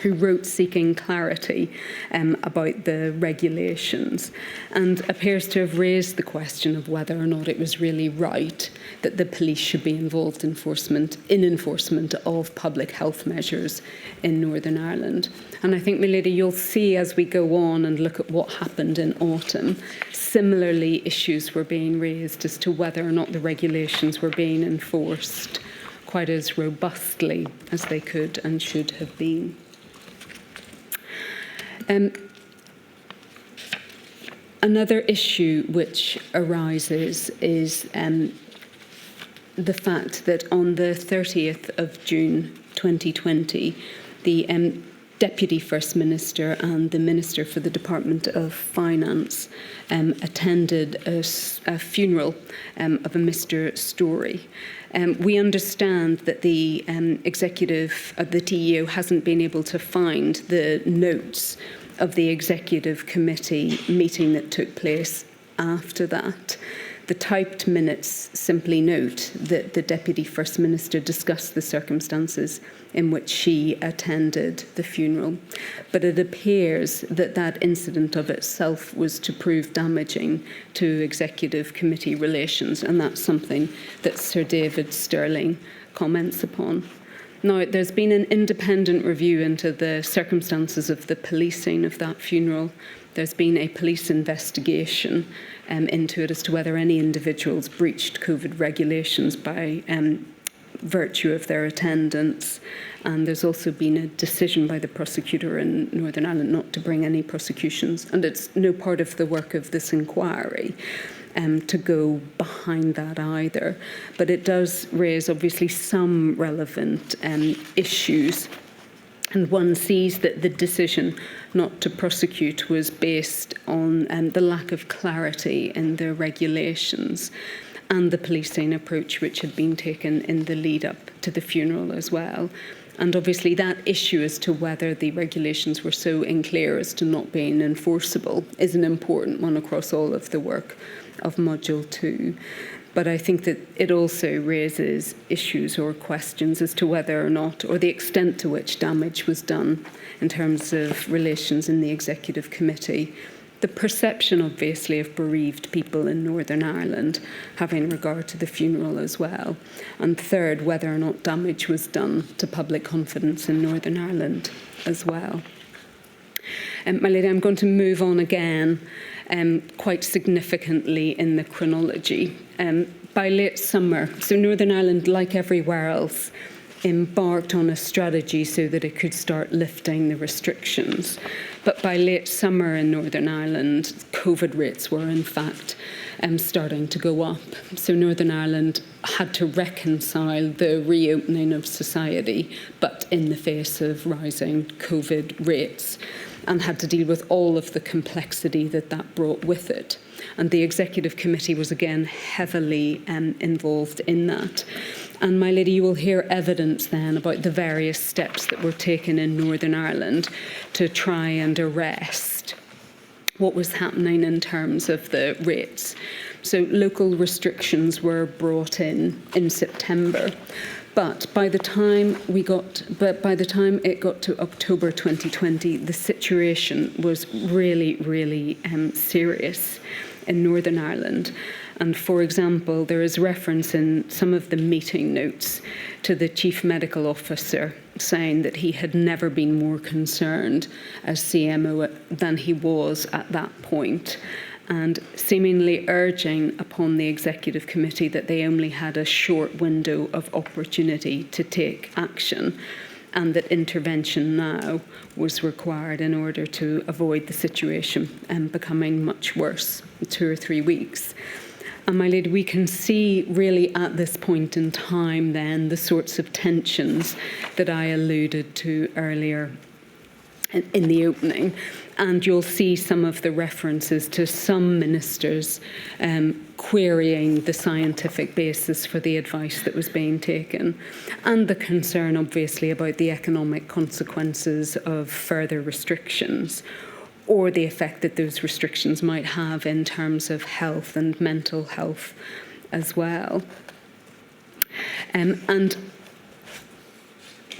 who wrote seeking clarity about the regulations and appears to have raised the question of whether or not it was really right that the police should be involved in enforcement of public health measures in Northern Ireland. And I think, my lady, you'll see as we go on and look at what happened in autumn, similarly issues were being raised as to whether or not the regulations were being enforced quite as robustly as they could and should have been. Another issue which arises is the fact that on the 30th of June 2020, the Deputy First Minister and the Minister for the Department of Finance attended a funeral of a Mr. Story. We understand that the executive of the TEO hasn't been able to find the notes of the executive committee meeting that took place after that. The typed minutes simply note that the Deputy First Minister discussed the circumstances in which she attended the funeral. But it appears that that incident of itself was to prove damaging to executive committee relations, and that's something that Sir David Stirling comments upon. Now, there's been an independent review into the circumstances of the policing of that funeral. There's been a police investigation into it as to whether any individuals breached COVID regulations by virtue of their attendance. And there's also been a decision by the prosecutor in Northern Ireland not to bring any prosecutions. And it's no part of the work of this inquiry to go behind that either. But it does raise, obviously, some relevant issues. And one sees that the decision not to prosecute was based on the lack of clarity in the regulations and the policing approach which had been taken in the lead up to the funeral as well. And obviously that issue as to whether the regulations were so unclear as to not being enforceable is an important one across all of the work of Module 2. But I think that it also raises issues or questions as to whether or not, or the extent to which damage was done in terms of relations in the Executive Committee. The perception, obviously, of bereaved people in Northern Ireland, having regard to the funeral as well. And third, whether or not damage was done to public confidence in Northern Ireland as well. My lady, I'm going to move on again quite significantly in the chronology. By late summer, so Northern Ireland, like everywhere else, embarked on a strategy so that it could start lifting the restrictions. But by late summer in Northern Ireland, COVID rates were in fact starting to go up. So Northern Ireland had to reconcile the reopening of society, but in the face of rising COVID rates, and had to deal with all of the complexity that that brought with it. And the Executive Committee was again heavily involved in that. And my lady, you will hear evidence then about the various steps that were taken in Northern Ireland to try and arrest what was happening in terms of the rates. So local restrictions were brought in September. But by the time it got to October 2020, the situation was really serious in Northern Ireland. And for example, there is reference in some of the meeting notes to the Chief Medical Officer saying that he had never been more concerned as CMO than he was at that point, and seemingly urging upon the Executive Committee that they only had a short window of opportunity to take action, and that intervention now was required in order to avoid the situation becoming much worse, 2 or 3 weeks. And my lady, we can see really at this point in time then the sorts of tensions that I alluded to earlier in the opening. And you'll see some of the references to some ministers querying the scientific basis for the advice that was being taken, and the concern, obviously, about the economic consequences of further restrictions, or the effect that those restrictions might have in terms of health and mental health as well. And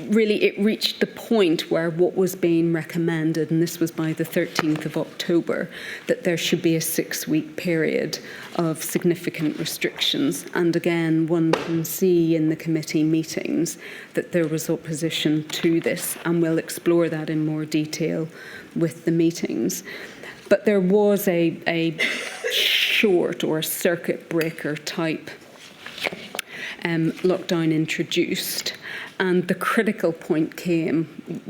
really it reached the point where what was being recommended, and this was by the 13th of October, that there should be a 6-week period of significant restrictions. And again, one can see in the committee meetings that there was opposition to this, and we'll explore that in more detail with the meetings. But there was a short or circuit breaker type lockdown introduced. And the critical point came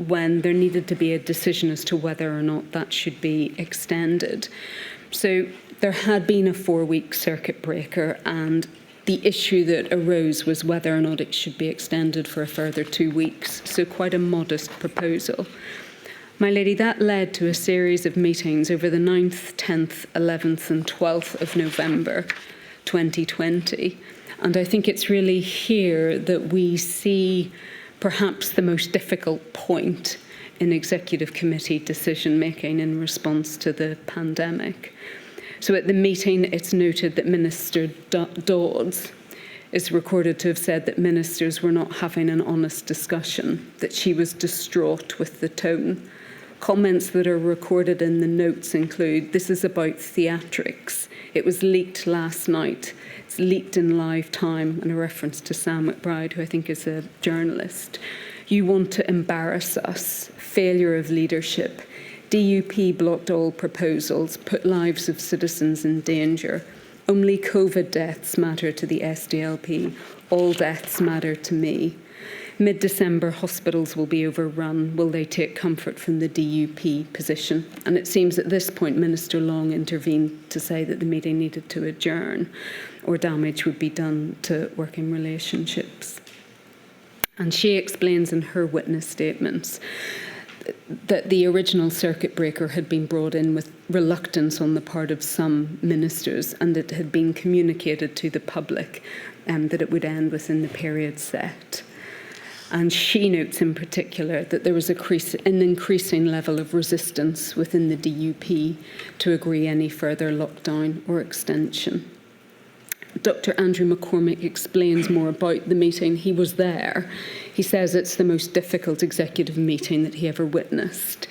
when there needed to be a decision as to whether or not that should be extended. So there had been a 4-week circuit breaker, and the issue that arose was whether or not it should be extended for a further 2 weeks. So quite a modest proposal. My lady, that led to a series of meetings over the 9th, 10th, 11th and 12th of November 2020. And I think it's really here that we see perhaps the most difficult point in Executive Committee decision-making in response to the pandemic. So at the meeting, it's noted that Minister Dodds is recorded to have said that ministers were not having an honest discussion, that she was distraught with the tone. Comments that are recorded in the notes include, "This is about theatrics. It was leaked last night. It's leaked in live time," and a reference to Sam McBride, who I think is a journalist. "You want to embarrass us. Failure of leadership. DUP blocked all proposals, put lives of citizens in danger. Only COVID deaths matter to the SDLP. All deaths matter to me. Mid-December, hospitals will be overrun. Will they take comfort from the DUP position?" And it seems at this point, Minister Long intervened to say that the meeting needed to adjourn, or damage would be done to working relationships. And she explains in her witness statements that the original circuit breaker had been brought in with reluctance on the part of some ministers, and it had been communicated to the public that it would end within the period set. And she notes in particular that there was an increasing level of resistance within the DUP to agree any further lockdown or extension. Dr. Andrew McCormick explains more about the meeting. He was there. He says it's the most difficult executive meeting that he ever witnessed.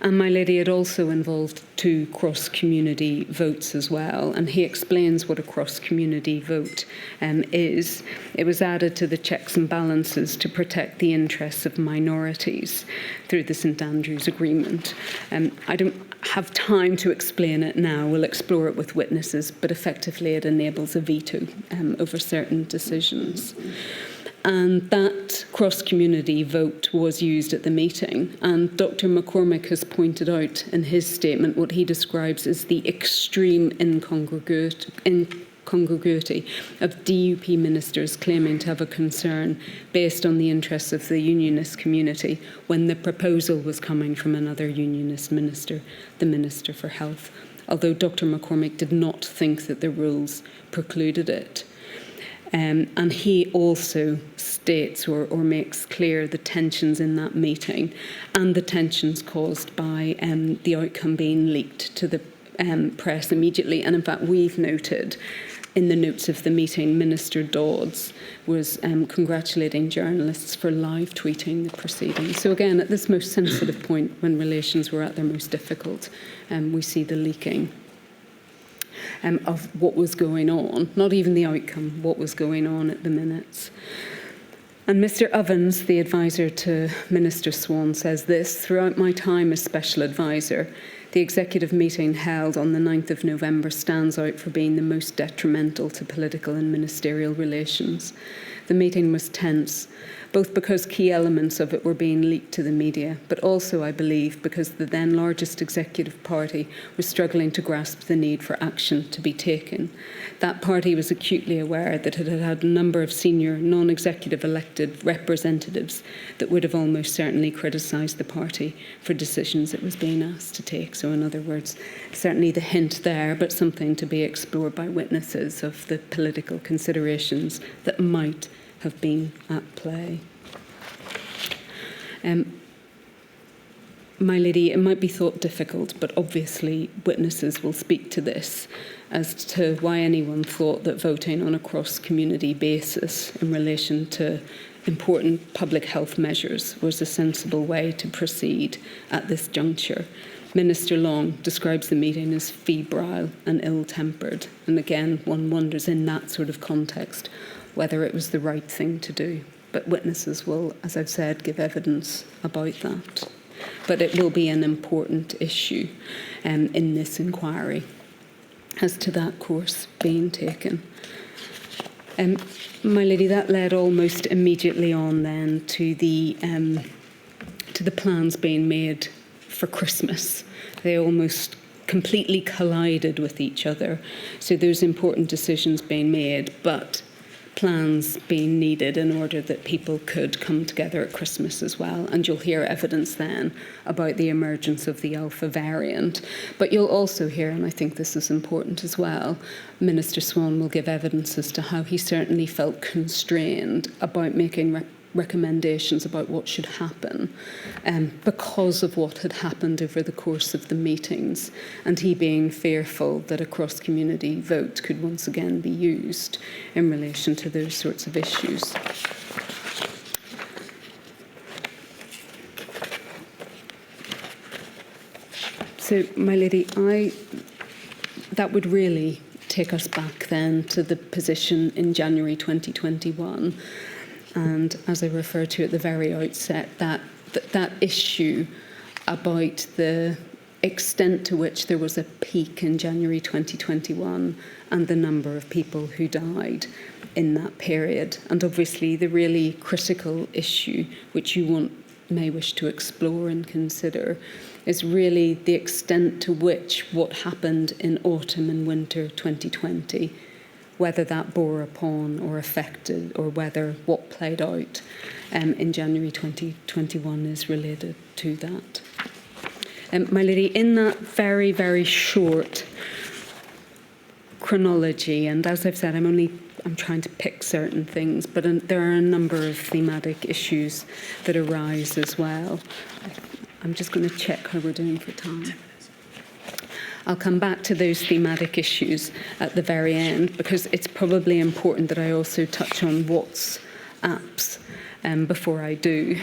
And my lady, it also involved 2 cross-community votes as well. And he explains what a cross-community vote is. It was added to the checks and balances to protect the interests of minorities through the St Andrews Agreement. I don't have time to explain it now. We'll explore it with witnesses, but effectively it enables a veto over certain decisions. And that cross-community vote was used at the meeting, and Dr. McCormick has pointed out in his statement what he describes as the extreme incongruity of DUP ministers claiming to have a concern based on the interests of the unionist community when the proposal was coming from another unionist minister, the Minister for Health, although Dr. McCormick did not think that the rules precluded it. And he also states or makes clear the tensions in that meeting and the tensions caused by the outcome being leaked to the press immediately. And in fact, we've noted in the notes of the meeting, Minister Dodds was congratulating journalists for live tweeting the proceedings. So again, at this most sensitive point when relations were at their most difficult, we see the leaking of what was going on, not even the outcome, what was going on at the minutes. And Mr. Ovens, the advisor to Minister Swan, says this: throughout my time as Special Advisor, the executive meeting held on the 9th of November stands out for being the most detrimental to political and ministerial relations. The meeting was tense, both because key elements of it were being leaked to the media, but also, I believe, because the then largest executive party was struggling to grasp the need for action to be taken. That party was acutely aware that it had had a number of senior non-executive elected representatives that would have almost certainly criticised the party for decisions it was being asked to take. So in other words, certainly the hint there, but something to be explored by witnesses of the political considerations that might have been at play. My lady, it might be thought difficult, but obviously witnesses will speak to this as to why anyone thought that voting on a cross-community basis in relation to important public health measures was a sensible way to proceed at this juncture. Minister Long describes the meeting as febrile and ill-tempered, and again, one wonders in that sort of context whether it was the right thing to do. But witnesses will, as I've said, give evidence about that. But it will be an important issue in this inquiry as to that course being taken. My lady, that led almost immediately on then to the plans being made for Christmas. They almost completely collided with each other. So there's important decisions being made, but plans being needed in order that people could come together at Christmas as well. And you'll hear evidence then about the emergence of the Alpha variant. But you'll also hear, and I think this is important as well, Minister Swan will give evidence as to how he certainly felt constrained about making recommendations about what should happen because of what had happened over the course of the meetings, and he being fearful that a cross-community vote could once again be used in relation to those sorts of issues. So, my lady, that would really take us back then to the position in January 2021. And as I referred to at the very outset, that issue about the extent to which there was a peak in January 2021 and the number of people who died in that period. And obviously the really critical issue, which you may wish to explore and consider, is really the extent to which what happened in autumn and winter 2020, whether that bore upon or affected, or whether what played out in January 2021 is related to that. My lady, in that very, very short chronology, and as I've said, I'm trying to pick certain things, but there are a number of thematic issues that arise as well. I'm just going to check how we're doing for time. I'll come back to those thematic issues at the very end, because it's probably important that I also touch on WhatsApps before I do.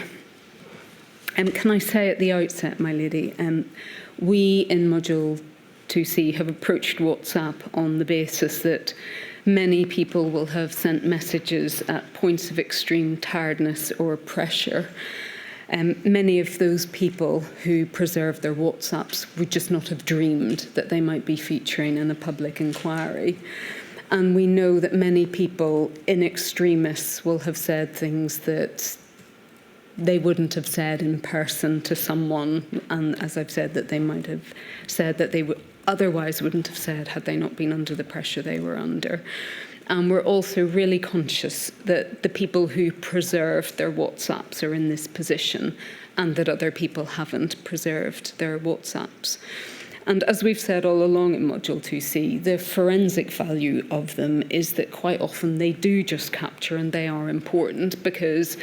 Can I say at the outset, my lady, we in Module 2C have approached WhatsApp on the basis that many people will have sent messages at points of extreme tiredness or pressure. Many of those people who preserve their WhatsApps would just not have dreamed that they might be featuring in a public inquiry. And we know that many people in extremis will have said things that they wouldn't have said in person to someone, and as I've said, that they might have said that they otherwise wouldn't have said had they not been under the pressure they were under. And we're also really conscious that the people who preserved their WhatsApps are in this position, and that other people haven't preserved their WhatsApps. And as we've said all along in Module 2C, the forensic value of them is that quite often they do just capture, and they are important because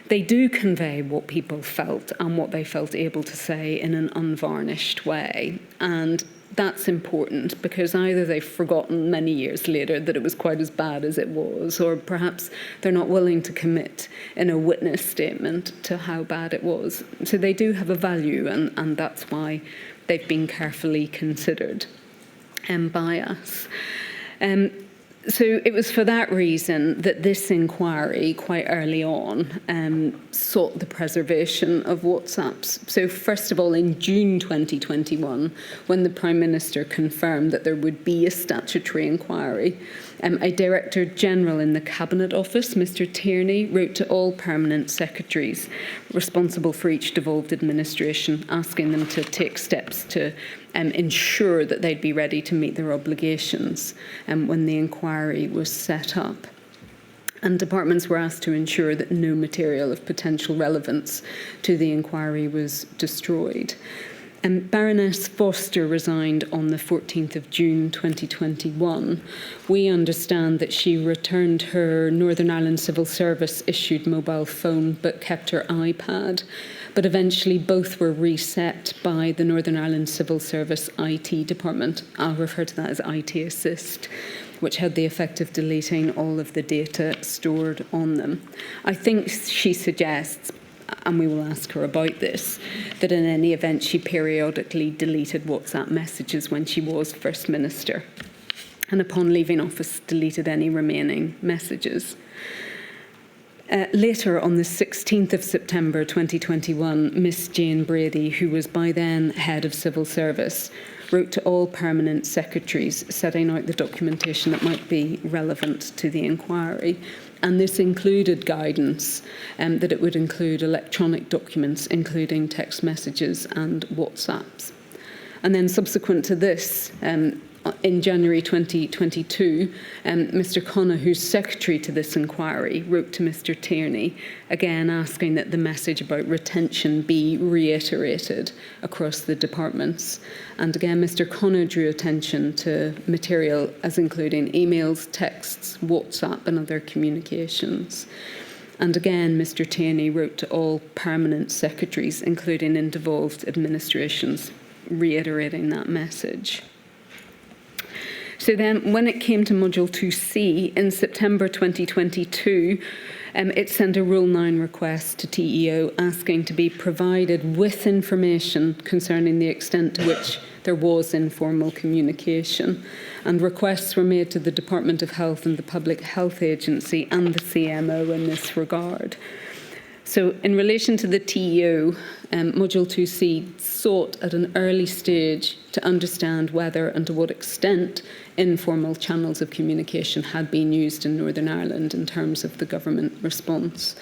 they do convey what people felt and what they felt able to say in an unvarnished way. And that's important because either they've forgotten many years later that it was quite as bad as it was, or perhaps they're not willing to commit in a witness statement to how bad it was. So they do have a value, and that's why they've been carefully considered by us. So it was for that reason that this inquiry, quite early on, sought the preservation of WhatsApps. So first of all, in June 2021, when the Prime Minister confirmed that there would be a statutory inquiry, a Director General in the Cabinet Office, Mr Tierney, wrote to all permanent secretaries responsible for each devolved administration, asking them to take steps to ensure that they'd be ready to meet their obligations when the inquiry was set up. And departments were asked to ensure that no material of potential relevance to the inquiry was destroyed. Baroness Foster resigned on the 14th of June 2021. We understand that she returned her Northern Ireland Civil Service issued mobile phone but kept her iPad. But eventually both were reset by the Northern Ireland Civil Service IT department. I'll refer to that as IT Assist, which had the effect of deleting all of the data stored on them. I think she suggests, and we will ask her about this, that in any event she periodically deleted WhatsApp messages when she was First Minister, and upon leaving office deleted any remaining messages. Later, on the 16th of September 2021, Miss Jane Brady, who was by then Head of Civil Service, wrote to all permanent secretaries setting out the documentation that might be relevant to the inquiry. And this included guidance that it would include electronic documents, including text messages and WhatsApps. And then subsequent to this, in January 2022, Mr Connor, who's secretary to this inquiry, wrote to Mr Tierney, again asking that the message about retention be reiterated across the departments. And again, Mr Connor drew attention to material as including emails, texts, WhatsApp and other communications. And again, Mr Tierney wrote to all permanent secretaries, including in devolved administrations, reiterating that message. So then, when it came to Module 2C, in September 2022, it sent a Rule 9 request to TEO asking to be provided with information concerning the extent to which there was informal communication. And requests were made to the Department of Health and the Public Health Agency and the CMO in this regard. So in relation to the TEO, Module 2C sought at an early stage to understand whether and to what extent informal channels of communication had been used in Northern Ireland in terms of the government response.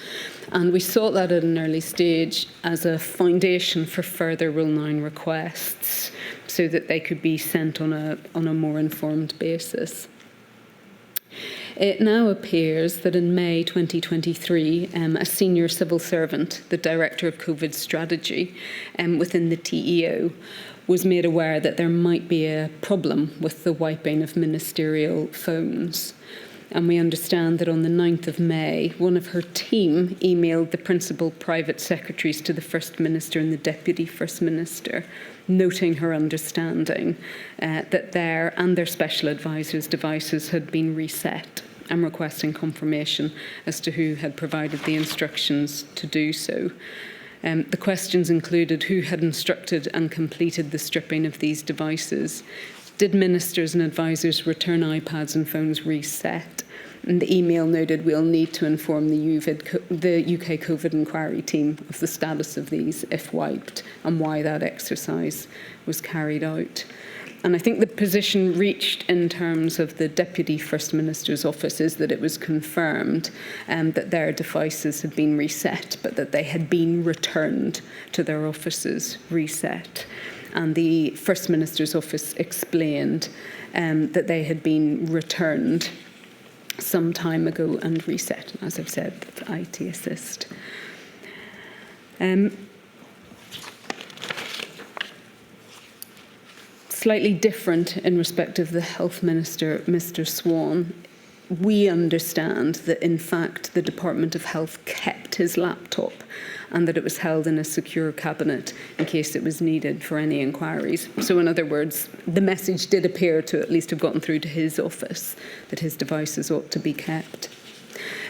And we sought that at an early stage as a foundation for further Rule 9 requests so that they could be sent on a more informed basis. It now appears that in May 2023, a senior civil servant, the Director of COVID Strategy within the TEO, was made aware that there might be a problem with the wiping of ministerial phones. And we understand that on the 9th of May, one of her team emailed the principal private secretaries to the First Minister and the Deputy First Minister, noting her understanding that their and their special advisors' devices had been reset, and requesting confirmation as to who had provided the instructions to do so. The questions included who had instructed and completed the stripping of these devices. Did ministers and advisors return iPads and phones reset? And the email noted we'll need to inform the UK COVID inquiry team of the status of these if wiped and why that exercise was carried out. And I think the position reached in terms of the Deputy First Minister's office is that it was confirmed that their devices had been reset, but that they had been returned to their offices reset. And the First Minister's office explained that they had been returned some time ago and reset. As I've said, IT assist. Slightly different in respect of the Health Minister, Mr. Swan. We understand that, in fact, the Department of Health kept his laptop and that it was held in a secure cabinet in case it was needed for any inquiries. So, in other words, the message did appear to at least have gotten through to his office that his devices ought to be kept.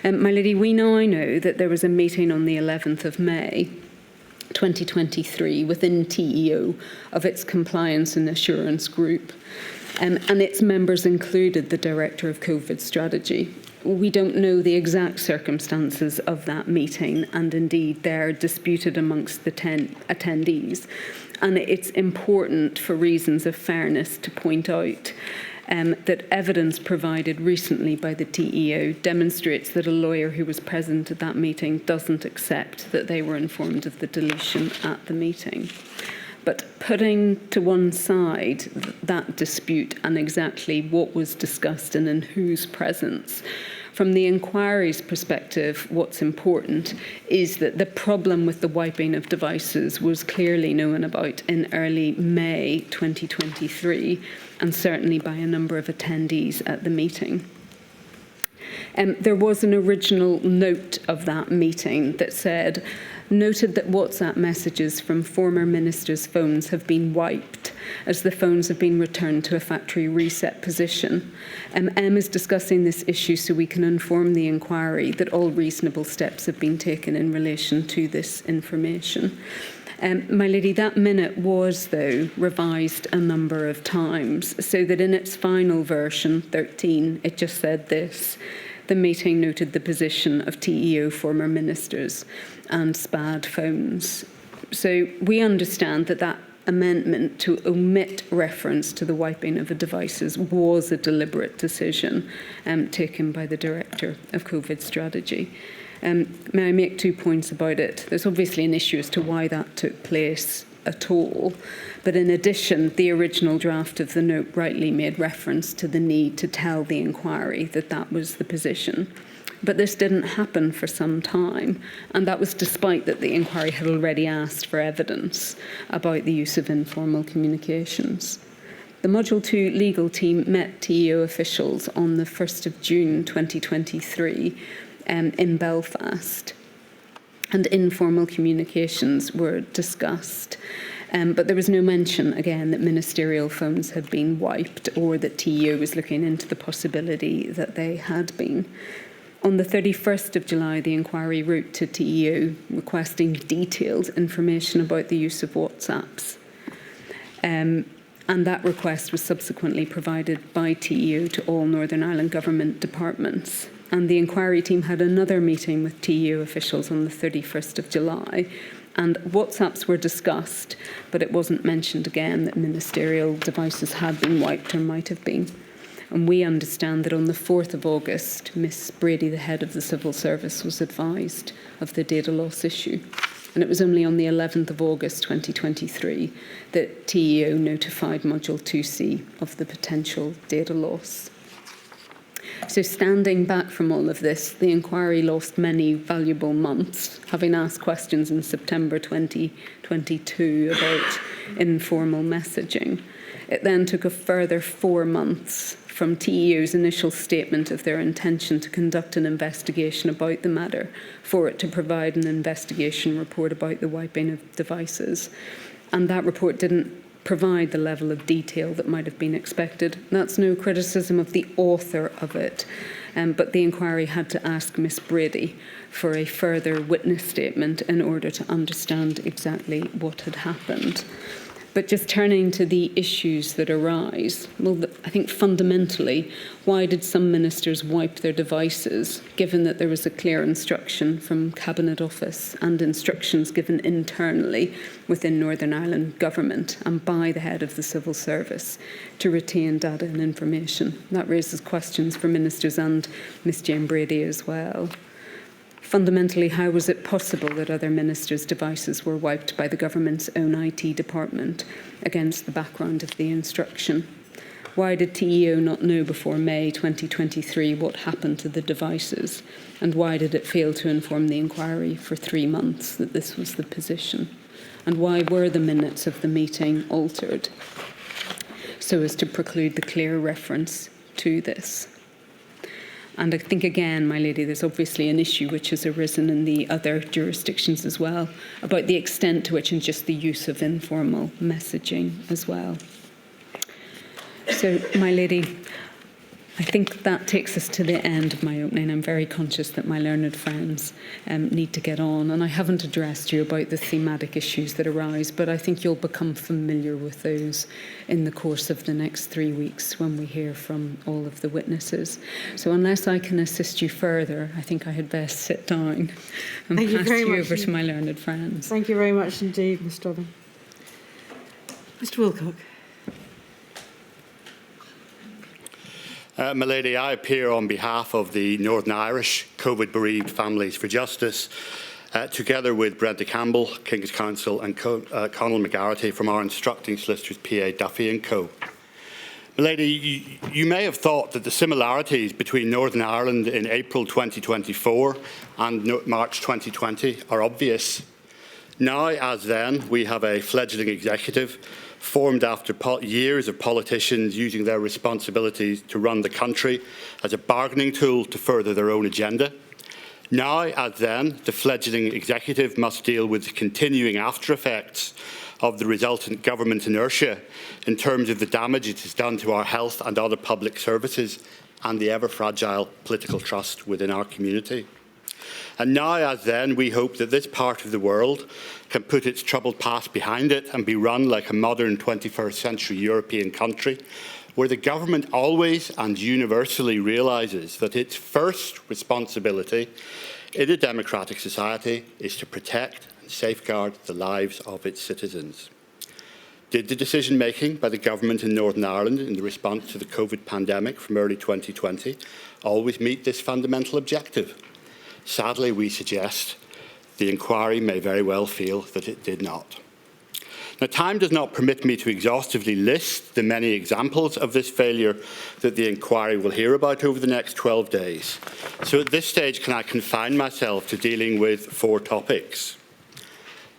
My lady, we now know that there was a meeting on the 11th of May 2023 within TEO of its compliance and assurance group, and its members included the Director of COVID Strategy. We don't know the exact circumstances of that meeting, and indeed they're disputed amongst the attendees. And it's important, for reasons of fairness, to point out that evidence provided recently by the TEO demonstrates that a lawyer who was present at that meeting doesn't accept that they were informed of the deletion at the meeting. But putting to one side that dispute and exactly what was discussed and in whose presence, from the inquiry's perspective, what's important is that the problem with the wiping of devices was clearly known about in early May 2023, and certainly by a number of attendees at the meeting. There was an original note of that meeting that said, noted that WhatsApp messages from former ministers' phones have been wiped as the phones have been returned to a factory reset position. M is discussing this issue so we can inform the inquiry that all reasonable steps have been taken in relation to this information. My lady, that minute was, though, revised a number of times, so that in its final version, 13, it just said this: the meeting noted the position of TEO former ministers and SPAD phones. So we understand that that amendment to omit reference to the wiping of the devices was a deliberate decision taken by the Director of COVID Strategy. May I make 2 points about it? There's obviously an issue as to why that took place at all, but in addition, the original draft of the note rightly made reference to the need to tell the inquiry that that was the position. But this didn't happen for some time, and that was despite that the inquiry had already asked for evidence about the use of informal communications. The Module 2 legal team met TEO officials on the 1st of June 2023 in Belfast, and informal communications were discussed. But there was no mention, again, that ministerial phones had been wiped or that TEO was looking into the possibility that they had been. On the 31st of July, the inquiry wrote to TEO requesting detailed information about the use of WhatsApps. And that request was subsequently provided by TEO to all Northern Ireland government departments. And the inquiry team had another meeting with TEO officials on the 31st of July, and WhatsApps were discussed, but it wasn't mentioned again that ministerial devices had been wiped or might have been. And we understand that on the 4th of August, Miss Brady, the head of the Civil Service, was advised of the data loss issue. And it was only on the 11th of August 2023 that TEO notified Module 2C of the potential data loss. So standing back from all of this, the inquiry lost many valuable months, having asked questions in September 2022 about informal messaging. It then took a further 4 months from TEO's initial statement of their intention to conduct an investigation about the matter for it to provide an investigation report about the wiping of devices. And that report didn't provide the level of detail that might have been expected. That's no criticism of the author of it, but the inquiry had to ask Miss Brady for a further witness statement in order to understand exactly what had happened. But just turning to the issues that arise, well, I think fundamentally, why did some ministers wipe their devices, given that there was a clear instruction from Cabinet Office and instructions given internally within Northern Ireland Government and by the head of the Civil Service to retain data and information? That raises questions for ministers and Ms Jane Brady as well. Fundamentally, how was it possible that other ministers' devices were wiped by the government's own IT department against the background of the instruction? Why did TEO not know before May 2023 what happened to the devices? And why did it fail to inform the inquiry for 3 months that this was the position? And why were the minutes of the meeting altered so as to preclude the clear reference to this? And I think, again, my lady, there's obviously an issue which has arisen in the other jurisdictions as well, about the extent to which and just the use of informal messaging as well. So, my lady, I think that takes us to the end of my opening. I'm very conscious that my learned friends need to get on, and I haven't addressed you about the thematic issues that arise, but I think you'll become familiar with those in the course of the next 3 weeks when we hear from all of the witnesses. So unless I can assist you further, I think I had best sit down and pass you over to my learned friends. Thank you very much indeed, Ms Dobbin. Mr Wilcock. My lady, I appear on behalf of the Northern Irish COVID Bereaved Families for Justice, together with Brenda Campbell, King's Counsel, and Conal McGarrity from our instructing solicitors PA Duffy & Co. My lady, you may have thought that the similarities between Northern Ireland in April 2024 and March 2020 are obvious. Now, as then, we have a fledgling executive formed after years of politicians using their responsibilities to run the country as a bargaining tool to further their own agenda. Now, as then, the fledgling executive must deal with the continuing after effects of the resultant government inertia in terms of the damage it has done to our health and other public services and the ever-fragile political trust within our community. And now, as then, we hope that this part of the world can put its troubled past behind it and be run like a modern 21st century European country, where the government always and universally realises that its first responsibility in a democratic society is to protect and safeguard the lives of its citizens. Did the decision-making by the government in Northern Ireland in the response to the COVID pandemic from early 2020 always meet this fundamental objective? Sadly, we suggest the inquiry may very well feel that it did not. Now, time does not permit me to exhaustively list the many examples of this failure that the inquiry will hear about over the next 12 days. So at this stage, can I confine myself to dealing with 4 topics?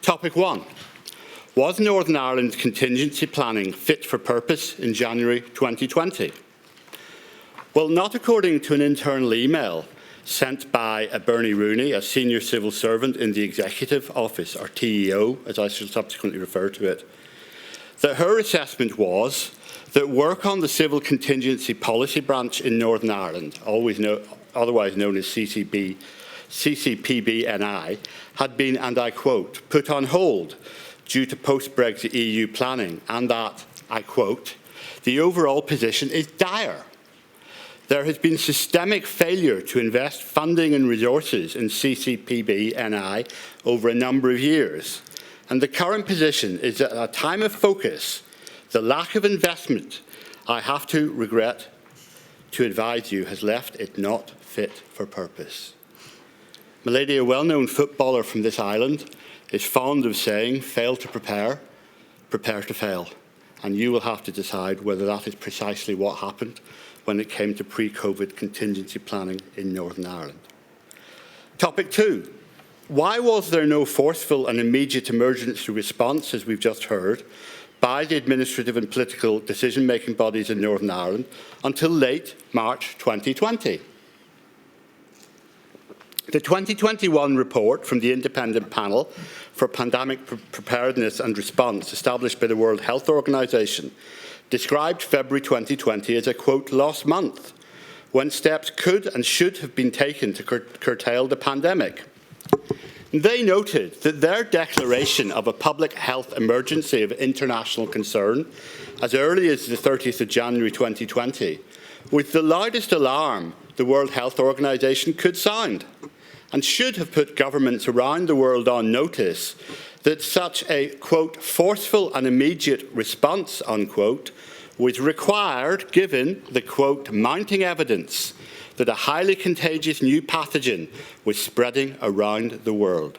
Topic 1. Was Northern Ireland's contingency planning fit for purpose in January 2020? Well, not according to an internal email sent by Bernie Rooney, a senior civil servant in the Executive Office, or TEO, as I shall subsequently refer to it. That her assessment was that work on the Civil Contingency Policy Branch in Northern Ireland, otherwise known as CCPB-NI, had been, and I quote, put on hold due to post-Brexit EU planning, and that, I quote, the overall position is dire. There has been systemic failure to invest funding and resources in CCPB-NI over a number of years, and the current position is that at a time of focus, the lack of investment, I have to regret to advise you, has left it not fit for purpose. My lady, a well-known footballer from this island, is fond of saying, fail to prepare, prepare to fail. And you will have to decide whether that is precisely what happened when it came to pre-COVID contingency planning in Northern Ireland. Topic 2. Why was there no forceful and immediate emergency response, as we've just heard, by the administrative and political decision-making bodies in Northern Ireland until late March 2020? The 2021 report from the Independent Panel for Pandemic Preparedness and Response, established by the World Health Organization, described February 2020 as a, quote, lost month, when steps could and should have been taken to curtail the pandemic. They noted that their declaration of a public health emergency of international concern as early as the 30th of January 2020 was the loudest alarm the World Health Organization could sound, and should have put governments around the world on notice that such a, quote, forceful and immediate response, unquote, was required given the, quote, mounting evidence that a highly contagious new pathogen was spreading around the world.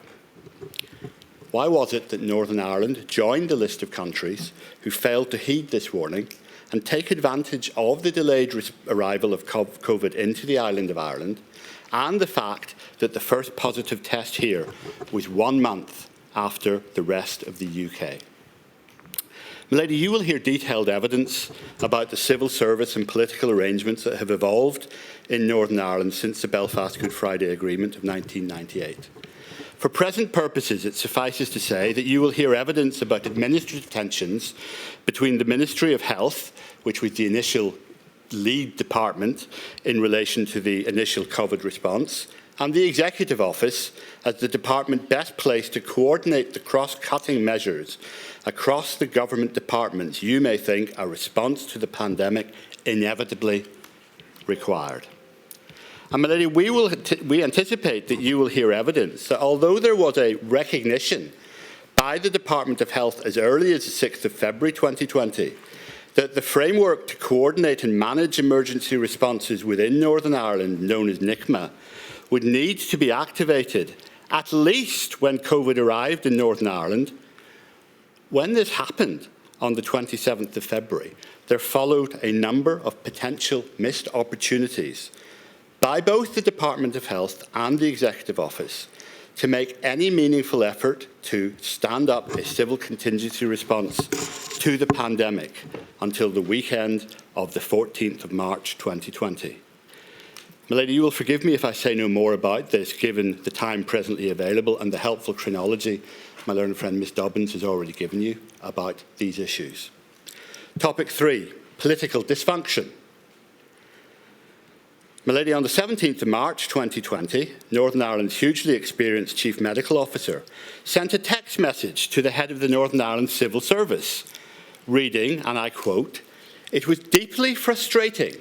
Why was it that Northern Ireland joined the list of countries who failed to heed this warning and take advantage of the delayed arrival of COVID into the island of Ireland, and the fact that the first positive test here was 1 month after the rest of the UK? Milady, you will hear detailed evidence about the civil service and political arrangements that have evolved in Northern Ireland since the Belfast Good Friday Agreement of 1998. For present purposes, it suffices to say that you will hear evidence about administrative tensions between the Ministry of Health, which was the initial lead department in relation to the initial COVID response, and the Executive Office as the department best placed to coordinate the cross-cutting measures across the government departments you may think a response to the pandemic inevitably required. And, my lady, we anticipate that you will hear evidence that although there was a recognition by the Department of Health as early as the 6th of February 2020 that the framework to coordinate and manage emergency responses within Northern Ireland, known as NICMA, would need to be activated at least when COVID arrived in Northern Ireland. When this happened on the 27th of February, there followed a number of potential missed opportunities by both the Department of Health and the Executive Office to make any meaningful effort to stand up a civil contingency response to the pandemic until the weekend of the 14th of March 2020. Milady, you will forgive me if I say no more about this, given the time presently available and the helpful chronology my learned friend Ms Dobbins has already given you about these issues. Topic 3, political dysfunction. Milady, on the 17th of March 2020, Northern Ireland's hugely experienced Chief Medical Officer sent a text message to the head of the Northern Ireland Civil Service, reading, and I quote, "It was deeply frustrating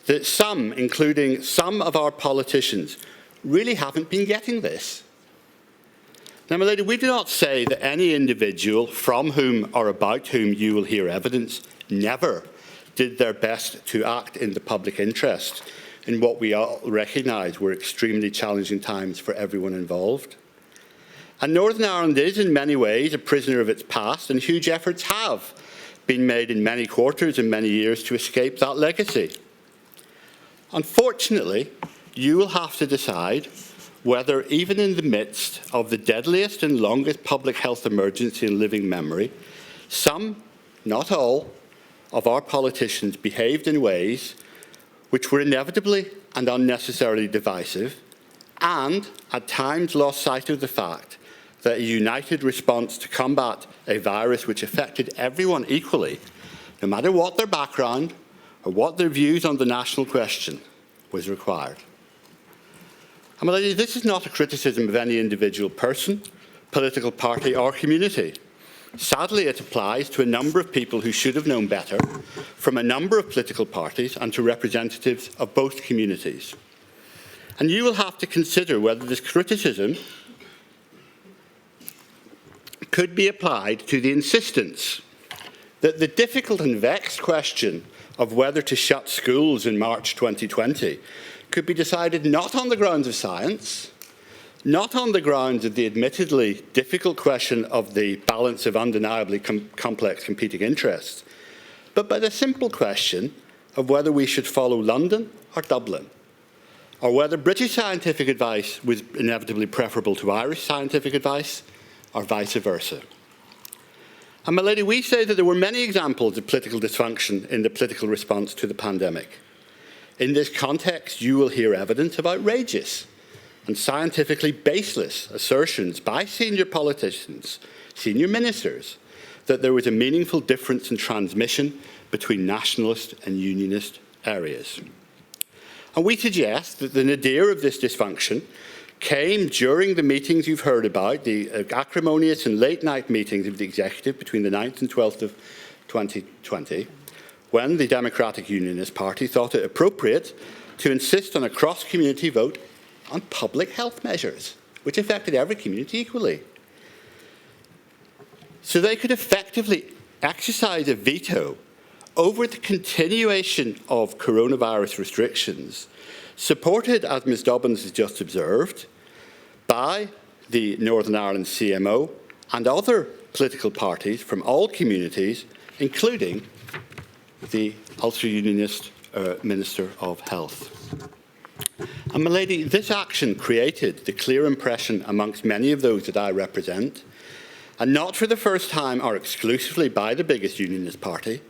that some, including some of our politicians, really haven't been getting this." Now, my lady, we do not say that any individual from whom or about whom you will hear evidence never did their best to act in the public interest in what we all recognise were extremely challenging times for everyone involved. And Northern Ireland is in many ways a prisoner of its past, and huge efforts have been made in many quarters and many years to escape that legacy. Unfortunately, you will have to decide whether, even in the midst of the deadliest and longest public health emergency in living memory, some, not all, of our politicians behaved in ways which were inevitably and unnecessarily divisive, and at times lost sight of the fact that a united response to combat a virus which affected everyone equally, no matter what their background or what their views on the national question, was required. And, my lady, this is not a criticism of any individual person, political party or community. Sadly, it applies to a number of people who should have known better, from a number of political parties and to representatives of both communities. And you will have to consider whether this criticism could be applied to the insistence that the difficult and vexed question of whether to shut schools in March 2020 could be decided not on the grounds of science, not on the grounds of the admittedly difficult question of the balance of undeniably complex competing interests, but by the simple question of whether we should follow London or Dublin, or whether British scientific advice was inevitably preferable to Irish scientific advice, or vice versa. And, my lady, we say that there were many examples of political dysfunction in the political response to the pandemic. In this context, you will hear evidence of outrageous and scientifically baseless assertions by senior politicians, senior ministers, that there was a meaningful difference in transmission between nationalist and unionist areas. And we suggest that the nadir of this dysfunction came during the meetings you've heard about, the acrimonious and late-night meetings of the Executive between the 9th and 12th of 2020, when the Democratic Unionist Party thought it appropriate to insist on a cross-community vote on public health measures, which affected every community equally. So they could effectively exercise a veto over the continuation of coronavirus restrictions, supported, as Ms Dobbins has just observed, by the Northern Ireland CMO and other political parties from all communities, including the ultra-unionist Minister of Health. And, my lady, this action created the clear impression amongst many of those that I represent, and not for the first time or exclusively by the biggest unionist party,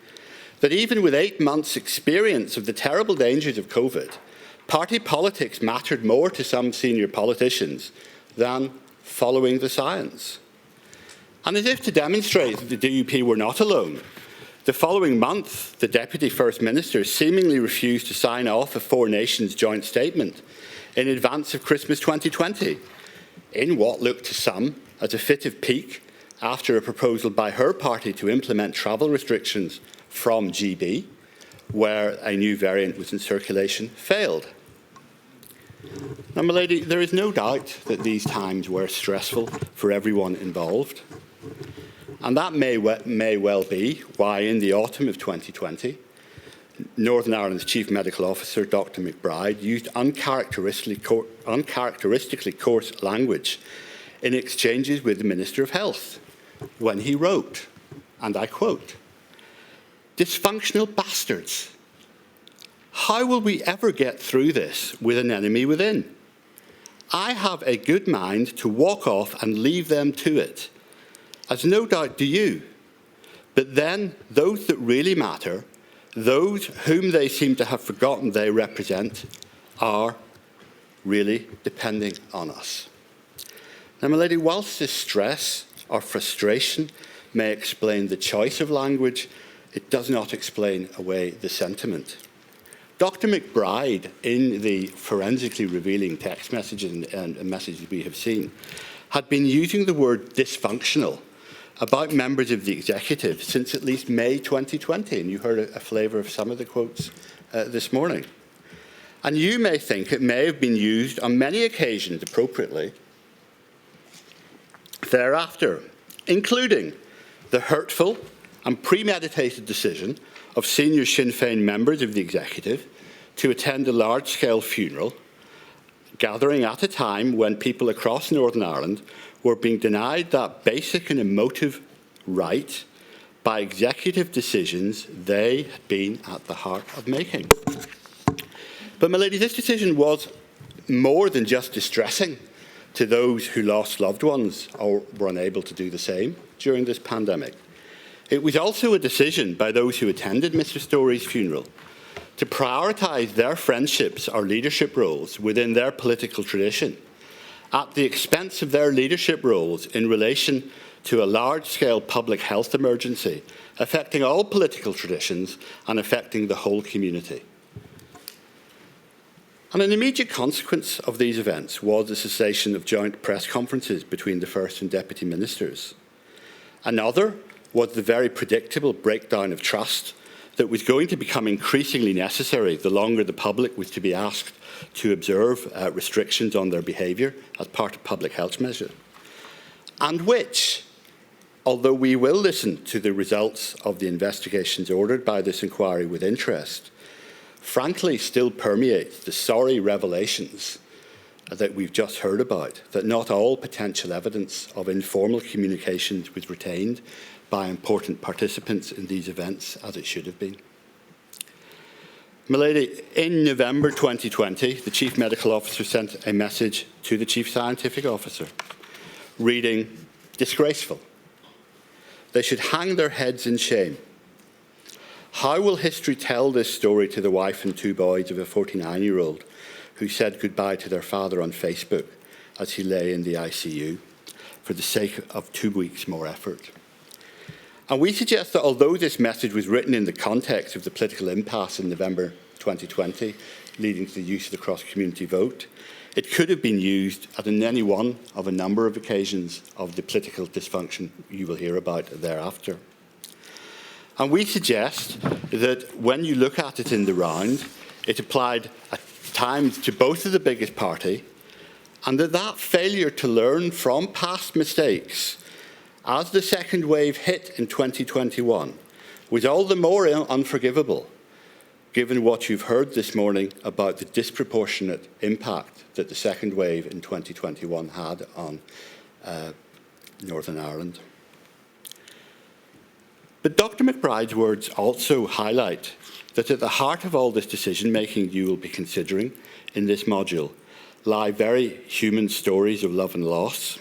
that even with 8 months' experience of the terrible dangers of COVID, party politics mattered more to some senior politicians than following the science. And as if to demonstrate that the DUP were not alone, the following month, the Deputy First Minister seemingly refused to sign off a Four Nations joint statement in advance of Christmas 2020, in what looked to some as a fit of pique after a proposal by her party to implement travel restrictions from GB, where a new variant was in circulation, failed. Now, my lady, there is no doubt that these times were stressful for everyone involved. And that may well be why, in the autumn of 2020, Northern Ireland's Chief Medical Officer, Dr McBride, used uncharacteristically coarse language in exchanges with the Minister of Health when he wrote, and I quote, "Dysfunctional bastards. How will we ever get through this with an enemy within? I have a good mind to walk off and leave them to it, as no doubt do you. But then those that really matter, those whom they seem to have forgotten they represent, are really depending on us." Now, my lady, whilst this stress or frustration may explain the choice of language, it does not explain away the sentiment. Dr McBride, in the forensically revealing text messages and messages we have seen, had been using the word dysfunctional about members of the Executive since at least May 2020, and you heard a flavour of some of the quotes this morning. And you may think it may have been used on many occasions appropriately thereafter, including the hurtful and premeditated decision of senior Sinn Féin members of the Executive to attend a large-scale funeral gathering at a time when people across Northern Ireland were being denied that basic and emotive right by executive decisions they had been at the heart of making. But, my lady, this decision was more than just distressing to those who lost loved ones or were unable to do the same during this pandemic. It was also a decision by those who attended Mr. Story's funeral to prioritise their friendships or leadership roles within their political tradition at the expense of their leadership roles in relation to a large-scale public health emergency affecting all political traditions and affecting the whole community. And an immediate consequence of these events was the cessation of joint press conferences between the First and Deputy Ministers. Another was the very predictable breakdown of trust that was going to become increasingly necessary the longer the public was to be asked to observe restrictions on their behaviour as part of public health measures, and which, although we will listen to the results of the investigations ordered by this inquiry with interest, frankly still permeates the sorry revelations that we've just heard about, that not all potential evidence of informal communications was retained by important participants in these events as it should have been. My lady, in November 2020, the Chief Medical Officer sent a message to the Chief Scientific Officer, reading, "Disgraceful. They should hang their heads in shame. How will history tell this story to the wife and two boys of a 49-year-old who said goodbye to their father on Facebook as he lay in the ICU for the sake of 2 weeks more effort?" And we suggest that although this message was written in the context of the political impasse in November 2020, leading to the use of the cross-community vote, It could have been used at any one of a number of occasions of the political dysfunction you will hear about thereafter. And we suggest that when you look at it in the round, it applied at times to both of the biggest party, and that failure to learn from past mistakes as the second wave hit in 2021 was all the more unforgivable, given what you've heard this morning about the disproportionate impact that the second wave in 2021 had on Northern Ireland. But Dr. McBride's words also highlight that at the heart of all this decision-making you will be considering in this module lie very human stories of love and loss.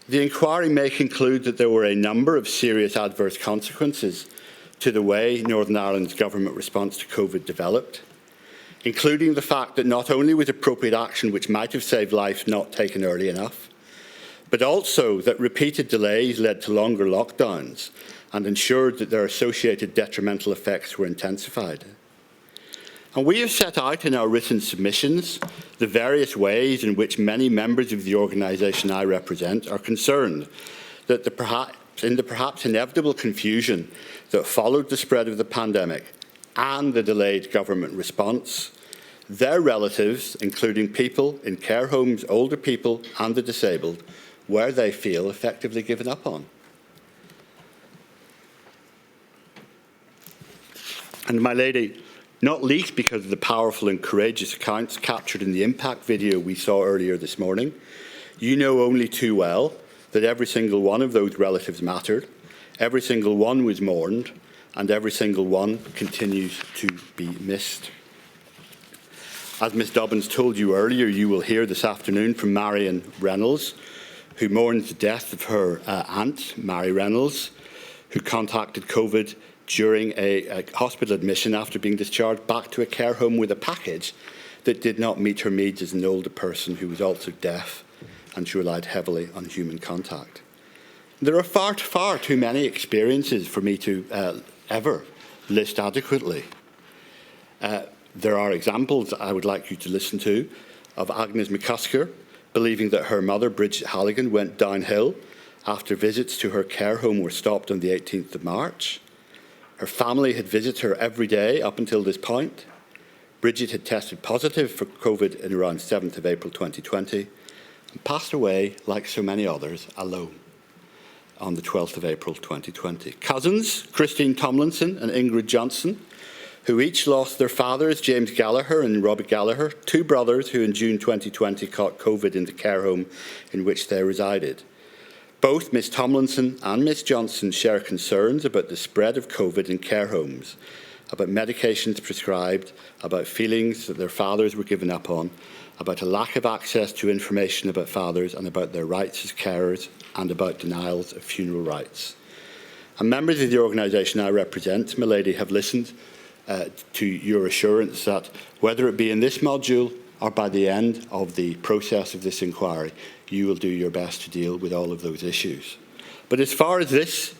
The inquiry may conclude that there were a number of serious adverse consequences to the way Northern Ireland's government response to COVID developed, including the fact that not only was appropriate action which might have saved life not taken early enough, but also that repeated delays led to longer lockdowns and ensured that their associated detrimental effects were intensified. And we have set out in our written submissions the various ways in which many members of the organisation I represent are concerned that in the perhaps inevitable confusion that followed the spread of the pandemic and the delayed government response, their relatives, including people in care homes, older people and the disabled, where they feel effectively given up on. And my lady, not least because of the powerful and courageous accounts captured in the impact video we saw earlier this morning, you know only too well that every single one of those relatives mattered, every single one was mourned, and every single one continues to be missed. As Ms Dobbins told you earlier, you will hear this afternoon from Marion Reynolds, who mourns the death of her aunt, Mary Reynolds, who contacted COVID during a hospital admission after being discharged back to a care home with a package that did not meet her needs as an older person who was also deaf and she relied heavily on human contact. There are far too many experiences for me to ever list adequately. There are examples I would like you to listen to of Agnes McCusker believing that her mother, Bridget Halligan, went downhill after visits to her care home were stopped on the 18th of March. Her family had visited her every day up until this point. Bridget had tested positive for COVID in around 7th of April 2020 and passed away, like so many others, alone on the 12th of April 2020. Cousins, Christine Tomlinson and Ingrid Johnson, who each lost their fathers, James Gallagher and Robbie Gallagher, two brothers who in June 2020 caught COVID in the care home in which they resided. Both Miss Tomlinson and Miss Johnson share concerns about the spread of COVID in care homes, about medications prescribed, about feelings that their fathers were given up on, about a lack of access to information about fathers and about their rights as carers, and about denials of funeral rights. And members of the organisation I represent, my lady, have listened to your assurance that whether it be in this module or by the end of the process of this inquiry, you will do your best to deal with all of those issues. But as far as this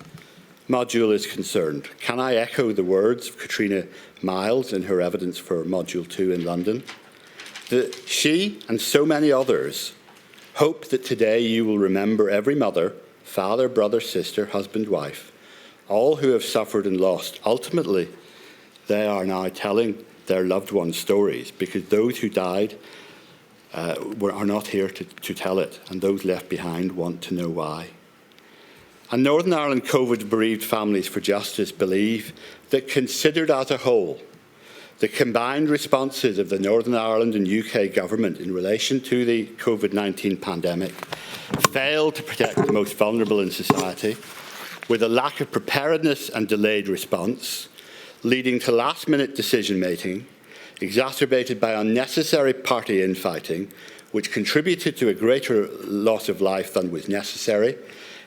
module is concerned, can I echo the words of Katrina Miles in her evidence for Module 2 in London, that she and so many others hope that today you will remember every mother, father, brother, sister, husband, wife, all who have suffered and lost. Ultimately, they are now telling their loved ones' stories because those who died are not here to tell it, and those left behind want to know why. And Northern Ireland COVID Bereaved Families for Justice believe that, considered as a whole, the combined responses of the Northern Ireland and UK government in relation to the COVID-19 pandemic failed to protect the most vulnerable in society, with a lack of preparedness and delayed response, leading to last-minute decision-making, exacerbated by unnecessary party infighting, which contributed to a greater loss of life than was necessary,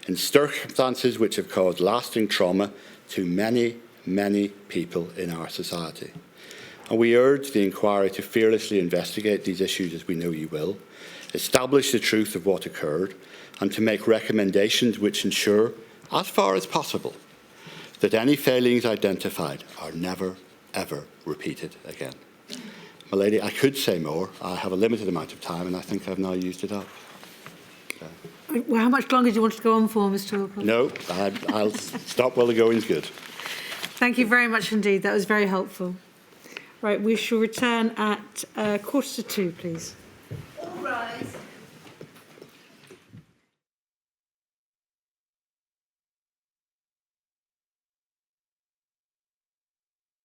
in circumstances which have caused lasting trauma to many, many people in our society. And we urge the inquiry to fearlessly investigate these issues, as we know you will, establish the truth of what occurred, and to make recommendations which ensure, as far as possible, that any failings identified are never, ever repeated again. my lady, I could say more. I have a limited amount of time, and I think I've now used it up. Well, how much longer do you want to go on for, Mr. Wilcox? No, I'll stop while the going's good. Thank you very much indeed. That was very helpful. Right, we shall return at 1:45, please. All rise.